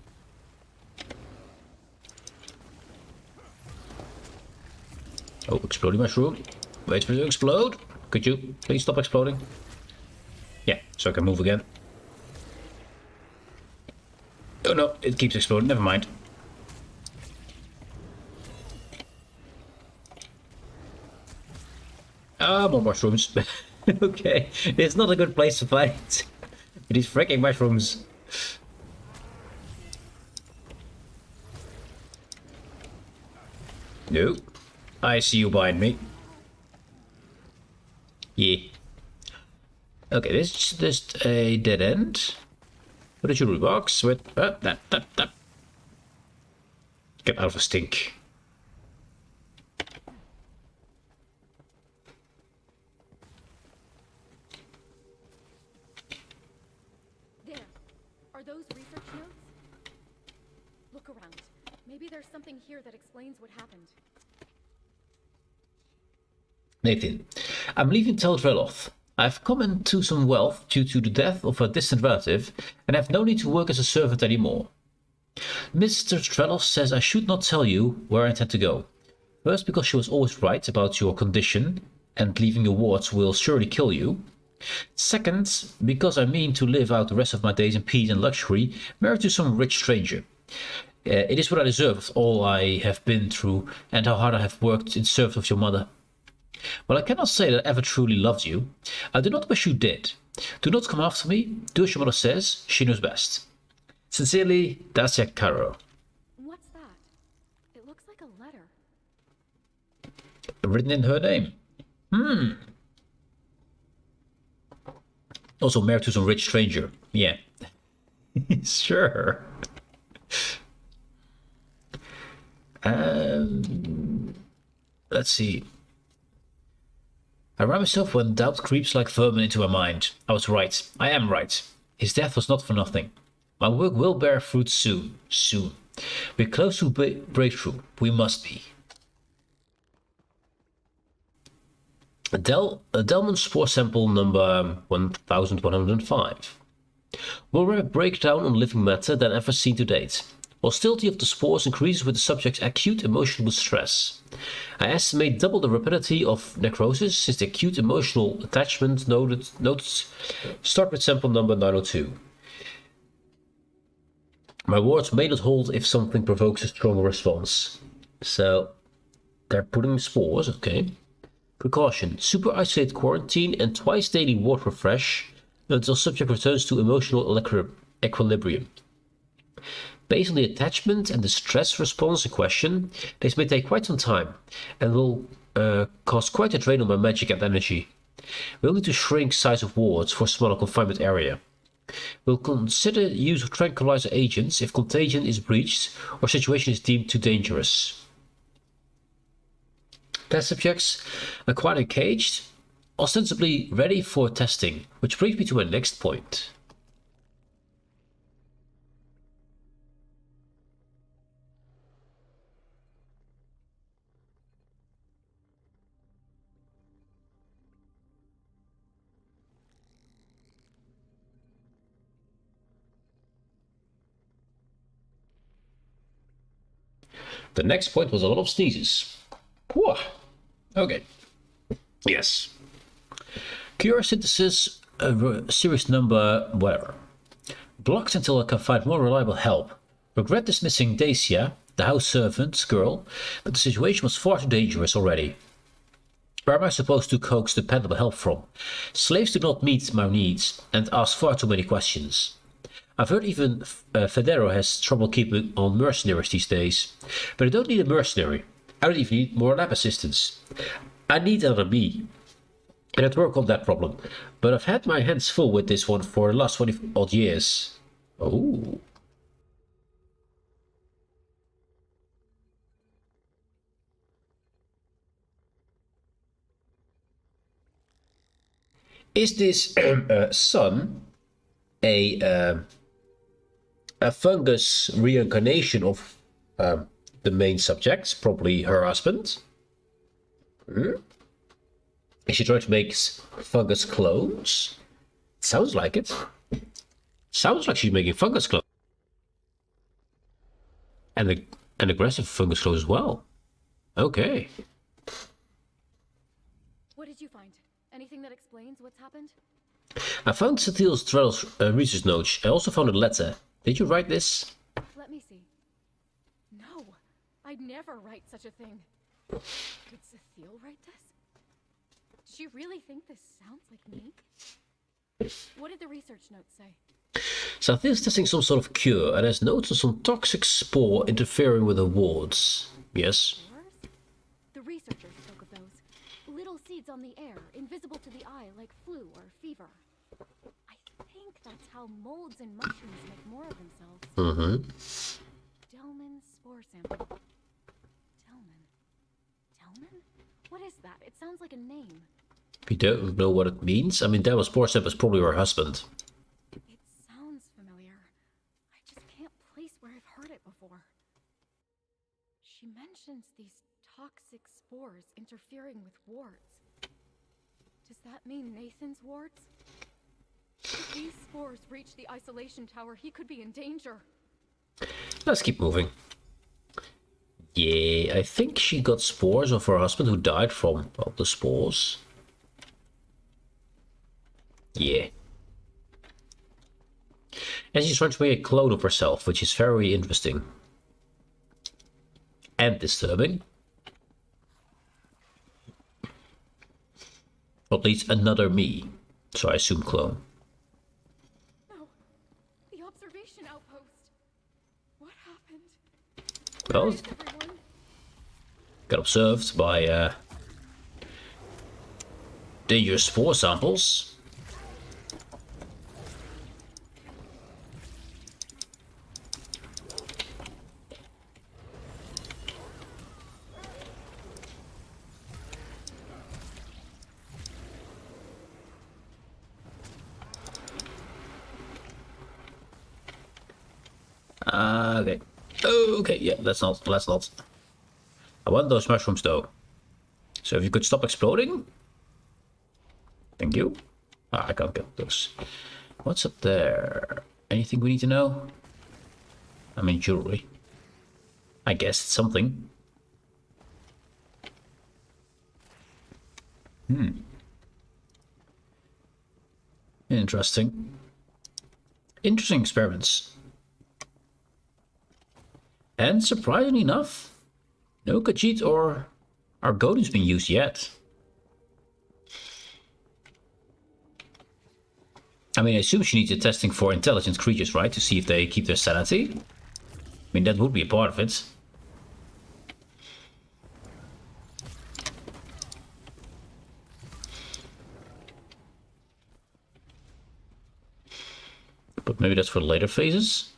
Oh, exploding mushroom. Wait for it to explode. Could you please stop exploding? Yeah, so I can move again. Oh no, it keeps exploding. Never mind. Ah, more mushrooms. Okay, it's not a good place to fight. These freaking mushrooms. No. I see you behind me. Yeah. Okay, this is just a dead end. What is your box with that. Get out of the stink. There. Are those research notes? Look around. Maybe there's something here that explains what happened. Nathan, I'm leaving Tel Treloth. I've come into some wealth due to the death of a distant relative, and have no need to work as a servant anymore. Mr. Treloff says I should not tell you where I intend to go. First, because she was always right about your condition, and leaving your wards will surely kill you. Second, because I mean to live out the rest of my days in peace and luxury, married to some rich stranger. It is what I deserve of all I have been through, and how hard I have worked in service of your mother. While I cannot say that I ever truly loved you, I do not wish you did. Do not come after me. Do as your mother says. She knows best. Sincerely, Dacia Caro. What's that? It looks like a letter. Written in her name. Also married to some rich stranger. Yeah. Sure. Let's see. I remind myself when doubt creeps like vermin into my mind. I was right. I am right. His death was not for nothing. My work will bear fruit soon. Soon. We're close to breakthrough. We must be. Delmon spore sample number 1105. More rapid breakdown on living matter than ever seen to date. Hostility of the spores increases with the subject's acute emotional distress. I estimate double the rapidity of necrosis since the acute emotional attachment notes start with sample number 902. My wards may not hold if something provokes a stronger response. So, they're putting spores, okay. Precaution, super isolate quarantine and twice daily ward refresh until subject returns to emotional equilibrium. Based on the attachment and the stress response in question, this may take quite some time and will cause quite a drain on my magic and energy. We'll need to shrink size of wards for smaller confinement area. We'll consider use of tranquilizer agents if contagion is breached or situation is deemed too dangerous. Test subjects are quite encaged, ostensibly ready for testing, which brings me to my next point. The next point was a lot of sneezes. Whew. Okay. Yes. Cure synthesis series number whatever. Blocked until I can find more reliable help. Regret dismissing Dacia, the house servant girl, but the situation was far too dangerous already. Where am I supposed to coax dependable help from? Slaves do not meet my needs and ask far too many questions. I've heard even Federo has trouble keeping on mercenaries these days. But I don't need a mercenary. I don't even need more lab assistants. I need another me. And I'd work on that problem. But I've had my hands full with this one for the last 20 odd years. Oh. Is this son a fungus reincarnation of the main subject, probably her husband? Is she trying to make fungus clones? Sounds like it. Sounds like she's making fungus clones. And an aggressive fungus clone as well. Okay. you find? Anything that explains what's happened? I found Satil's Trell's research notes. I also found a letter. Did you write this? Let me see. No, I'd never write such a thing. Did Cecile write this? Does she really think this sounds like me? What did the research notes say? Satil's testing some sort of cure and has notes of some toxic spore interfering with her wards. Yes. Spores? The researchers spoke of those. Little seeds on the air, invisible to the eye like flu or fever. I think that's how molds and mushrooms make more of themselves. Mm-hmm. Delman spore sample. Delman? What is that? It sounds like a name. We don't know what it means. I mean, Delman spore sample is probably her husband. It sounds familiar. I just can't place where I've heard it before. She mentions these toxic spores interfering with wards. Does that mean Nathan's wards? If these spores reach the isolation tower, he could be in danger. Let's keep moving. Yeah, I think she got spores of her husband who died from, well, the spores. Yeah. And she's trying to make a clone of herself, which is very interesting. And disturbing. Or at least another me. So I assume clone. No. The observation outpost. What happened? Well, Where is everyone? got observed by dangerous spore samples. Okay. Okay, yeah, let's not. I want those mushrooms though. So if you could stop exploding. Thank you. Ah, I can't get those. What's up there? Anything we need to know? I mean, jewelry. I guess it's something. Interesting. Interesting experiments. And surprisingly enough, no Khajiit or Argonians been used yet. I mean, I assume she needs a testing for intelligent creatures, right? To see if they keep their sanity. I mean, that would be a part of it. But maybe that's for later phases.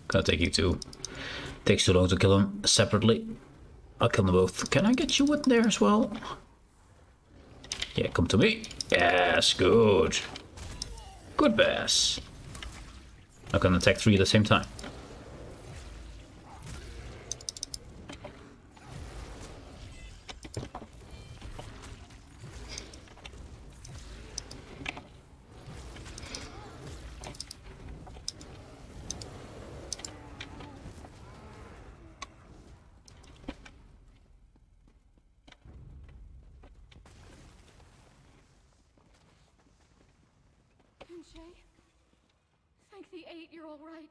Gonna take you two. Takes too long to kill them separately. I'll kill them both. Can I get you in there as well? Yeah, come to me. Yes, good. Good bass. I can attack 3 at the same time. Shay? Thank the 8 you're all right.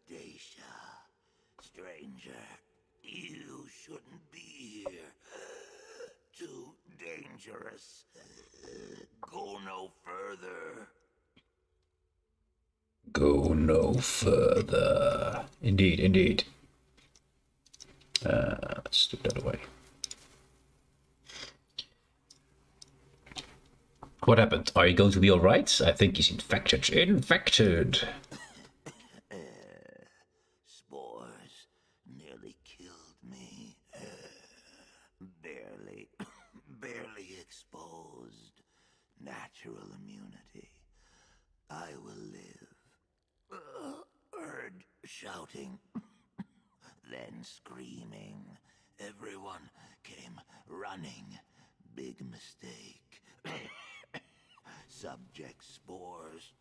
Daisha, stranger, you shouldn't be here. Too dangerous. Go no further. Go no further. Indeed, indeed. Let's do that away. What happened? Are you going to be alright? I think he's infected. Infected! Spores nearly killed me. Barely. natural immunity. I will live. Heard shouting, then screaming. Everyone came running. Big mistake. Subject spores.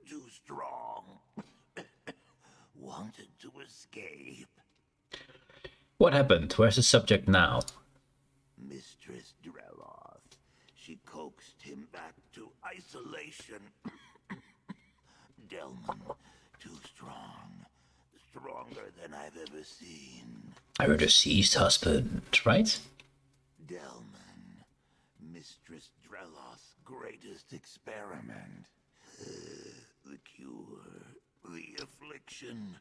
Too strong. Wanted to escape. What happened? Where's the subject now? Mistress Dreloth. She coaxed him back to isolation. Delman, too strong. Stronger than I've ever seen. Her deceased husband, right? Delman, Mistress Dreloth's greatest experiment. The cure, the affliction.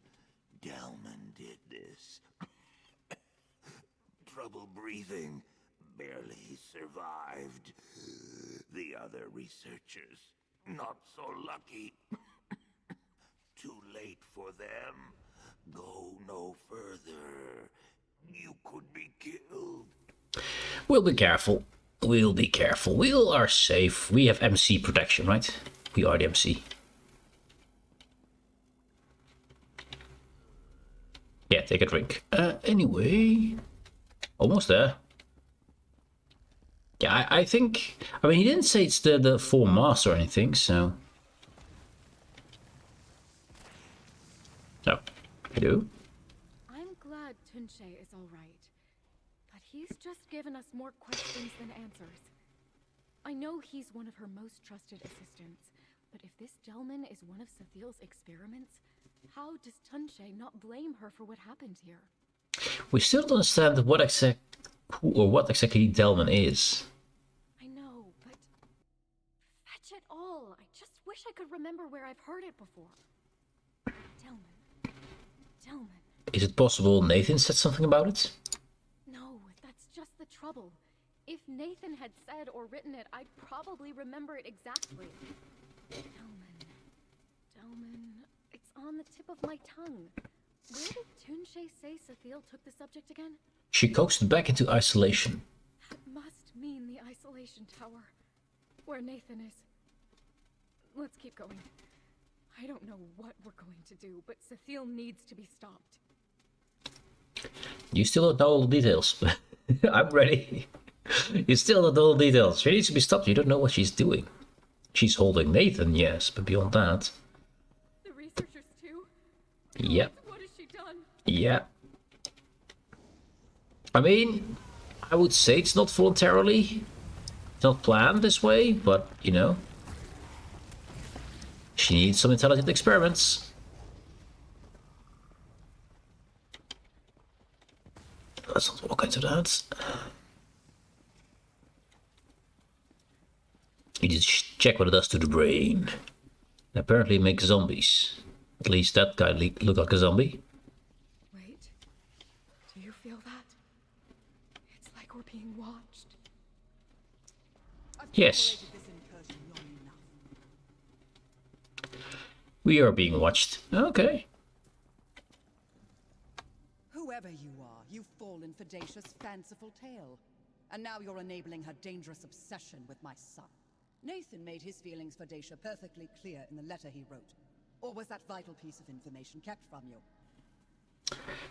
Delman did this. Trouble breathing, barely survived. The other researchers, not so lucky. Too late for them. Go no further. You could be killed. We'll be careful. We'll be careful. We are safe. We have MC protection, right? We are the MC. Yeah, take a drink. Anyway, almost there. Yeah, I think. I mean, he didn't say it's the full master or anything, so. No, I do. I'm glad Tunche is all right, but he's just given us more questions than answers. I know he's one of her most trusted assistants, but if this Delman is one of Sathiel's experiments, how does Tunche not blame her for what happened here? We still don't understand what exactly Delman is. I know, but fetch it all. I just wish I could remember where I've heard it before. Delman. Is it possible Nathan said something about it? No, that's just the trouble. If Nathan had said or written it, I'd probably remember it exactly. Delman. It's on the tip of my tongue. Where did Tunche say Sathiel took the subject again? She coaxed it back into isolation. That must mean the isolation tower, where Nathan is. Let's keep going. I don't know what we're going to do, but Sathiel needs to be stopped. You still don't know all the details. I'm ready. You still don't know all the details. She needs to be stopped. You don't know what she's doing. She's holding Nathan, yes, but beyond that... The researchers too? Yep. What has she done? Yeah. I mean, I would say it's not voluntarily. It's not planned this way, but, you know. She needs some intelligent experiments. Let's not walk into that. You just check what it does to the brain. And apparently it makes zombies. At least that guy looked like a zombie. Wait. Do you feel that? It's like we're being watched. Yes. We are being watched. Okay. Whoever you are, you've fallen for Dacia's fanciful tale. And now you're enabling her dangerous obsession with my son. Nathan made his feelings for Dacia perfectly clear in the letter he wrote. Or was that vital piece of information kept from you?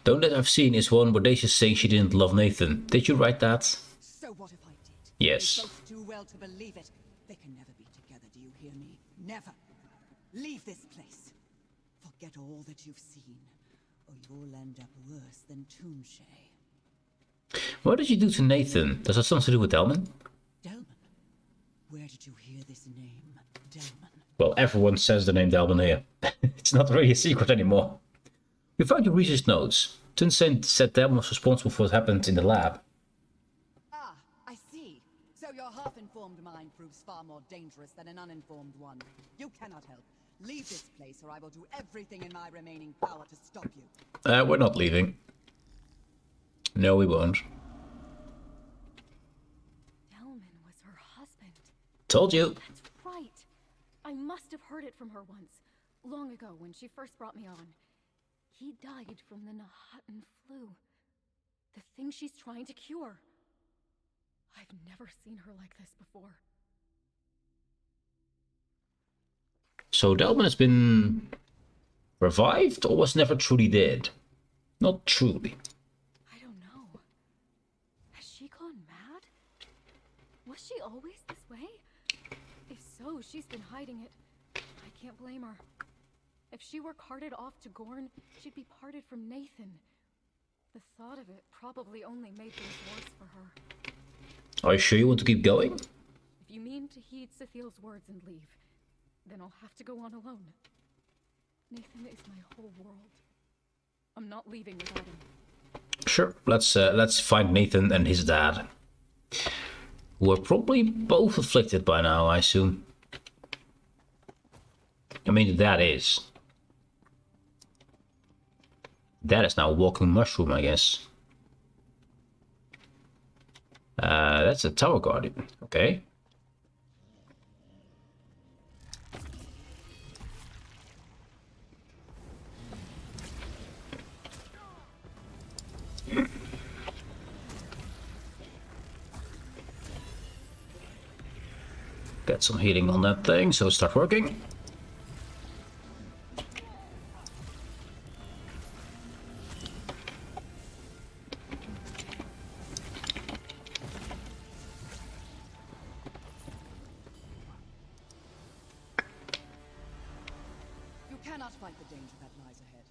The only that I've seen is one where Dacia's saying she didn't love Nathan. Did you write that? So what if I did? Yes. They both do well to believe it. They can never be together, do you hear me? Never. Leave this place. Forget all that you've seen, or you'll end up worse than Tunche. What did you do to Nathan? Does that something to do with Delman? Delman? Where did you hear this name, Delman? Well, everyone says the name Delman here. It's not really a secret anymore. We found your research notes. Tunsen said Delman was responsible for what happened in the lab. Ah, I see. So your half-informed mind proves far more dangerous than an uninformed one. You cannot help. Leave this place or I will do everything in my remaining power to stop you. We're not leaving. No, we won't. Delman was her husband. Told you. That's right. I must have heard it from her once, long ago when she first brought me on. He died from the Nahatan flu. The thing she's trying to cure. I've never seen her like this before. So Delvin has been revived or was never truly dead? Not truly. I don't know. Has she gone mad? Was she always this way? If so, she's been hiding it. I can't blame her. If she were carted off to Gorn, she'd be parted from Nathan. The thought of it probably only made things worse for her. Are you sure you want to keep going? If you mean to heed Sithiel's words and leave, then I'll have to go on alone. Nathan is my whole world. I'm not leaving without him. Sure, let's find Nathan and his dad, who are probably both afflicted by now, I assume. I mean, the dad is. That is now a walking mushroom, I guess. That's a tower guardian. Okay. Get some healing on that thing, so start working. You cannot fight the danger that lies ahead.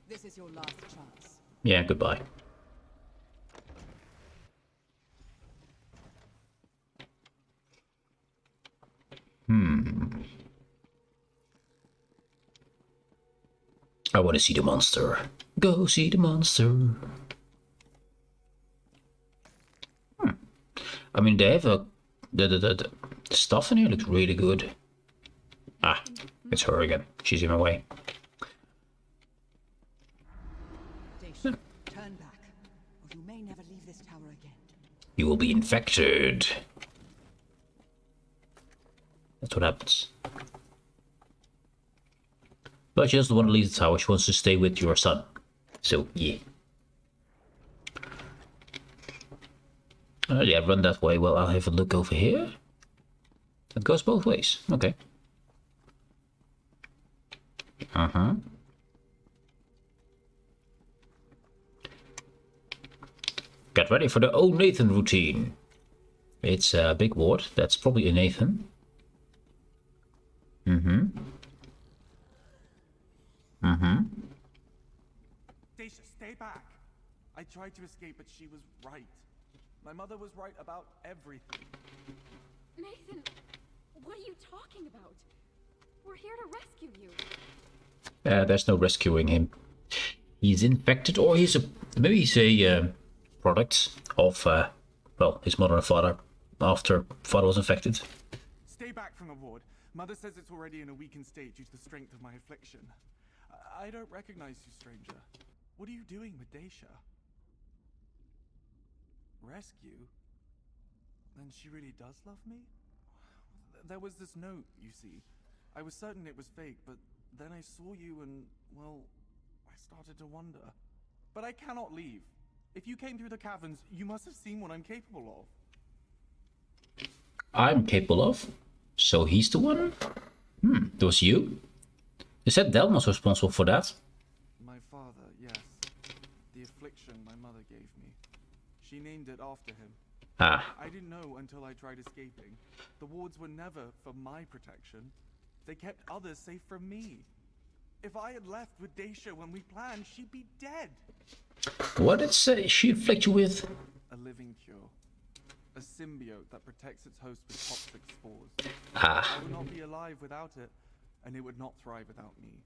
This is your last chance. Yeah, goodbye. I want to see the monster. Go see the monster. I mean, they have the stuff in here looks really good. Ah, it's her again. She's in my way. Dacia, turn back, or you may never leave this tower again. You will be infected. That's what happens. But she doesn't want to leave the tower. She wants to stay with your son. So, yeah. Yeah, run that way. Well, I'll have a look over here. It goes both ways. Okay. Get ready for the Oh Nathan routine. It's a big ward. That's probably a Nathan. Dacia, stay back. I tried to escape, but she was right. My mother was right about everything. Nathan, what are you talking about? We're here to rescue you. There's no rescuing him. He's infected, or maybe he's a product of well, his mother and father after father was infected. Stay back from the ward. Mother says it's already in a weakened state due to the strength of my affliction. I don't recognize you, stranger. What are you doing with Dacia? Rescue? Then she really does love me? There was this note, you see. I was certain it was fake, but then I saw you and, well, I started to wonder. But I cannot leave. If you came through the caverns, you must have seen what I'm capable of. I'm capable of? So he's the one? It was you? You said Delm was responsible for that? My father, yes. The affliction my mother gave me. She named it after him. Ah. I didn't know until I tried escaping. The wards were never for my protection. They kept others safe from me. If I had left with Dacia when we planned, she'd be dead. What did she inflict you with? A living cure. A symbiote that protects its host with toxic spores. Ah. I would not be alive without it, and it would not thrive without me.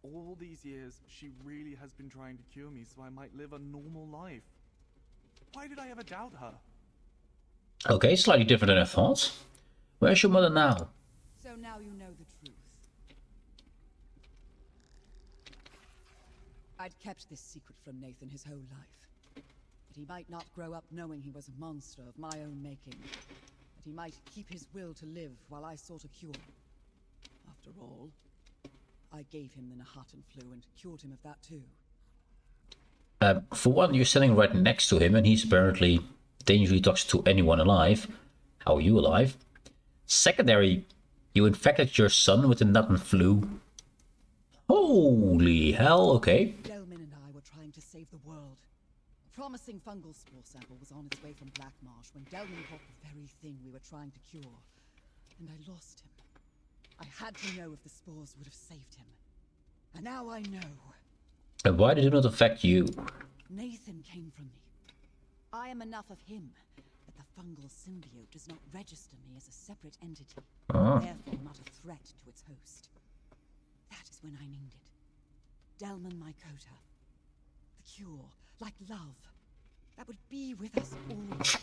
All these years, she really has been trying to cure me so I might live a normal life. Why did I ever doubt her? Okay, slightly different than I thought. Where's your mother now? So now you know the truth. I'd kept this secret from Nathan his whole life. That he might not grow up knowing he was a monster of my own making. That he might keep his will to live while I sought a cure. After all, I gave him the Nahatan flu and cured him of that too. For one, you're standing right next to him and he's apparently dangerously toxic to anyone alive. How are you alive? Secondary, You infected your son with the Nut and flu. Holy hell, okay. Delman and I were trying to save the world. A promising fungal spore sample was on its way from Black Marsh when Delman caught the very thing we were trying to cure. And I lost him. I had to know if the spores would have saved him. And now I know. And why did it not affect you? Nathan came from me. I am enough of him that the fungal symbiote does not register me as a separate entity, therefore not a threat to its host. That is when I named it. Delman Mycota. The cure, like love, that would be with us always.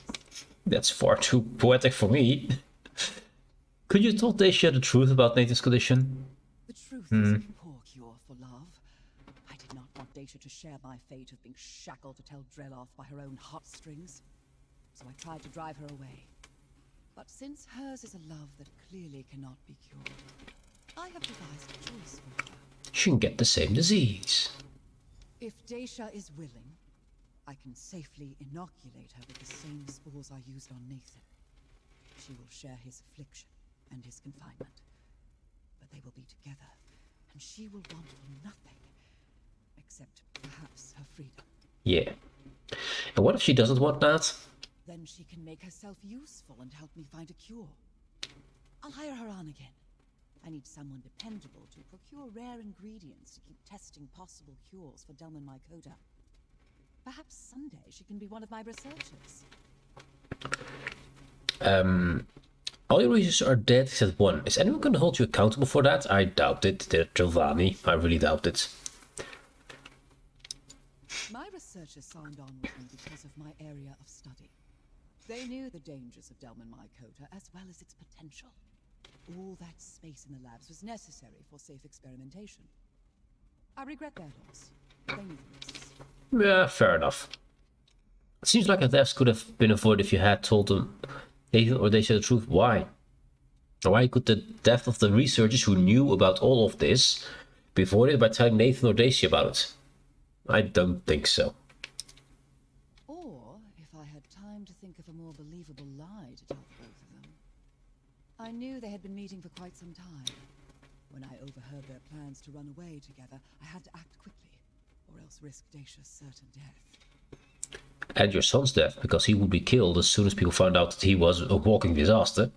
That's far too poetic for me. Could you tell Dacia the truth about Nathan's condition? The truth is a poor cure for love. I did not want Dacia to share my fate of being shackled to tell Dreloff by her own heartstrings. So I tried to drive her away. But since hers is a love that clearly cannot be cured, I have devised a choice for her. She can get the same disease. If Dacia is willing, I can safely inoculate her with the same spores I used on Nathan. She will share his affliction and his confinement. But they will be together, and she will want for nothing, except perhaps her freedom. Yeah. And what if she doesn't want that? Then she can make herself useful and help me find a cure. I'll hire her on again. I need someone dependable to procure rare ingredients to keep testing possible cures for Delman Mycota. Perhaps someday she can be one of my researchers. All your researchers are dead except one. Is anyone going to hold you accountable for that? I doubt it. They're Giovanni. I really doubt it. My researchers signed on with me because of my area of study. They knew the dangers of Delman Mycota as well as its potential. All that space in the labs was necessary for safe experimentation. I regret their loss. They knew the risks. Yeah, fair enough. It seems like a death could have been avoided if you had told them or they said the truth. Why? Why could the death of the researchers who knew about all of this be avoided by telling Nathan or Daisy about it? I don't think so. Or if I had time to think of a more believable lie to tell both of them. I knew they had been meeting for quite some time. When I overheard their plans to run away together, I had to act quickly, or else risk Dacia's certain death. And your son's death, because he would be killed as soon as people found out that he was a walking disaster.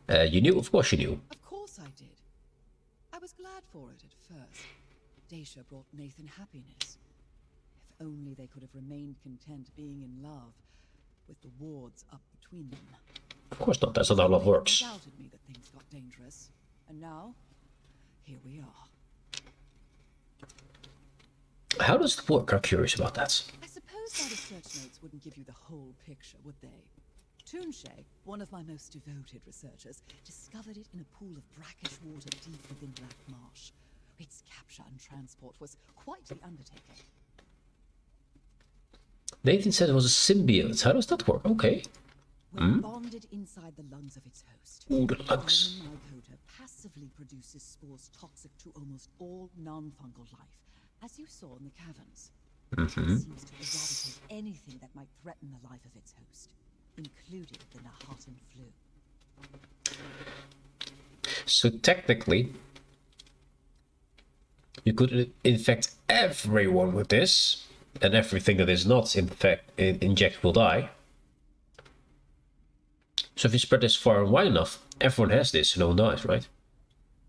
You knew? Of course you knew. Of course I did. I was glad for it at first. Dacia brought Nathan happiness. If only they could have remained content being in love, with the wards up between them. Of course not, that's not how love works. They doubted me that things got dangerous. And now, here we are. How does it work? I'm curious about that. I suppose my research notes wouldn't give you the whole picture, would they? Tunche, one of my most devoted researchers, discovered it in a pool of brackish water deep within Black Marsh. Its capture and transport was quite the undertaking. Nathan said it was a symbiote. How does that work? Okay. When bonded inside the lungs of its host, Ooh, the lungs. Delman Mycota passively produces spores toxic to almost all non-fungal life, as you saw in the caverns. It seems to eradicate anything that might threaten the life of its host, including the Nahaten flu. So technically, you could infect everyone with this, and everything that is not injected will die. So if you spread this far and wide enough, everyone has this and no one dies, right?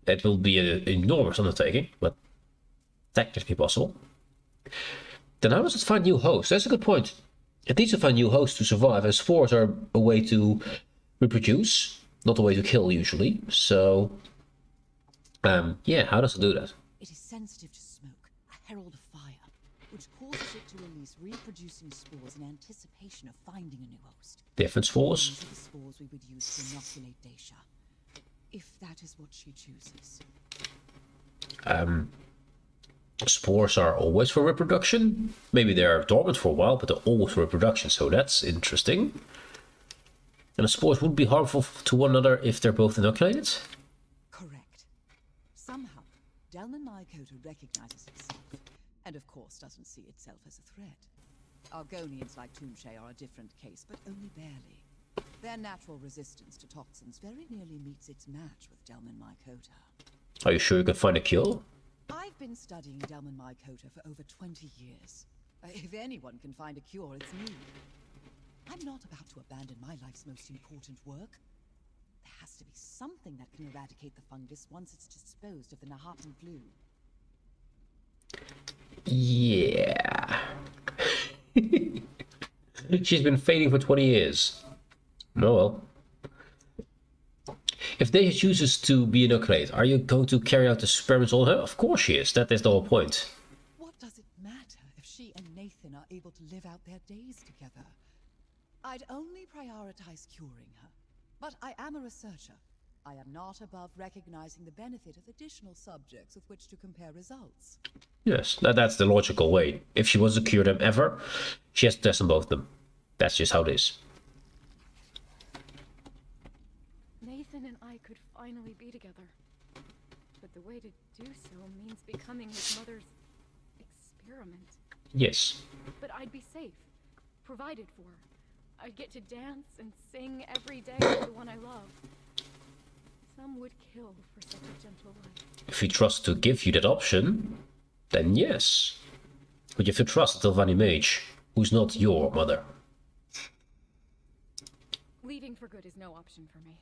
It will be an enormous undertaking, but technically possible. Then how does it find new hosts? That's a good point. It needs to find new hosts to survive, as spores are a way to reproduce, not a way to kill usually. So, yeah, how does it do that? It is sensitive to smoke, a herald of fire, which causes it to release reproducing spores in anticipation of finding a new host. Different spores? These are the spores we would use to inoculate Dacia, if that is what she chooses. Spores are always for reproduction. Maybe they're dormant for a while, but they're always for reproduction, so that's interesting. And the spores wouldn't be harmful to one another if they're both inoculated? Correct. Somehow, Delman Mycota recognizes itself, and of course doesn't see itself as a threat. Argonians like Tunche are a different case, but only barely. Their natural resistance to toxins very nearly meets its match with Delman mycota. Are you sure you can find a cure? I've been studying Delman mycota for over 20 years. If anyone can find a cure, it's me. I'm not about to abandon my life's most important work. There has to be something that can eradicate the fungus once it's disposed of the Nahatan flu. Yeah. She's been fading for 20 years. Oh well. If they chooses to be inoculated, are you going to carry out the experiments on her? Of course she is. That is the whole point. What does it matter if she and Nathan are able to live out their days together? I'd only prioritize curing her. But I am a researcher. I am not above recognizing the benefit of additional subjects with which to compare results. Yes, that's the logical way. If she wants to cure them ever, she has to test on both of them. That's just how it is. Nathan and I could finally be together. But the way to do so means becoming his mother's experiment. Yes. But I'd be safe, provided for. I'd get to dance and sing every day with the one I love. Some would kill for such a gentle life. If he trusts to give you that option, then yes. But you have to trust Telvanni Mage, who's not your mother. Leaving for good is no option for me.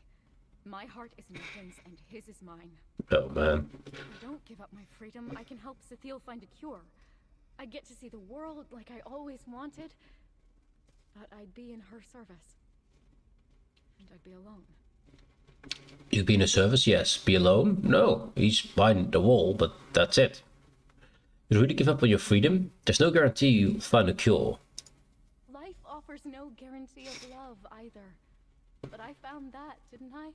My heart is Nathan's and his is mine. Oh man. If I don't give up my freedom, I can help Cecile find a cure. I'd get to see the world like I always wanted, but I'd be in her service. And I'd be alone. You'd be in a service, yes. Be alone? No. He's behind the wall, but that's it. You really give up on your freedom? There's no guarantee you'll find a cure. Life offers no guarantee of love either. But I found that, didn't I?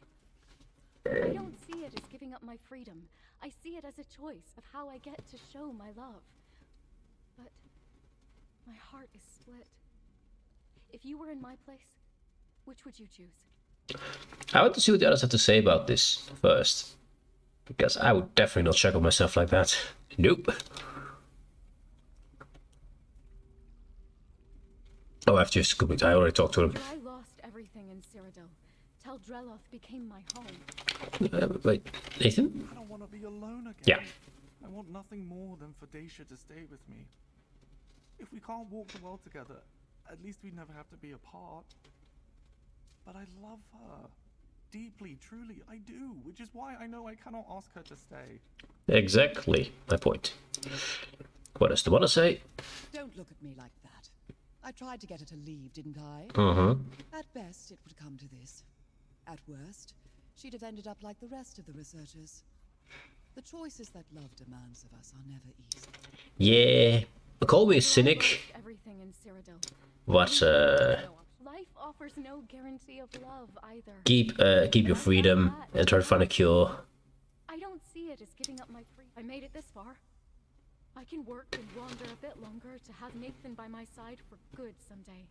I don't see it as giving up my freedom. I see it as a choice of how I get to show my love. But my heart is split. If you were in my place, which would you choose? I want to see what the others have to say about this first. Because I would definitely not check on myself like that. Nope. Oh, I have to just I already talked to him. I lost everything in Cyrodiil. Teldreloth became my home. Wait, Nathan? I don't want to be alone again. Yeah. I want nothing more than for Dacia to stay with me. If we can't walk the world together, at least we never have to be apart. But I love her. Deeply, truly, I do. Which is why I know I cannot ask her to stay. Exactly my point. What does the one say? Don't look at me like that. I tried to get her to leave, didn't I? At best, it would come to this. At worst, she'd have ended up like the rest of the researchers. The choices that love demands of us are never easy. Yeah. Call me a cynic. Everything in Cyrodiil. But Life offers no guarantee of love either. keep your freedom and try to find a cure. I don't see it as giving up my freedom. I made it this far. I can work and wander a bit longer to have Nathan by my side for good someday.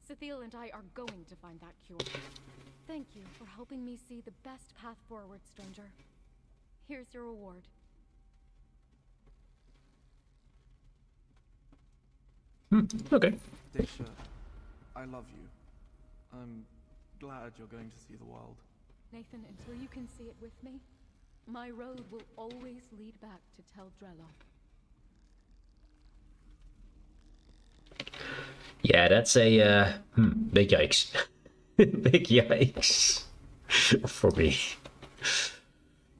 Cecile and I are going to find that cure. Thank you for helping me see the best path forward, stranger. Here's your reward. Okay. Dacia, I love you. I'm glad you're going to see the world. Nathan, until you can see it with me, my road will always lead back to Teldreloth. Yeah, that's a big yikes. Big yikes for me.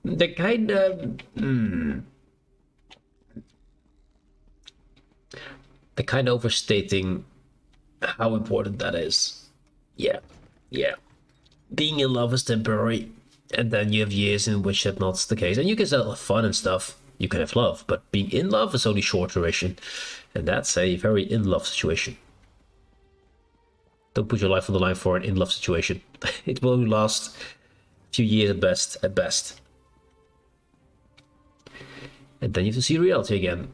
The kind of the kind of overstating how important that is. Yeah. Being in love is temporary, and then you have years in which that's not the case. And you can still have fun and stuff. You can have love, but being in love is only short duration, and that's a very in love situation. Don't put your life on the line for an in love situation. It will only last a few years at best. And then you have to see reality again.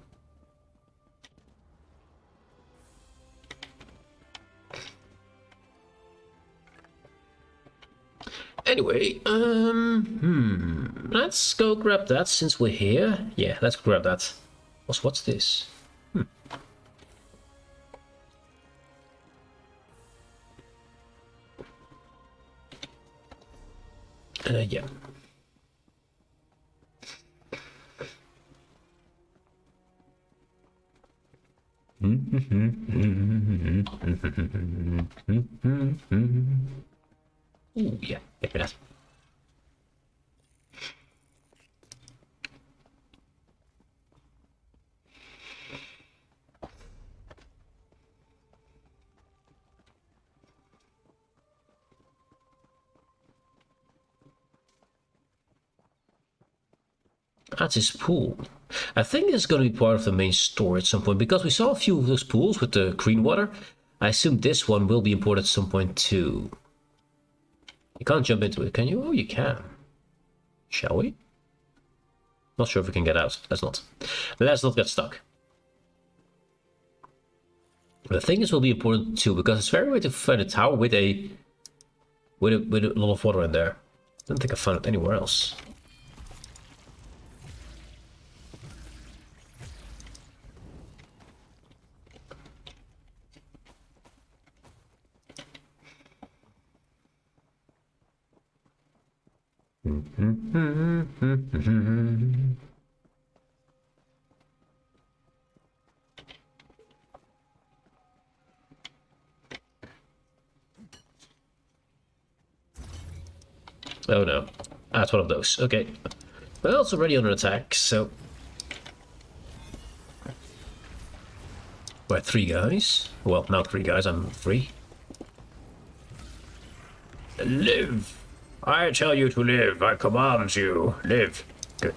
Anyway, let's go grab that since we're here. Yeah, let's grab that. What's this? Yeah. Ooh, yeah, give me that. That's his pool. I think it's going to be part of the main story at some point, because we saw a few of those pools with the green water. I assume this one will be important at some point too. You can't jump into it, can you? Oh, you can. Shall we? Not sure if we can get out. Let's not. Let's not get stuck. The thing is will be important too, because it's very hard to find a tower with a lot of water in there. I don't think I found it anywhere else. Oh no, that's one of those. Okay, well, it's already under attack, so we're 3 guys. Well, now 3 guys. I'm 3. Live! I tell you to live. I command you. Live. Good.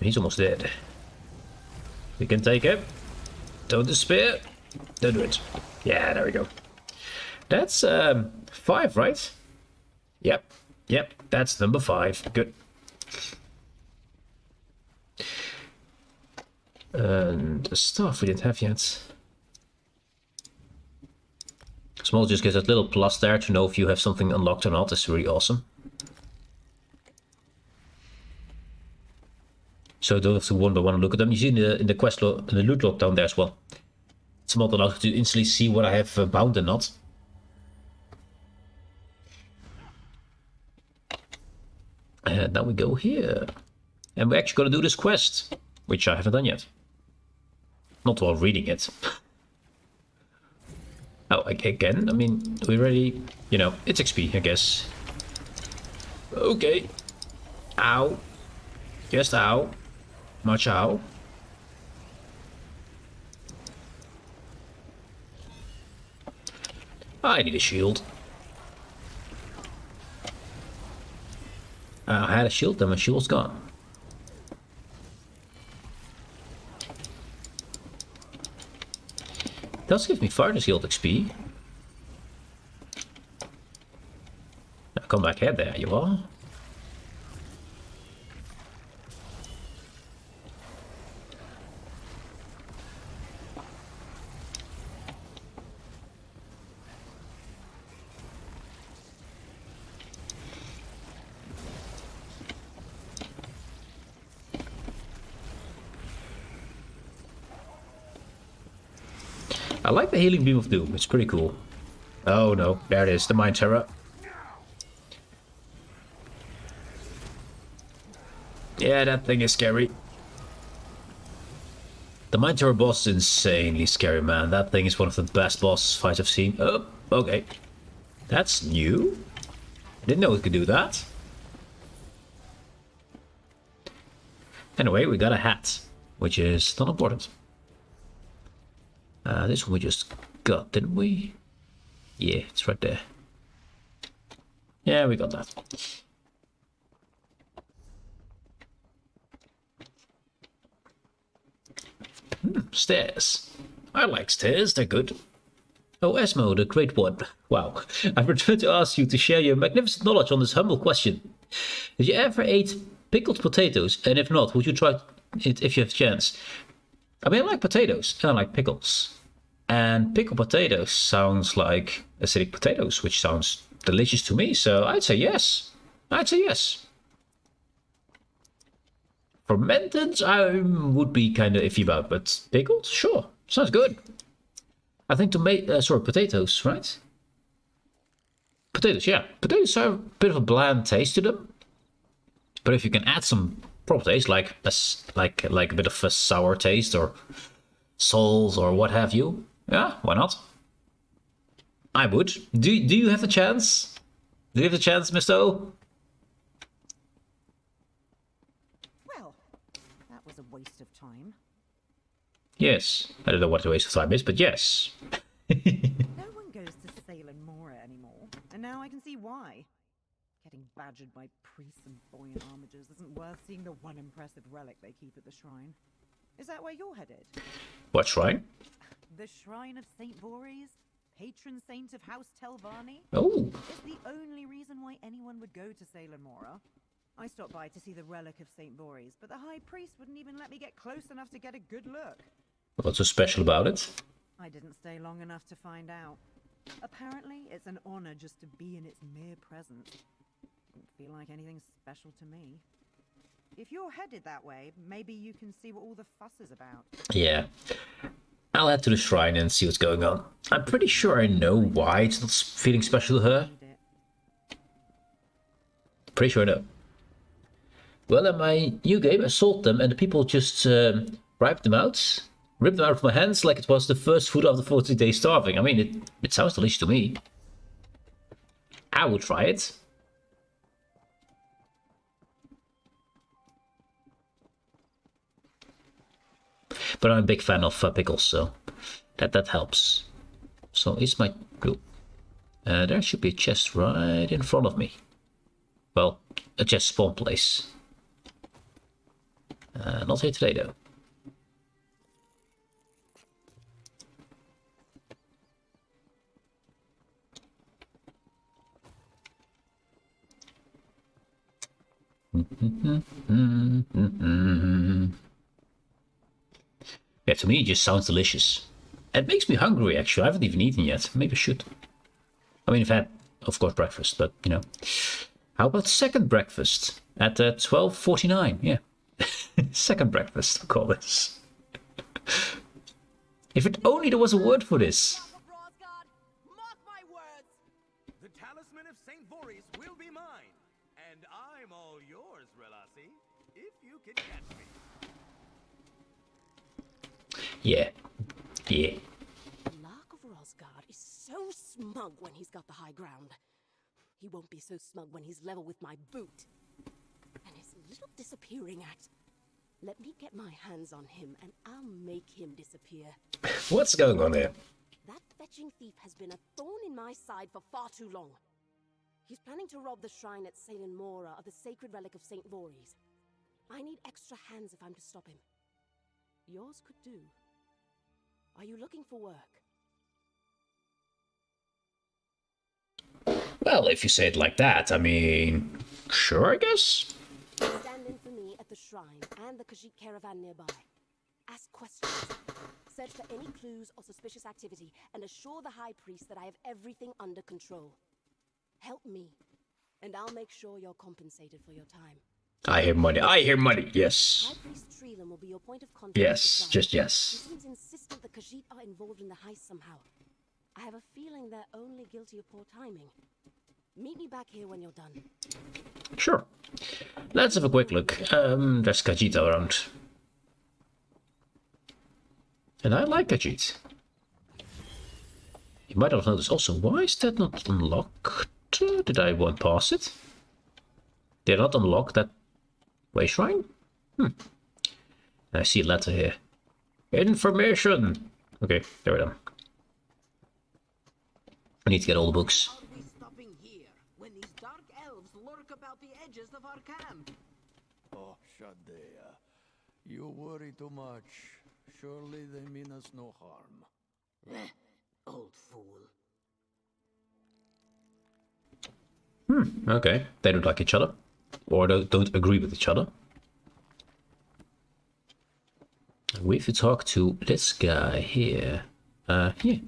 He's almost dead. We can take him. Don't despair. Don't do it. Yeah, there we go. That's 5, right? Yep. Yep, that's number 5. Good. And the stuff we didn't have yet. Small just gets that little plus there to know if you have something unlocked or not. That's really awesome. So don't have to one by one look at them. You see in the quest log, in the loot log down there as well. It's not allowed to instantly see what I have bound and not. And now we go here. And we're actually going to do this quest, which I haven't done yet. Not while reading it. Oh, again, I mean, we already, you know, it's XP, I guess. Okay. Ow. Just ow. Much ow. I need a shield. I had a shield, then my shield's gone. Does give me fire shield XP. Now come back here, there you are. I like the healing beam of doom, it's pretty cool. Oh no, there it is, the Mind Terror. Yeah, that thing is scary. The Mind Terror boss is insanely scary, man. That thing is one of the best boss fights I've seen. Oh, okay. That's new. I didn't know it could do that. Anyway, we got a hat, which is not important. This one we just got, didn't we? Yeah, it's right there. Yeah, we got that. Stairs. I like stairs, they're good. Oh, Asmo, the Great One. Wow. I've returned to ask you to share your magnificent knowledge on this humble question. Did you ever eat pickled potatoes? And if not, would you try it if you have a chance? I mean, I like potatoes, and I like pickles. And pickled potatoes sounds like acidic potatoes, which sounds delicious to me, so I'd say yes. I'd say yes. Fermented, I would be kind of iffy about, but pickled? Sure. Sounds good. I think potatoes, right? Potatoes, yeah. Potatoes have a bit of a bland taste to them. But if you can add some proper taste, like a bit of a sour taste or salt or what have you, yeah, why not? I would. Do you have the chance? Do you have the chance, Mr. O? Well, that was a waste of time. Yes. I don't know what the waste of time is, but yes. No one goes to Salem Mora anymore, and now I can see why. Getting badgered by priests and buoyant armigers isn't worth seeing the one impressive relic they keep at the shrine. Is that where you're headed? What shrine? The Shrine of St. Voorhees, patron saint of House Telvarni. Oh. It's the only reason why anyone would go to Salem Mora. I stopped by to see the relic of St. Voorhees, but the High Priest wouldn't even let me get close enough to get a good look. What's so special about it? I didn't stay long enough to find out. Apparently, it's an honor just to be in its mere presence. Didn't feel like anything special to me. If you're headed that way, maybe you can see what all the fuss is about. Yeah. I'll head to the shrine and see what's going on. I'm pretty sure I know why it's not feeling special to her. Pretty sure I know. Well, in my new game, I sold them and the people just ripped them out of my hands like it was the first food after 40 days starving. I mean, it sounds delicious to me. I will try it. But I'm a big fan of pickles, so that helps. So is my... Oh, there should be a chest right in front of me. Well, a chest spawn place. Not here today, though. Yeah, to me it just sounds delicious. It makes me hungry, actually. I haven't even eaten yet. Maybe I should. I mean, I've had, of course, breakfast, but, you know. How about second breakfast at 12:49? Yeah. Second breakfast, I'll call this. If it only there was a word for this. The talisman of St. Voorhees will be mine, and I'm all yours, Relasi, if you can catch me. Yeah. Yeah. Lark of Rosgard is so smug when he's got the high ground. He won't be so smug when he's level with my boot. And his little disappearing act. Let me get my hands on him and I'll make him disappear. What's going on here? That fetching thief has been a thorn in my side for far too long. He's planning to rob the shrine at Salem Mora of the sacred relic of St. Voorhees. I need extra hands if I'm to stop him. Yours could do. Are you looking for work? Well, if you say it like that, I mean, sure, I guess. Stand in for me at the shrine and the Khajiit caravan nearby. Ask questions. Search for any clues or suspicious activity and assure the High Priest that I have everything under control. Help me, and I'll make sure you're compensated for your time. I hear money. I hear money. Yes. High Priest Treelam will be your point of contact. Yes. Just yes. He seems insistent the Khajiit are involved in the heist somehow. I have a feeling they're only guilty of poor timing. Meet me back here when you're done. Sure. Let's have a quick look. There's Khajiit around. And I like Khajiit. You might have noticed also, why is that not unlocked? Did I want past it? Did I not unlock that way shrine? I see a letter here. Information! Okay, there we go. I need to get all the books. Are we stopping here when these dark elves lurk about the edges of our camp? Oh, Shadea, you worry too much. Surely they mean us no harm. Old fool. Okay. They don't like each other. Or don't agree with each other. We have to talk to this guy here. Yeah.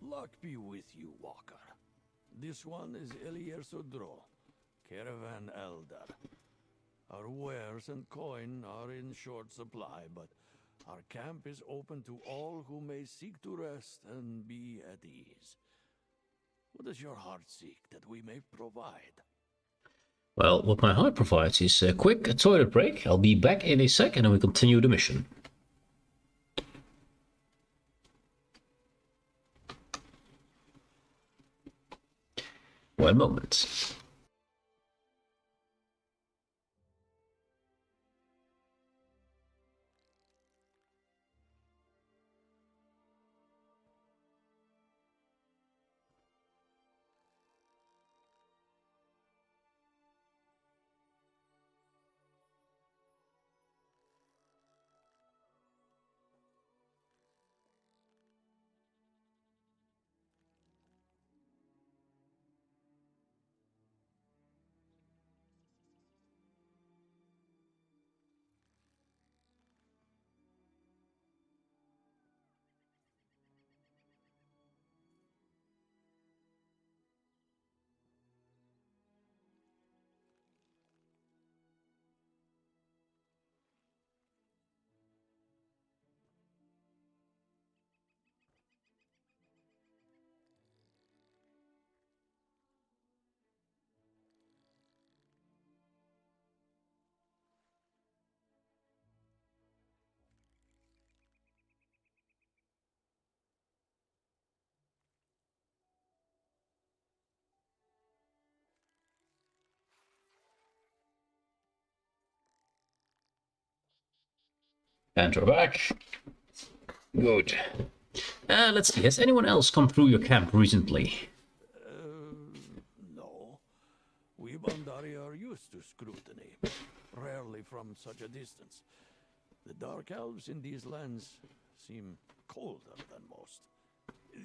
Luck be with you, Walker. This one is Elier Sodro, Caravan Elder. Our wares and coin are in short supply, but our camp is open to all who may seek to rest and be at ease. What does your heart seek that we may provide? Well, what my heart provides is a quick toilet break. I'll be back in a sec and then we continue the mission. One moment. And we're back. Good. Let's see, has anyone else come through your camp recently? No. We Bandari are used to scrutiny, rarely from such a distance. The Dark Elves in these lands seem colder than most.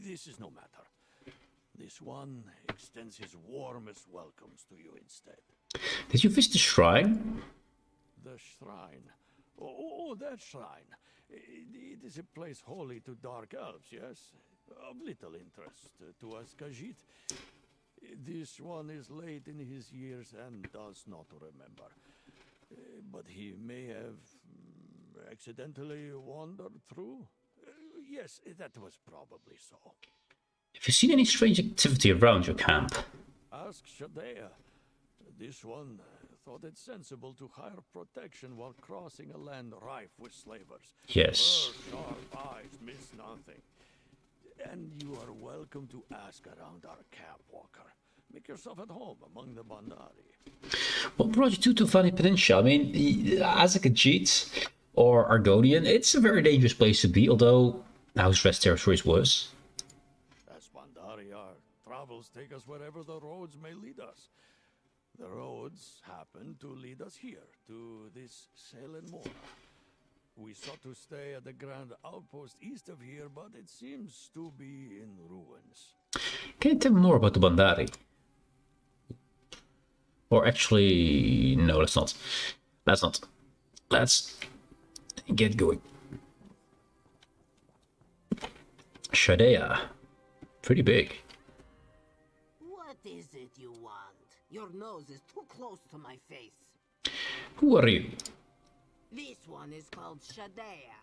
This is no matter. This one extends his warmest welcomes to you instead. Did you visit the shrine? The shrine. Oh, that shrine. It is a place holy to Dark Elves, yes? Of little interest to us Khajiit. This one is late in his years and does not remember. But he may have accidentally wandered through? Yes, that was probably so. Have you seen any strange activity around your camp? Ask Shadea. This one thought it sensible to hire protection while crossing a land rife with slavers. Yes. Her sharp eyes miss nothing. And you are welcome to ask around our camp, Walker. Make yourself at home among the Bandari. What brought you to Tufani Peninsula? I mean, as a Khajiit or Argonian, it's a very dangerous place to be, although House Rest Territory is worse. As Bandari our travels take us wherever the roads may lead us. The roads happen to lead us here, to this Salen Moor. We sought to stay at the Grand Outpost east of here, but it seems to be in ruins. Can you tell me more about the Bandari? Or actually, no, let's not. Let's get going. Shadea. Pretty big. What is it you want? Your nose is too close to my face. Who are you? This one is called Shadea.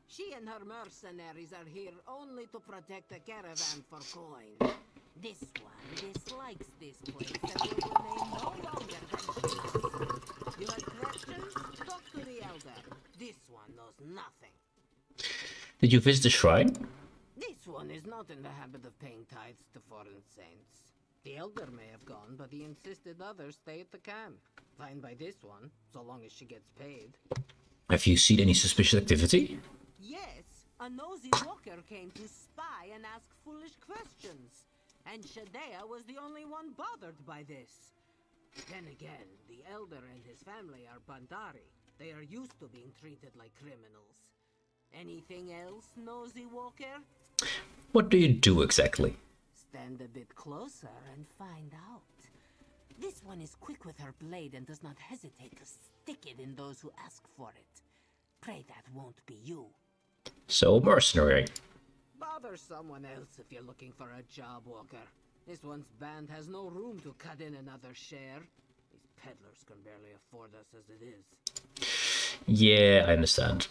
She and her mercenaries are here only to protect the caravan for coin. This one dislikes this place and will remain no longer than she is. You have questions? Talk to the elder. This one knows nothing. Did you visit the shrine? This one is not in the habit of paying tithes to foreign saints. The elder may have gone, but he insisted others stay at the camp. Fine by this one, so long as she gets paid. Have you seen any suspicious activity? Yes, a nosy walker came to spy and ask foolish questions. And Shadea was the only one bothered by this. Then again, the elder and his family are Bandari. They are used to being treated like criminals. Anything else, nosy walker? What do you do exactly? Stand a bit closer and find out. This one is quick with her blade and does not hesitate to stick it in those who ask for it. Pray that won't be you. So, mercenary. Bother someone else if you're looking for a job, Walker. This one's band has no room to cut in another share. These peddlers can barely afford us as it is. Yeah, I understand.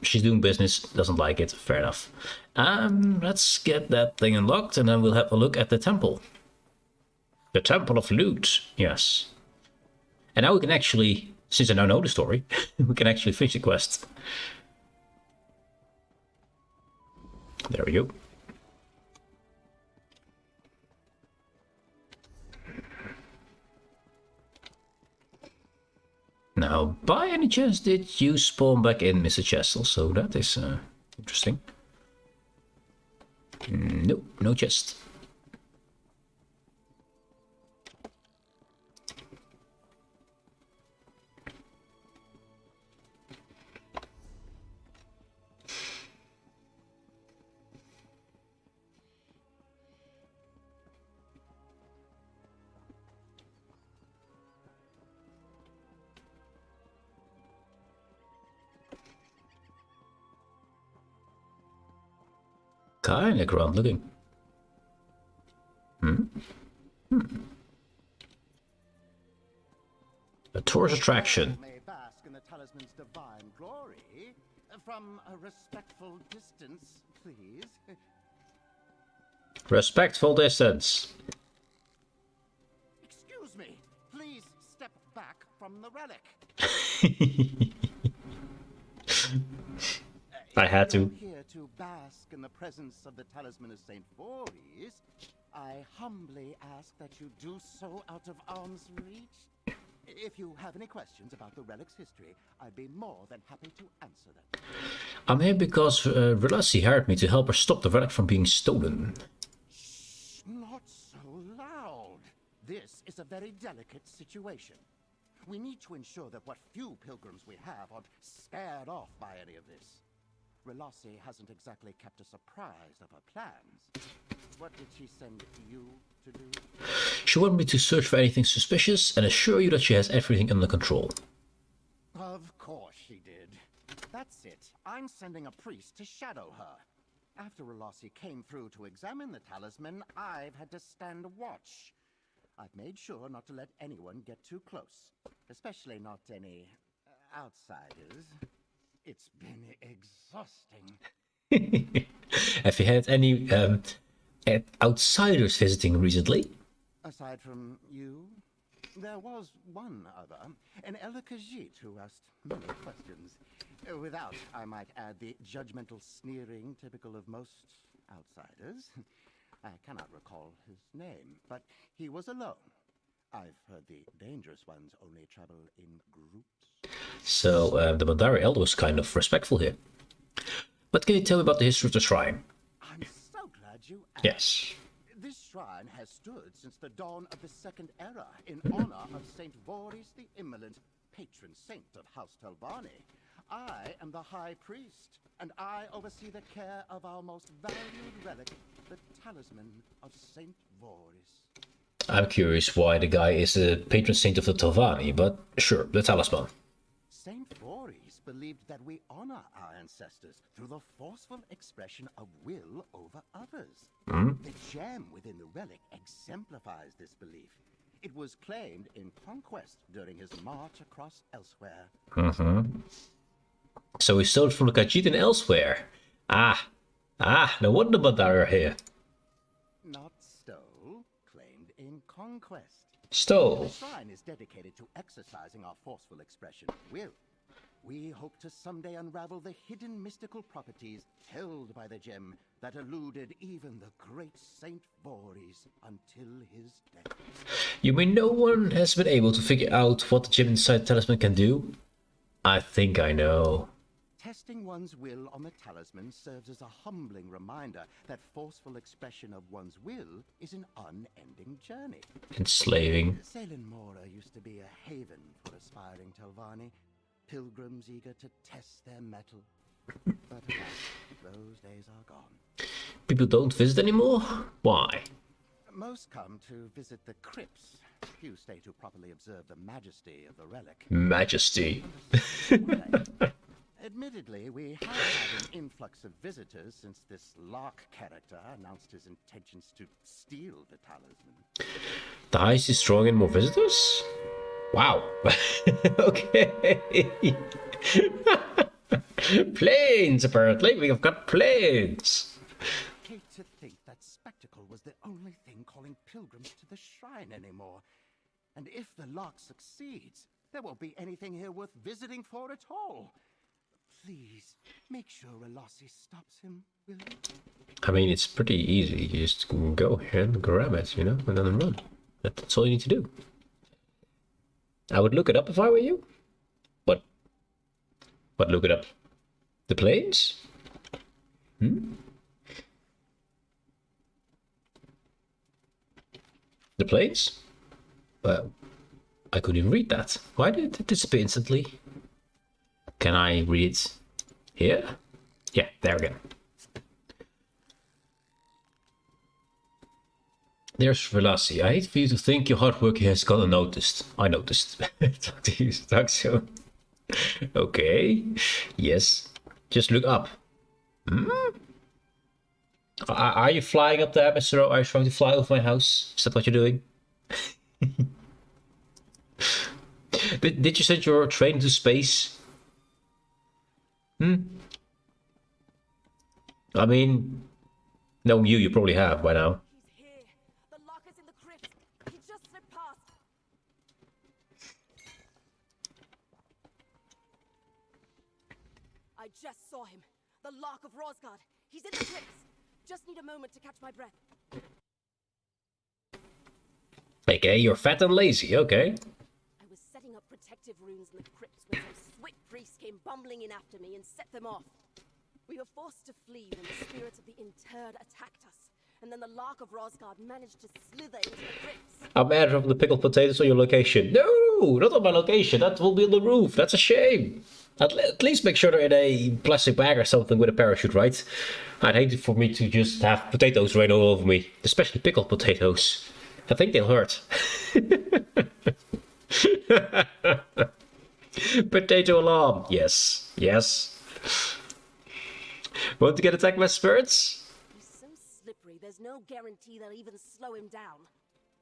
She's doing business, doesn't like it. Fair enough. Let's get that thing unlocked and then we'll have a look at the temple. The Temple of Loot, yes. And now we can actually, since I now know the story, we can actually finish the quest. There we go. Now, by any chance, did you spawn back in Mr. Chestel? So that is interesting. Nope, no chest. Kinda grand looking. A tourist attraction. May bask in the talisman's divine glory. From a respectful distance, please. Respectful distance. Excuse me. Please step back from the relic. I had to. Here to bask in the presence of the talisman of Saint Voorhees, I humbly ask that you do so out of arm's reach. If you have any questions about the relic's history, I'd be more than happy to answer them. I'm here because Relassi hired me to help her stop the relic from being stolen. Shh, not so loud. This is a very delicate situation. We need to ensure that what few pilgrims we have aren't scared off by any of this. Relassi hasn't exactly kept us apprised of her plans. What did she send you to do? She wanted me to search for anything suspicious and assure you that she has everything under control. Of course she did. That's it. I'm sending a priest to shadow her. After Relassi came through to examine the talisman, I've had to stand watch. I've made sure not to let anyone get too close, especially not any outsiders. It's been exhausting. Have you had any outsiders visiting recently? Aside from you, there was one other, an Elder Khajiit who asked many questions. Without, I might add, the judgmental sneering typical of most outsiders. I cannot recall his name, but he was alone. I've heard the dangerous ones only travel in groups. So the Bandari Elder was kind of respectful here. But can you tell me about the history of the shrine? I'm so glad you asked. Yes. This shrine has stood since the dawn of the Second Era in honor of Saint Voorhees the Immolent, patron saint of House Telvanni. I am the High Priest, and I oversee the care of our most valued relic, the Talisman of Saint Voorhees. I'm curious why the guy is the patron saint of the Telvanni, but sure, the talisman. Saint Voorhees believed that we honor our ancestors through the forceful expression of will over others. The gem within the relic exemplifies this belief. It was claimed in conquest during his march across elsewhere. So he stole it from the Khajiit and elsewhere. No wonder Bandari are here. Not stole, claimed in conquest. Stole. The shrine is dedicated to exercising our forceful expression of will. We hope to someday unravel the hidden mystical properties held by the gem that eluded even the great Saint Voorhees until his death. You mean no one has been able to figure out what the gem inside the talisman can do? I think I know. Testing one's will on the talisman serves as a humbling reminder that forceful expression of one's will is an unending journey. Enslaving. Ceylon Mora used to be a haven for aspiring Telvanni, pilgrims eager to test their mettle. But alas, those days are gone. People don't visit anymore? Why? Most come to visit the crypts. Few stay to properly observe the majesty of the relic. Majesty. Admittedly, we have had an influx of visitors since this Lark character announced his intentions to steal the talisman. The Heist is drawing in more visitors? Wow. Okay. Planes, apparently. We have got planes. Hate to think that spectacle was the only thing calling pilgrims to the shrine anymore. And if the lock succeeds, there won't be anything here worth visiting for at all. Please, make sure Relossi stops him, will you? I mean, it's pretty easy. You just go here and grab it, you know, and then run. That's all you need to do. I would look it up if I were you. What? What, look it up? The planes? Hmm? The planes? Well, I couldn't even read that. Why did it disappear instantly? Can I read it here? Yeah, there we go. There's Velassi. I hate for you to think your hard work has gone unnoticed. I noticed. Talk to you, talk soon. Okay. Yes. Just look up. Hmm? Are you flying up there, Mr. O? Are you trying to fly over my house? Is that what you're doing? Did you send your train to space? Hmm? I mean, knowing you probably have by now. He's here. The lock is in the crypt. He just slipped past. I just saw him. The Lock of Rosgard. He's in the crypts. Just need a moment to catch my breath. Okay, you're fat and lazy, okay. I was setting up protective runes in the crypts when some swift priests came bumbling in after me and set them off. We were forced to flee when the spirits of the interred attacked us, and then the Lock of Rosgard managed to slither into the crypts. I'm mad of the pickled potatoes on your location. No, not on my location. That will be on the roof. That's a shame. At least make sure they're in a plastic bag or something with a parachute, right? I'd hate for me to just have potatoes rain all over me, especially pickled potatoes. I think they'll hurt. Potato alarm. Yes, yes. Want to get attacked by spirits? He's so slippery, there's no guarantee they'll even slow him down.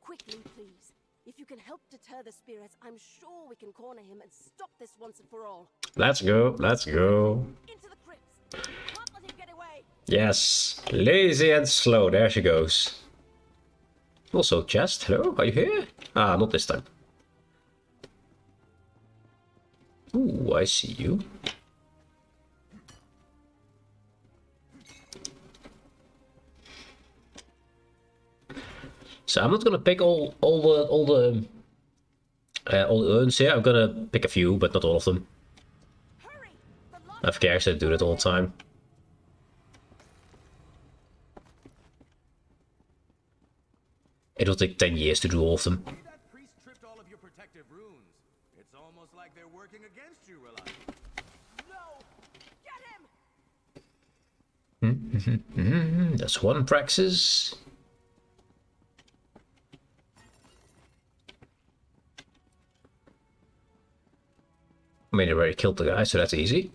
Quickly, please. If you can help deter the spirits, I'm sure we can corner him and stop this once and for all. Let's go, let's go. Into the crypts. Can't let him get away. Yes, lazy and slow. There she goes. Also, chest. Hello, are you here? Ah, not this time. Ooh, I see you. So I'm not gonna pick all the urns here. I'm gonna pick a few, but not all of them. I have characters that do that all the time. It'll take 10 years to do all of them. That priest tripped all of your protective runes. It's almost like they're working against you, Relossi. No! Get him! That's one praxis. I mean, I already killed the guy, so that's easy.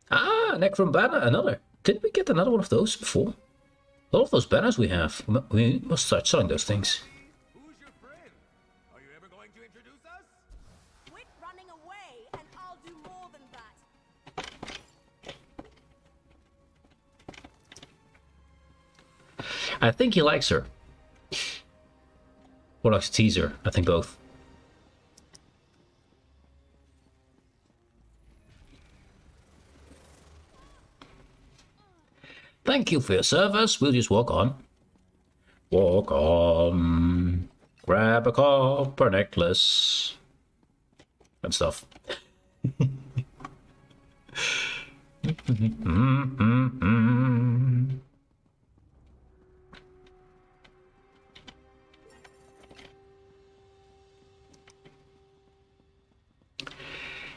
Ah, Necrom banner, another. Didn't we get another one of those before? A lot of those banners we have. We must start selling those things. Who's your friend? Are you ever going to introduce us? Quit running away, and I'll do more than that. I think he likes her. Or likes to tease her. I think both. Thank you for your service. We'll just walk on. Walk on. Grab a copper necklace. And stuff.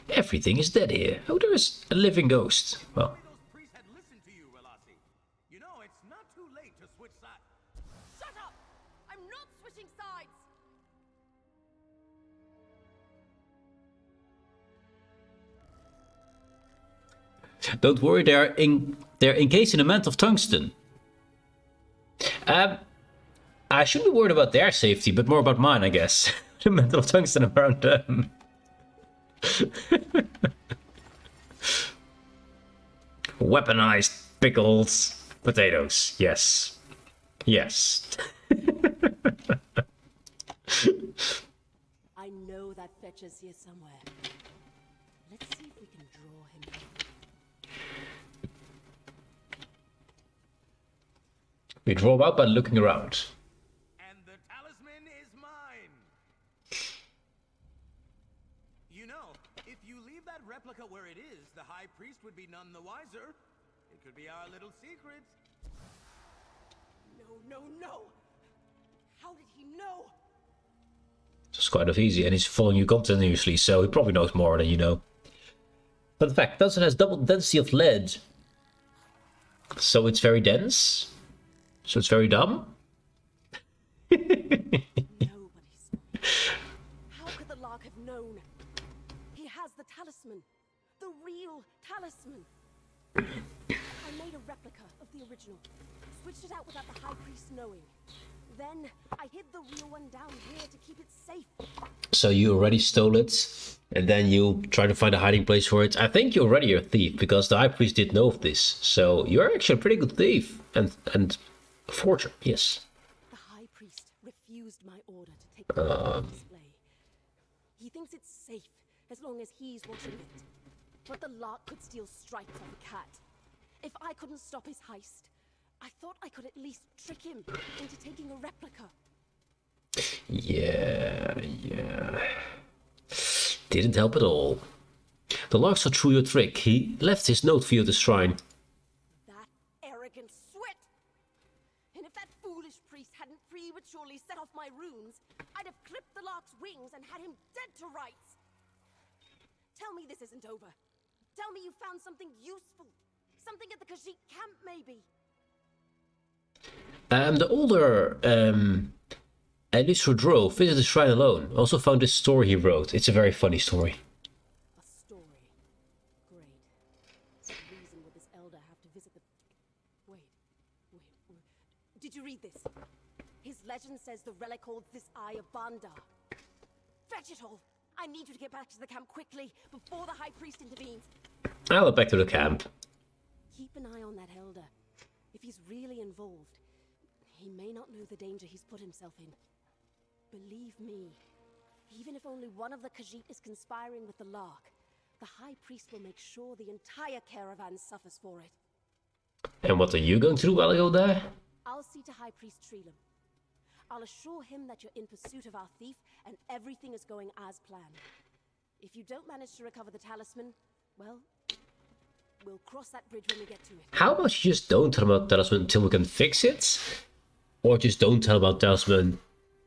Everything is dead here. Oh, there is a living ghost. Well. You know, it's not too late to switch sides. Shut up! I'm not switching sides! Don't worry, they're encased in a mantle of tungsten. I shouldn't be worried about their safety, but more about mine, I guess. The mantle of tungsten around them. Weaponized pickled potatoes. Yes. Yes. I know that fetcher's here somewhere. Let's see if we can draw him in. We draw him out by looking around. And the talisman is mine. You know, if you leave that replica where it is, the High Priest would be none the wiser. It could be our little secret. No. How did he know? It's kind of easy, and he's following you continuously, so he probably knows more than you know. But in fact, tungsten has double the density of lead. So it's very dense. So it's very dumb. Nobody's. How could the Lark have known? He has the talisman. The real talisman. I made a replica of the original. Switched it out without the High Priest knowing. Then I hid the real one down here to keep it safe. So you already stole it, and then you try to find a hiding place for it. I think you're already a thief, because the High Priest did know of this. So you're actually a pretty good thief. And a forger, yes. The High Priest refused my order to take the on display. He thinks it's safe as long as he's watching it. But the Lark could steal stripes off a cat. If I couldn't stop his heist, I thought I could at least trick him into taking a replica. Yeah. Didn't help at all. The Lark saw through your trick. He left his note for you at the shrine. That arrogant swit! And if that foolish priest hadn't prematurely set off my runes, I'd have clipped the Lark's wings and had him dead to rights. Tell me this isn't over. Tell me you found something useful. Something at the Khajiit camp, maybe. The older Alice Rodro visited the shrine alone. Also found this story he wrote. It's a very funny story. A story. Great. What reason would this elder have to visit the... Wait. Did you read this? His legend says the relic holds this Eye of Bandar. Fetch it all! I need you to get back to the camp quickly, before the High Priest intervenes. I'll go back to the camp. Keep an eye on that elder. If he's really involved, he may not know the danger he's put himself in. Believe me, even if only one of the Khajiit is conspiring with the Lark, the High Priest will make sure the entire caravan suffers for it. And what are you going to do while I go there? I'll see to High Priest Treelam. I'll assure him that you're in pursuit of our thief and everything is going as planned. If you don't manage to recover the talisman, well, we'll cross that bridge when we get to it. How about you just don't tell him about talisman until we can fix it? Or just don't tell about talisman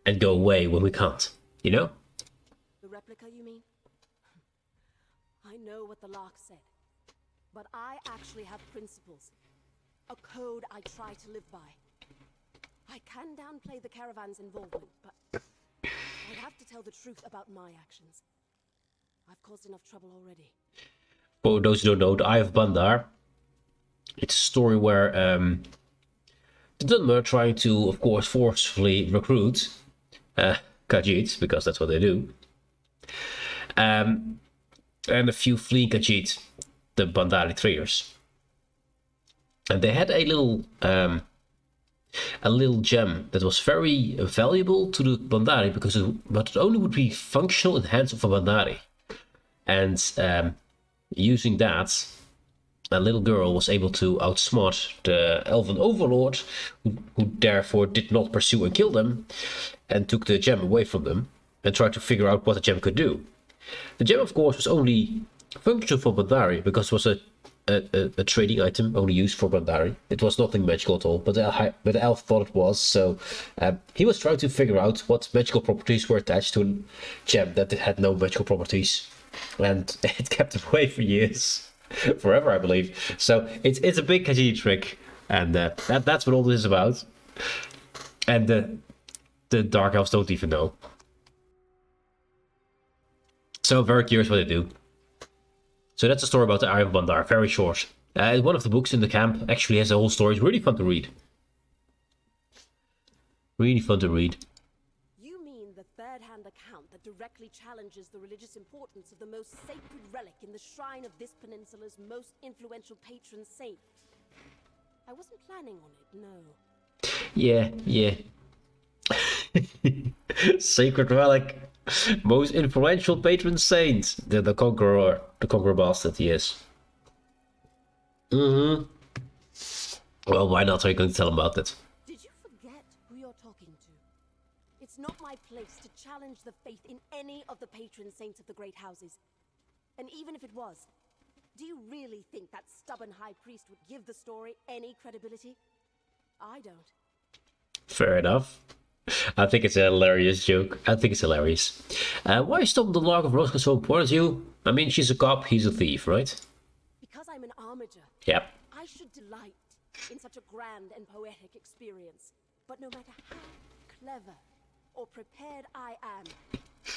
and go away when we can't, you know? The replica, you mean? I know what the Lark said, but I actually have principles. A code I try to live by. I can downplay the caravan's involvement, but I have to tell the truth about my actions. I've caused enough trouble already. For those who don't know, the Eye of Bandar, it's a story where the Dunmer are trying to, of course, forcefully recruit Khajiit, because that's what they do. And a few fleeing Khajiit, the Bandari traders. And they had a little gem that was very valuable to the Bandari, because but it only would be functional in the hands of a Bandari. And using that, a little girl was able to outsmart the elven overlord, who therefore did not pursue and kill them, and took the gem away from them, and tried to figure out what the gem could do. The gem, of course, was only functional for Bandari, because it was a trading item only used for Bandari. It was nothing magical at all, but the elf thought it was, so he was trying to figure out what magical properties were attached to a gem that had no magical properties. And it kept it away for years. Forever, I believe. So it's a big Khajiit trick, and that's what all this is about. And the Dark Elves don't even know. So I'm very curious what they do. So that's a story about the Eye of Bandar, very short. One of the books in the camp actually has a whole story. It's really fun to read. Really fun to read. You mean the third-hand an account that directly challenges the religious importance of the most sacred relic in the shrine of this peninsula's most influential patron saint. I wasn't planning on it, no. Yeah. Sacred relic. Most influential patron saint. The conqueror. The conqueror bastard, yes. Mm-hmm. Well, why not? Are you going to tell him about it? Did you forget who you're talking to? It's not my place to challenge the faith in any of the patron saints of the great houses. And even if it was, do you really think that stubborn high priest would give the story any credibility? I don't. Fair enough. I think it's a hilarious joke. I think it's hilarious. Why is Tom the Log of Roscoe so important to you? I mean, she's a cop, he's a thief, right? Because I'm an armiger. Yep. I should delight in such a grand and poetic experience. But no matter how clever or prepared I am,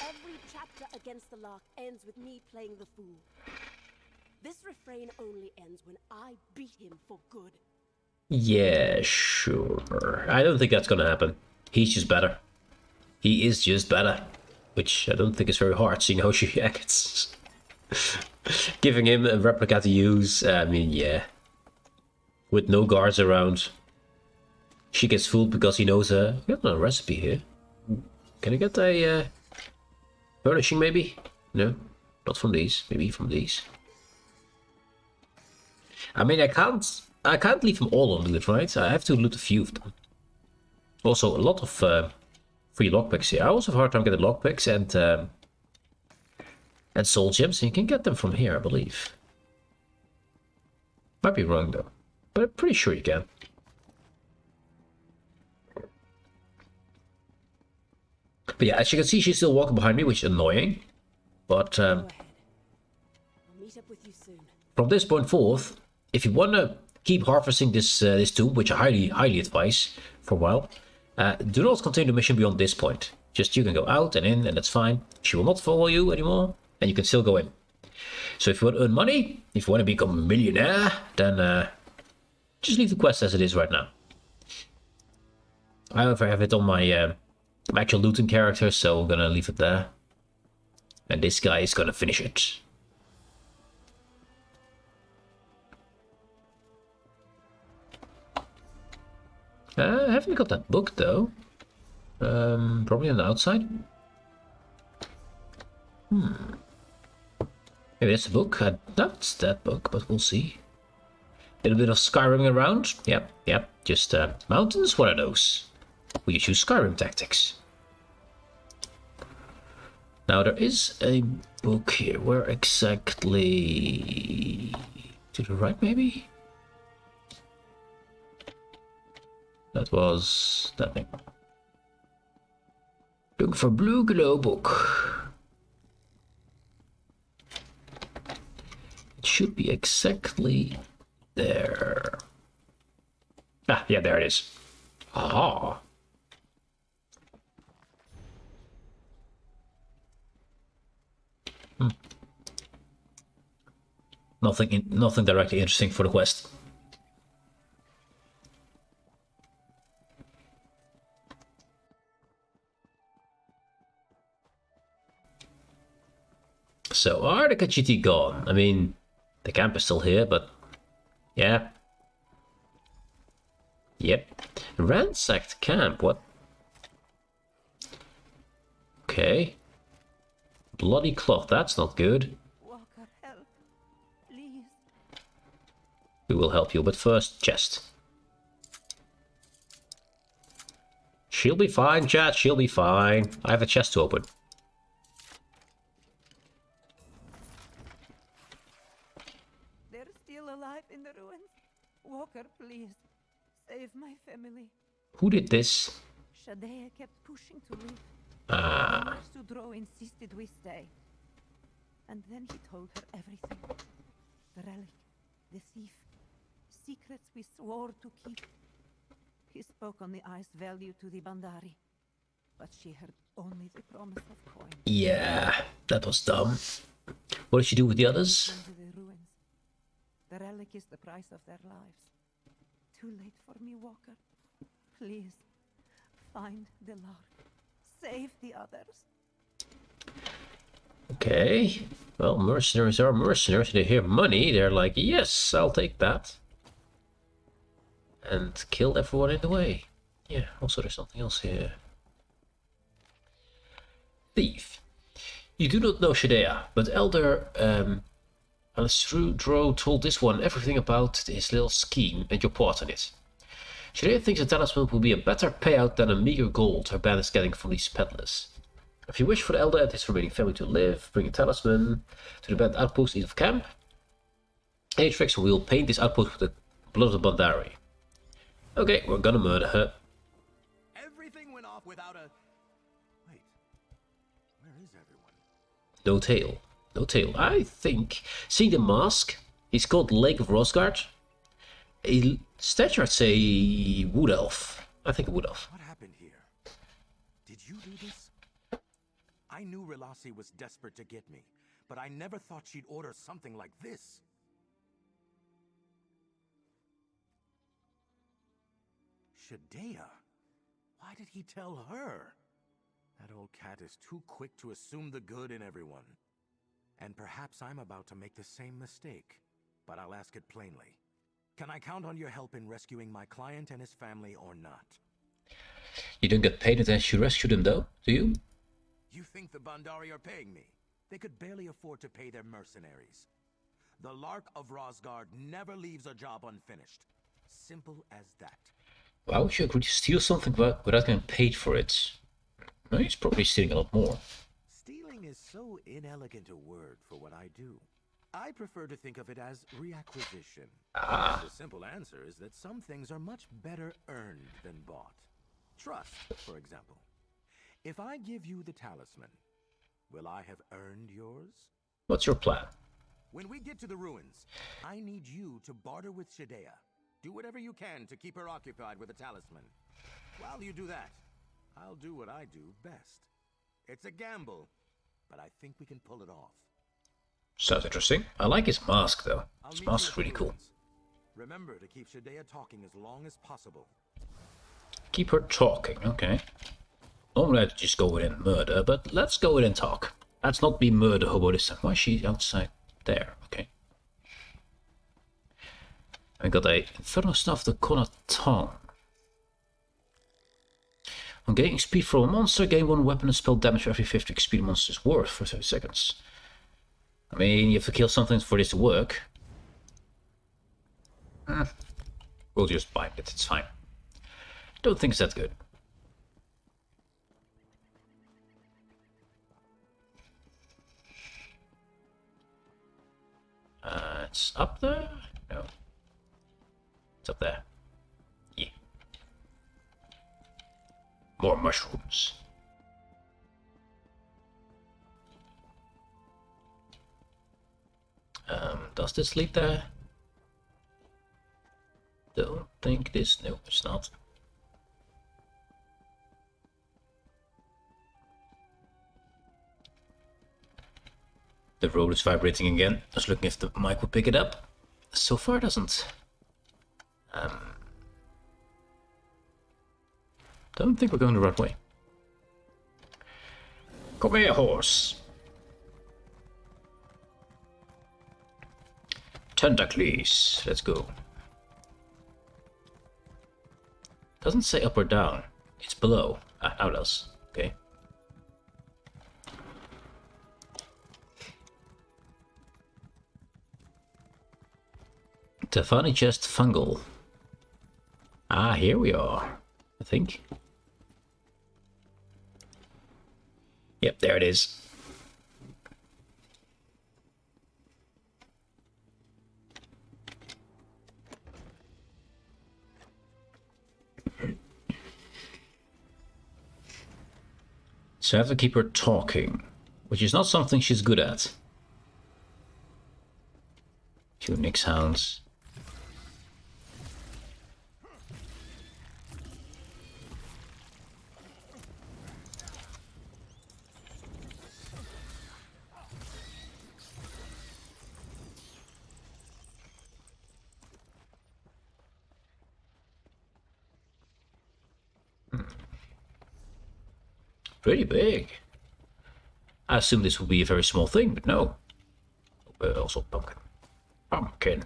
every chapter against the Lark ends with me playing the fool. This refrain only ends when I beat him for good. Yeah, sure. I don't think that's gonna happen. He's just better. He is just better. Which I don't think is very hard, seeing how she acts. Giving him a replica to use, I mean, yeah. With no guards around. She gets fooled because he knows we got a recipe here. Can I get a furnishing maybe? No, not from these. Maybe from these. I mean, I can't leave them all unlooted, right? I have to loot a few of them. Also, a lot of free lockpicks here. I also have a hard time getting lockpicks and soul gems. And you can get them from here, I believe. Might be wrong though, but I'm pretty sure you can. But yeah, as you can see, she's still walking behind me, which is annoying. But I'll meet up with you soon. From this point forth, if you want to keep harvesting this tomb, which I highly advise for a while, do not continue the mission beyond this point. Just you can go out and in, and that's fine. She will not follow you anymore, and you can still go in. So if you want to earn money, if you want to become a millionaire, then just leave the quest as it is right now. I however have it on my actual looting character, so I'm gonna leave it there. And this guy is gonna finish it. I haven't got that book though. Probably on the outside. Maybe that's the book. I doubt it's that book, but we'll see. A little bit of Skyrim around. Yep. Just mountains. What are those? We choose Skyrim tactics. Now there is a book here. Where exactly? To the right, maybe? That was that thing. Look for blue glow book. It should be exactly there. Ah, yeah, there it is. Aha. Nothing directly interesting for the quest. So, are the Khajiit gone? I mean, the camp is still here, but yeah. Yep. Ransacked camp, what? Okay. Bloody cloth, that's not good. Walker, help. Please. We will help you, but first, chest. She'll be fine, chat, she'll be fine. I have a chest to open. They're still alive in the ruins. Walker, please. Save my family. Who did this? Shadea kept pushing to leave. Ah. Sudro insisted we stay. And then he told her everything. The relic, the thief, secrets we swore to keep. He spoke on the ice value to the Bandari, but she heard only the promise of coin. Yeah, that was dumb. What did she do with the others? Into the ruins. The relic is the price of their lives. Too late for me, Walker. Please, find the Lark. Save the others. Okay. Well, mercenaries are mercenaries. They hear money. They're like, yes, I'll take that. And kill everyone in the way. Yeah, also there's something else here. Thief. You do not know Shadea, but Elder Alessandro told this one everything about his little scheme and your part in it. Shadea thinks a talisman will be a better payout than a meager gold her band is getting from these peddlers. If you wish for the Elder and his remaining family to live, bring a talisman to the band outpost east of camp. Atrix will paint this outpost with the blood of the Bandari. Okay, we're gonna murder her. Everything went off without a... Wait. Where is everyone? No tail. No tail. I think... See the mask? He's called Lake of Rosgard. A statue, I'd say... Wood Elf. I think a Wood Elf. What happened here? Did you do this? I knew Relasi was desperate to get me, but I never thought she'd order something like this. Shadea? Why did he tell her? That old cat is too quick to assume the good in everyone. And perhaps I'm about to make the same mistake, but I'll ask it plainly. Can I count on your help in rescuing my client and his family or not? You don't get paid unless you rescue them though, do you? You think the Bandari are paying me? They could barely afford to pay their mercenaries. The Lark of Rosgard never leaves a job unfinished. Simple as that. Why would you agree to steal something without getting paid for it? Well, he's probably stealing a lot more. Stealing is so inelegant a word for what I do. I prefer to think of it as reacquisition. Ah. The simple answer is that some things are much better earned than bought. Trust, for example. If I give you the talisman, will I have earned yours? What's your plan? When we get to the ruins, I need you to barter with Shadea. Do whatever you can to keep her occupied with the talisman. While you do that, I'll do what I do best. It's a gamble, but I think we can pull it off. Sounds interesting. I like his mask though. His mask is really cool. Remember to keep Shadea talking as long as possible. Keep her talking, okay. Normally I'd just go in and murder, but let's go in and talk. Let's not be murder hobo this time. Why is she outside there? Okay. I got a Inferno Staff, the Konaton. On gaining speed from a monster, gain one weapon and spell damage for every 50 speed a monster is worth for 30 seconds. I mean, you have to kill something for this to work. We'll just buy it, it's fine. Don't think it's that good. It's up there? No. It's up there. Yeah. More mushrooms. Does this lead there? Don't think this. No, it's not. The road is vibrating again. I was looking if the mic would pick it up. So far it doesn't. Don't think we're going the right way. Come here, horse. Tentacles. Let's go. Doesn't say up or down. It's below. Ah, now it does. Okay. Tefani chest fungal. Ah, here we are. I think. Yep, there it is. So I have to keep her talking, which is not something she's good at. Few Nick's hounds. Pretty big. I assume this would be a very small thing, but no. Also pumpkin. Pumpkin.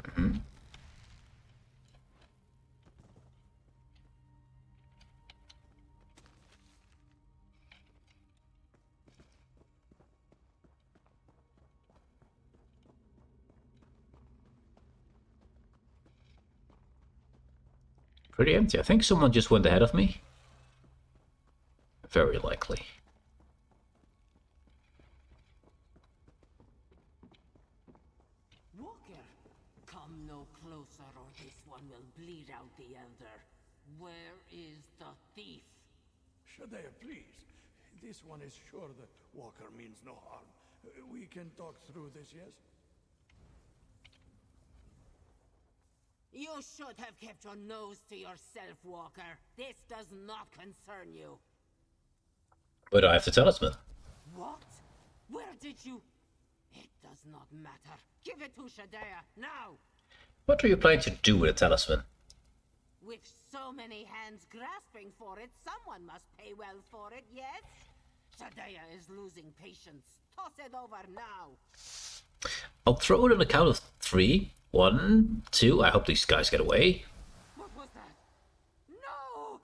Mm-hmm. Pretty empty. I think someone just went ahead of me. Very likely. Walker, come no closer or this one will bleed out the elder. Where is the thief? Shadea, please. This one is sure that Walker means no harm. We can talk through this, yes? You should have kept your nose to yourself, Walker. This does not concern you. But I have the talisman. What? Where did you... It does not matter. Give it to Shadea, now! What are you planning to do with the talisman? With so many hands grasping for it, someone must pay well for it, yes? Shadea is losing patience. Toss it over now. I'll throw it on the count of 3. 1, 2. I hope these guys get away. What was that? No!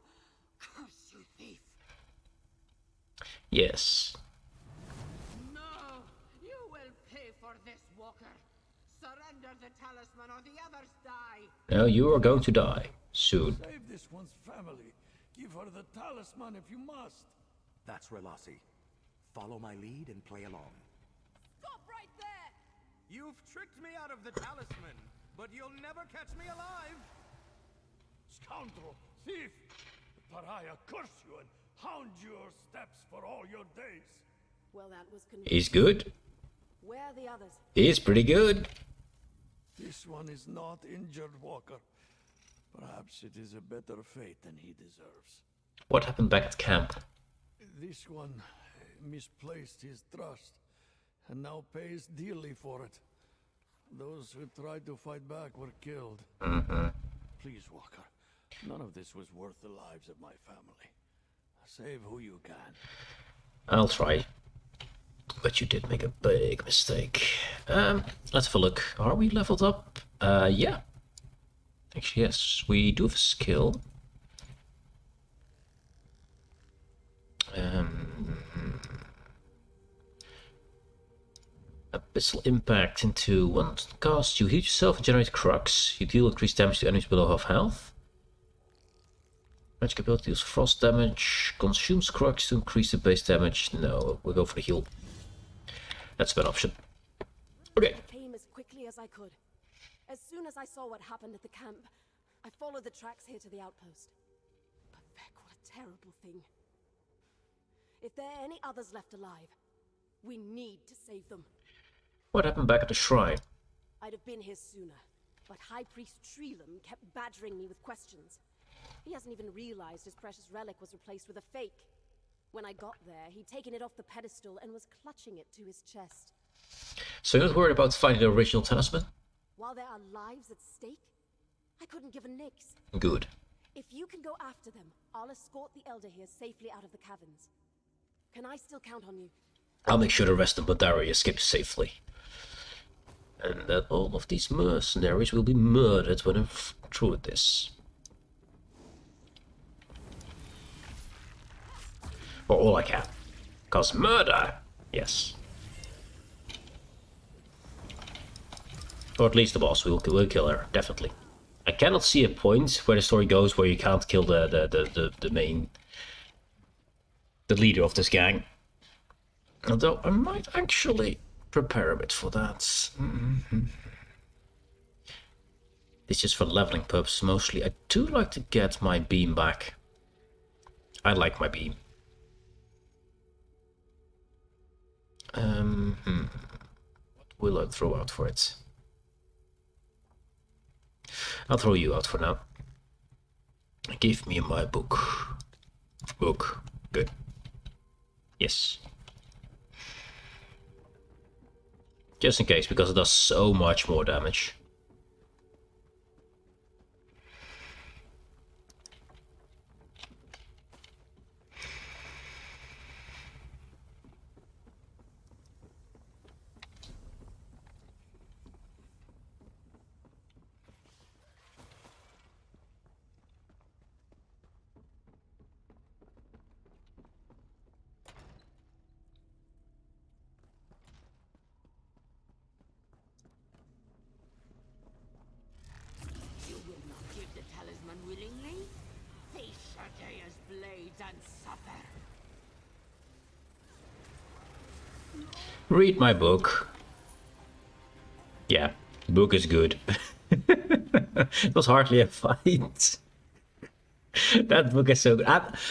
Curse you, thief! Yes. No! You will pay for this, Walker. Surrender the talisman or the others die. No, you are going to die. Soon. Save this one's family. Give her the talisman if you must. That's Relasi. Follow my lead and play along. Stop right there! You've tricked me out of the talisman, but you'll never catch me alive! Scoundrel! Thief! The pariah curse you and hound your steps for all your days. Well, that was He's good. Where are the others? He's pretty good. This one is not injured, Walker. Perhaps it is a better fate than he deserves. What happened back at camp? This one misplaced his trust, and now pays dearly for it. Those who tried to fight back were killed. Please, Walker, none of this was worth the lives of my family. Save who you can. I'll try. But you did make a big mistake. Let's have a look. Are we leveled up? Yeah. Actually, yes. We do have a skill. Abyssal impact into 1 cast. You heal yourself and generate crux. You deal increased damage to enemies below half health. Magic ability deals frost damage. Consumes crux to increase the base damage. No, we'll go for the heal. That's a bad option. Okay. I came as quickly as I could. As soon as I saw what happened at the camp, I followed the tracks here to the outpost. But Beck, what a terrible thing. If there are any others left alive, we need to save them. What happened back at the shrine? I'd have been here sooner, but High Priest Treelam kept badgering me with questions. He hasn't even realized his precious relic was replaced with a fake. When I got there, he'd taken it off the pedestal and was clutching it to his chest. So you're not worried about finding the original talisman? While there are lives at stake, I couldn't give a nix. Good. If you can go after them, I'll escort the Elder here safely out of the caverns. Can I still count on you? I'll make sure the rest of Badari escapes safely. And that all of these mercenaries will be murdered when I'm through with this. Or all I can. Cause murder! Yes. Or at least the boss. We'll kill her, definitely. I cannot see a point where the story goes where you can't kill the main... the leader of this gang. Although I might actually prepare a bit for that. This is for leveling purposes mostly. I do like to get my beam back. I like my beam. What will I throw out for it? I'll throw you out for now. Give me my book. Book. Good. Yes. Just in case, because it does so much more damage. talisman willingly? Face Shadea's blades and suffer. Read my book. Yeah, the book is good. It was hardly a fight. That book is so good.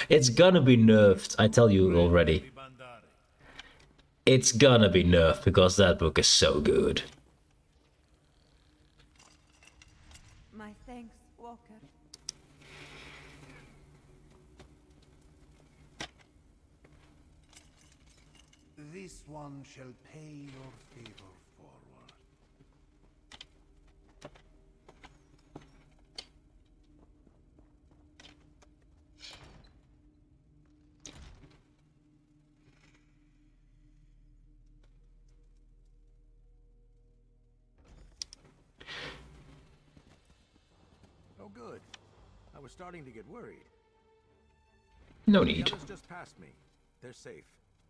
It's gonna be nerfed, I tell you already. It's gonna be nerfed because that book is so good. My thanks, Walker. This one shall pay your favor forward. Oh, good. I was starting to get worried. No The need. others just passed me. They're safe.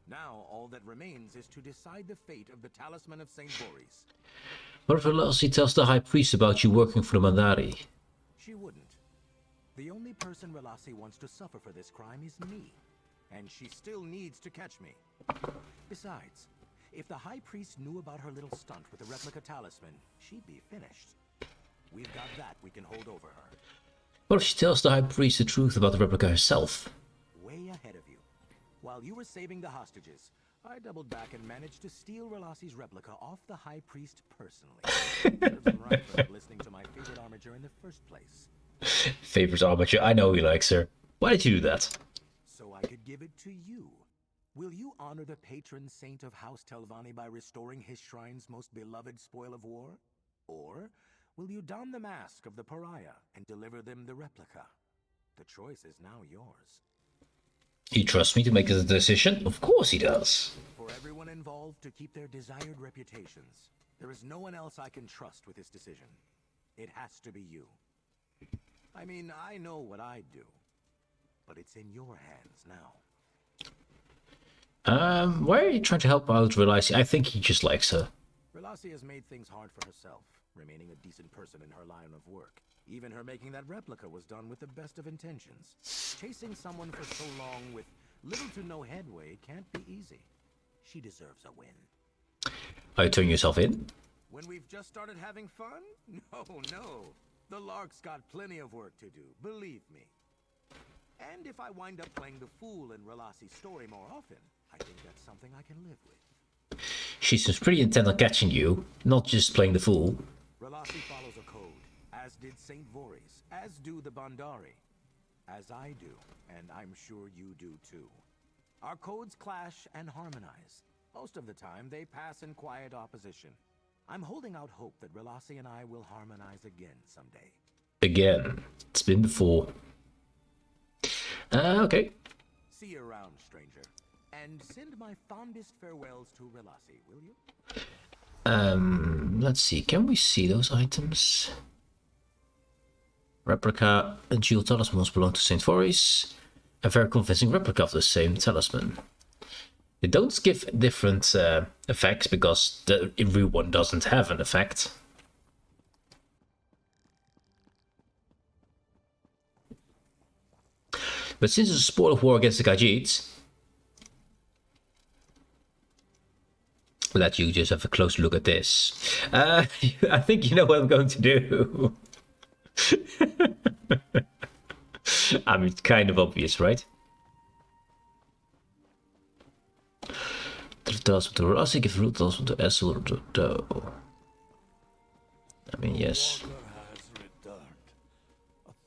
Now, all that remains is to decide the fate of the Talisman of St. Boris. What if Velocity tells the High Priest about you working for the Mandari? She wouldn't. The only person Relasi wants to suffer for this crime is me. And she still needs to catch me. Besides, if the High Priest knew about her little stunt with the replica talisman, she'd be finished. We've got that we can hold over her. What if she tells the High Priest the truth about the replica herself? Way ahead of you. While you were saving the hostages, I doubled back and managed to steal Relasi's replica off the High Priest personally. Serves him right for not listening to my favorite armature in the first place. Favorite armature, I know he likes her. Why did you do that? So I could give it to you. Will you honor the patron saint of House Telvanni by restoring his shrine's most beloved spoil of war? Or will you don the mask of the pariah and deliver them the replica? The choice is now yours. He trusts me to make the decision? Of course he does. For everyone involved to keep their desired reputations, there is no one else I can trust with this decision. It has to be you. I mean, I know what I'd do, but it's in your hands now. Why are you trying to help out Relasi? I think he just likes her. Relasi has made things hard for herself, remaining a decent person in her line of work. Even her making that replica was done with the best of intentions. Chasing someone for so long with little to no headway can't be easy. She deserves a win. Are you turning yourself in? When we've just started having fun? No. The Lark's got plenty of work to do, believe me. And if I wind up playing the fool in Relasi's story more often, I think that's something I can live with. She seems pretty intent on catching you, not just playing the fool. Relasi follows a code, as did St. Voris, as do the Bandari, as I do, and I'm sure you do too. Our codes clash and harmonize. Most of the time, they pass in quiet opposition. I'm holding out hope that Relasi and I will harmonize again someday. Again. It's been before. Okay. See you around, stranger. And send my fondest farewells to Relasi, will you? Let's see. Can we see those items? Replica and jewel talismans belong to St. Voris. A very convincing replica of the same talisman. They don't give different effects because the real one doesn't have an effect. But since it's a spoil of war against the Khajiits, I'll let you just have a close look at this. I think you know what I'm going to do. I mean, it's kind of obvious, right? Talisman to Rossi, give root talisman to Essel or to Doe. I mean, yes. Walker has returned.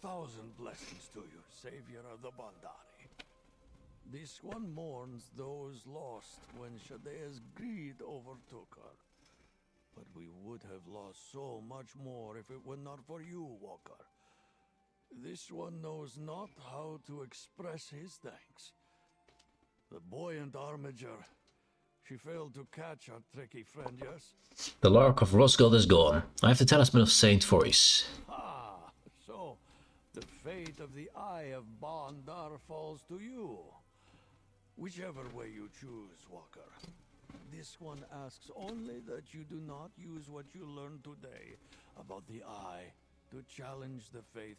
1,000 blessings to you, savior of the Bandari. This one mourns those lost when Shadea's greed overtook her. But we would have lost so much more if it were not for you, Walker. This one knows not how to express his thanks. The buoyant armature. She failed to catch our tricky friend, yes? The Lark of Rosgold is gone. I have the talisman of St. Voris. Ah, so the fate of the Eye of Bandar falls to you. Whichever way you choose, Walker. This one asks only that you do not use what you learned today about the Eye to challenge the faith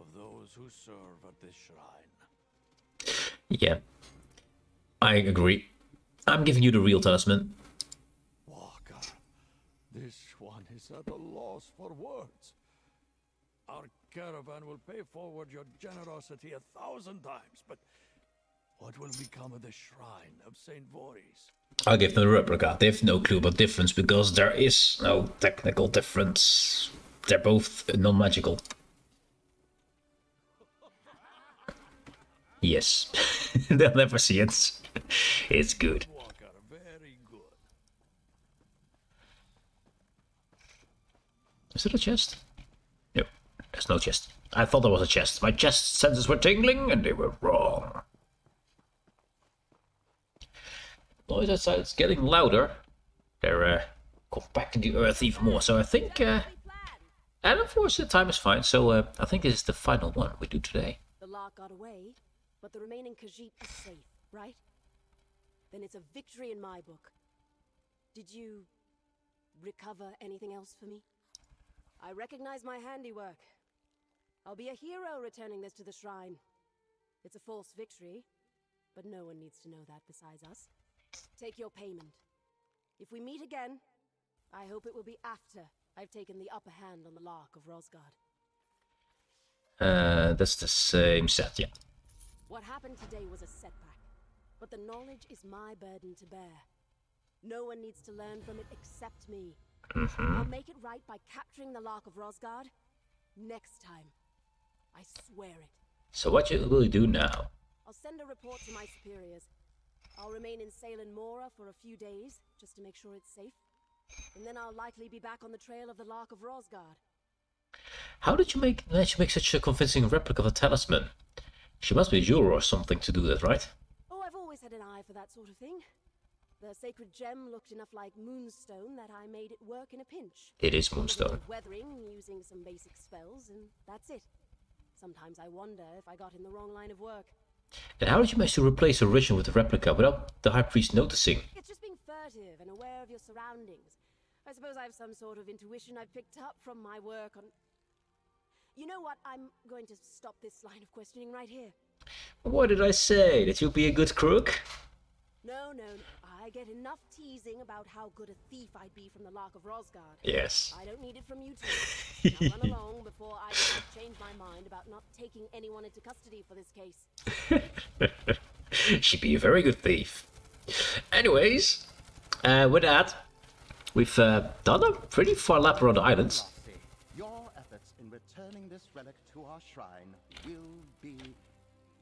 of those who serve at this shrine. Yeah, I agree. I'm giving you the real talisman. Walker, this one is at a loss for words. Our caravan will pay forward your generosity 1,000 times, but what will become of the shrine of St. Voorhees? I'll give them the replica. They have no clue about difference because there is no technical difference. They're both non-magical. Yes. They'll never see it. It's good. Walker, very good. Is it a chest? No, there's no chest. I thought there was a chest. My chest senses were tingling and they were wrong. Noise outside is getting louder. They're compacting the earth even more. So I think, and unfortunately, time is fine. So I think this is the final one we do today. The lark got away, but the remaining Khajiit is safe, right? Then it's a victory in my book. Did you recover anything else for me? I recognize my handiwork. I'll be a hero returning this to the shrine. It's a false victory, but no one needs to know that besides us. Take your payment. If we meet again, I hope it will be after I've taken the upper hand on the Lark of Rosgard. That's the same set, yeah. What happened today was a setback, but the knowledge is my burden to bear. No one needs to learn from it except me. I'll make it right by capturing the Lark of Rosgard next time. I swear it. So what will you do now? I'll send a report to my superiors. I'll remain in Salem Mora for a few days, just to make sure it's safe. And then I'll likely be back on the trail of the Lark of Rosgard. How did you manage to make such a convincing replica of a talisman? She must be a jeweler or something to do that, right? Oh, I've always had an eye for that sort of thing. The sacred gem looked enough like moonstone that I made it work in a pinch. It is moonstone. Weathering using some basic spells, and that's it. Sometimes I wonder if I got in the wrong line of work. And how did you manage to replace the original with the replica without the High Priest noticing? It's just being furtive and aware of your surroundings. I suppose I have some sort of intuition I picked up from my work on... You know what? I'm going to stop this line of questioning right here. What did I say? That you'll be a good crook? No. I get enough teasing about how good a thief I'd be from the Lark of Rosgard. Yes. I don't need it from you two. Now run along before I change my mind about not taking anyone into custody for this case. She'd be a very good thief. Anyways, with that, we've done a pretty far lap around the island. Your efforts in returning this relic to our shrine will be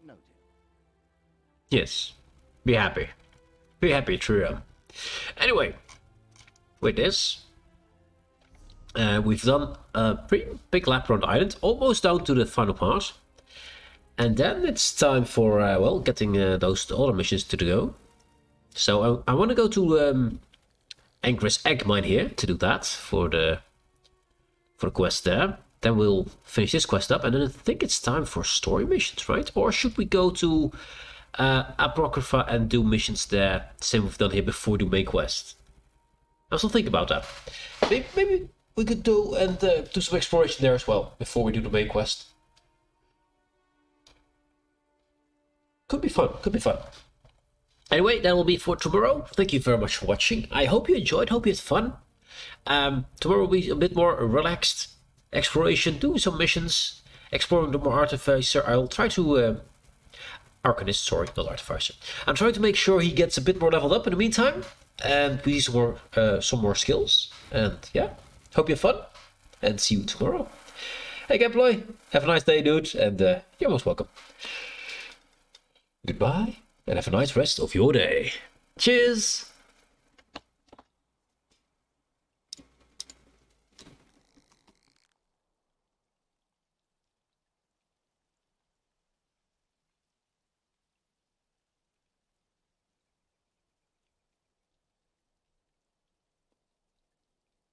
noted. Yes. Be happy. Be happy, Trio. Anyway, with this, we've done a pretty big lap around the island, almost down to the final part. And then it's time for, well, getting those other missions to go. So I want to go to Anger's Egg Mine here to do that for the quest there. Then we'll finish this quest up, and then I think it's time for story missions, right? Or should we go to Apocrypha and do missions there, same we've done here before the main quest? I'll still think about that. Maybe we could do some exploration there as well before we do the main quest. Could be fun. Anyway, that will be for tomorrow. Thank you very much for watching. I hope you enjoyed. Hope you had fun. Tomorrow will be a bit more relaxed exploration, doing some missions, exploring the more artificer. I'll try to Arcanist, sorry, not Artificer. I'm trying to make sure he gets a bit more leveled up in the meantime, and we need some more skills. And yeah, hope you have fun, and see you tomorrow. Hey, Gameploy, have a nice day, dude, and you're most welcome. Goodbye, and have a nice rest of your day. Cheers!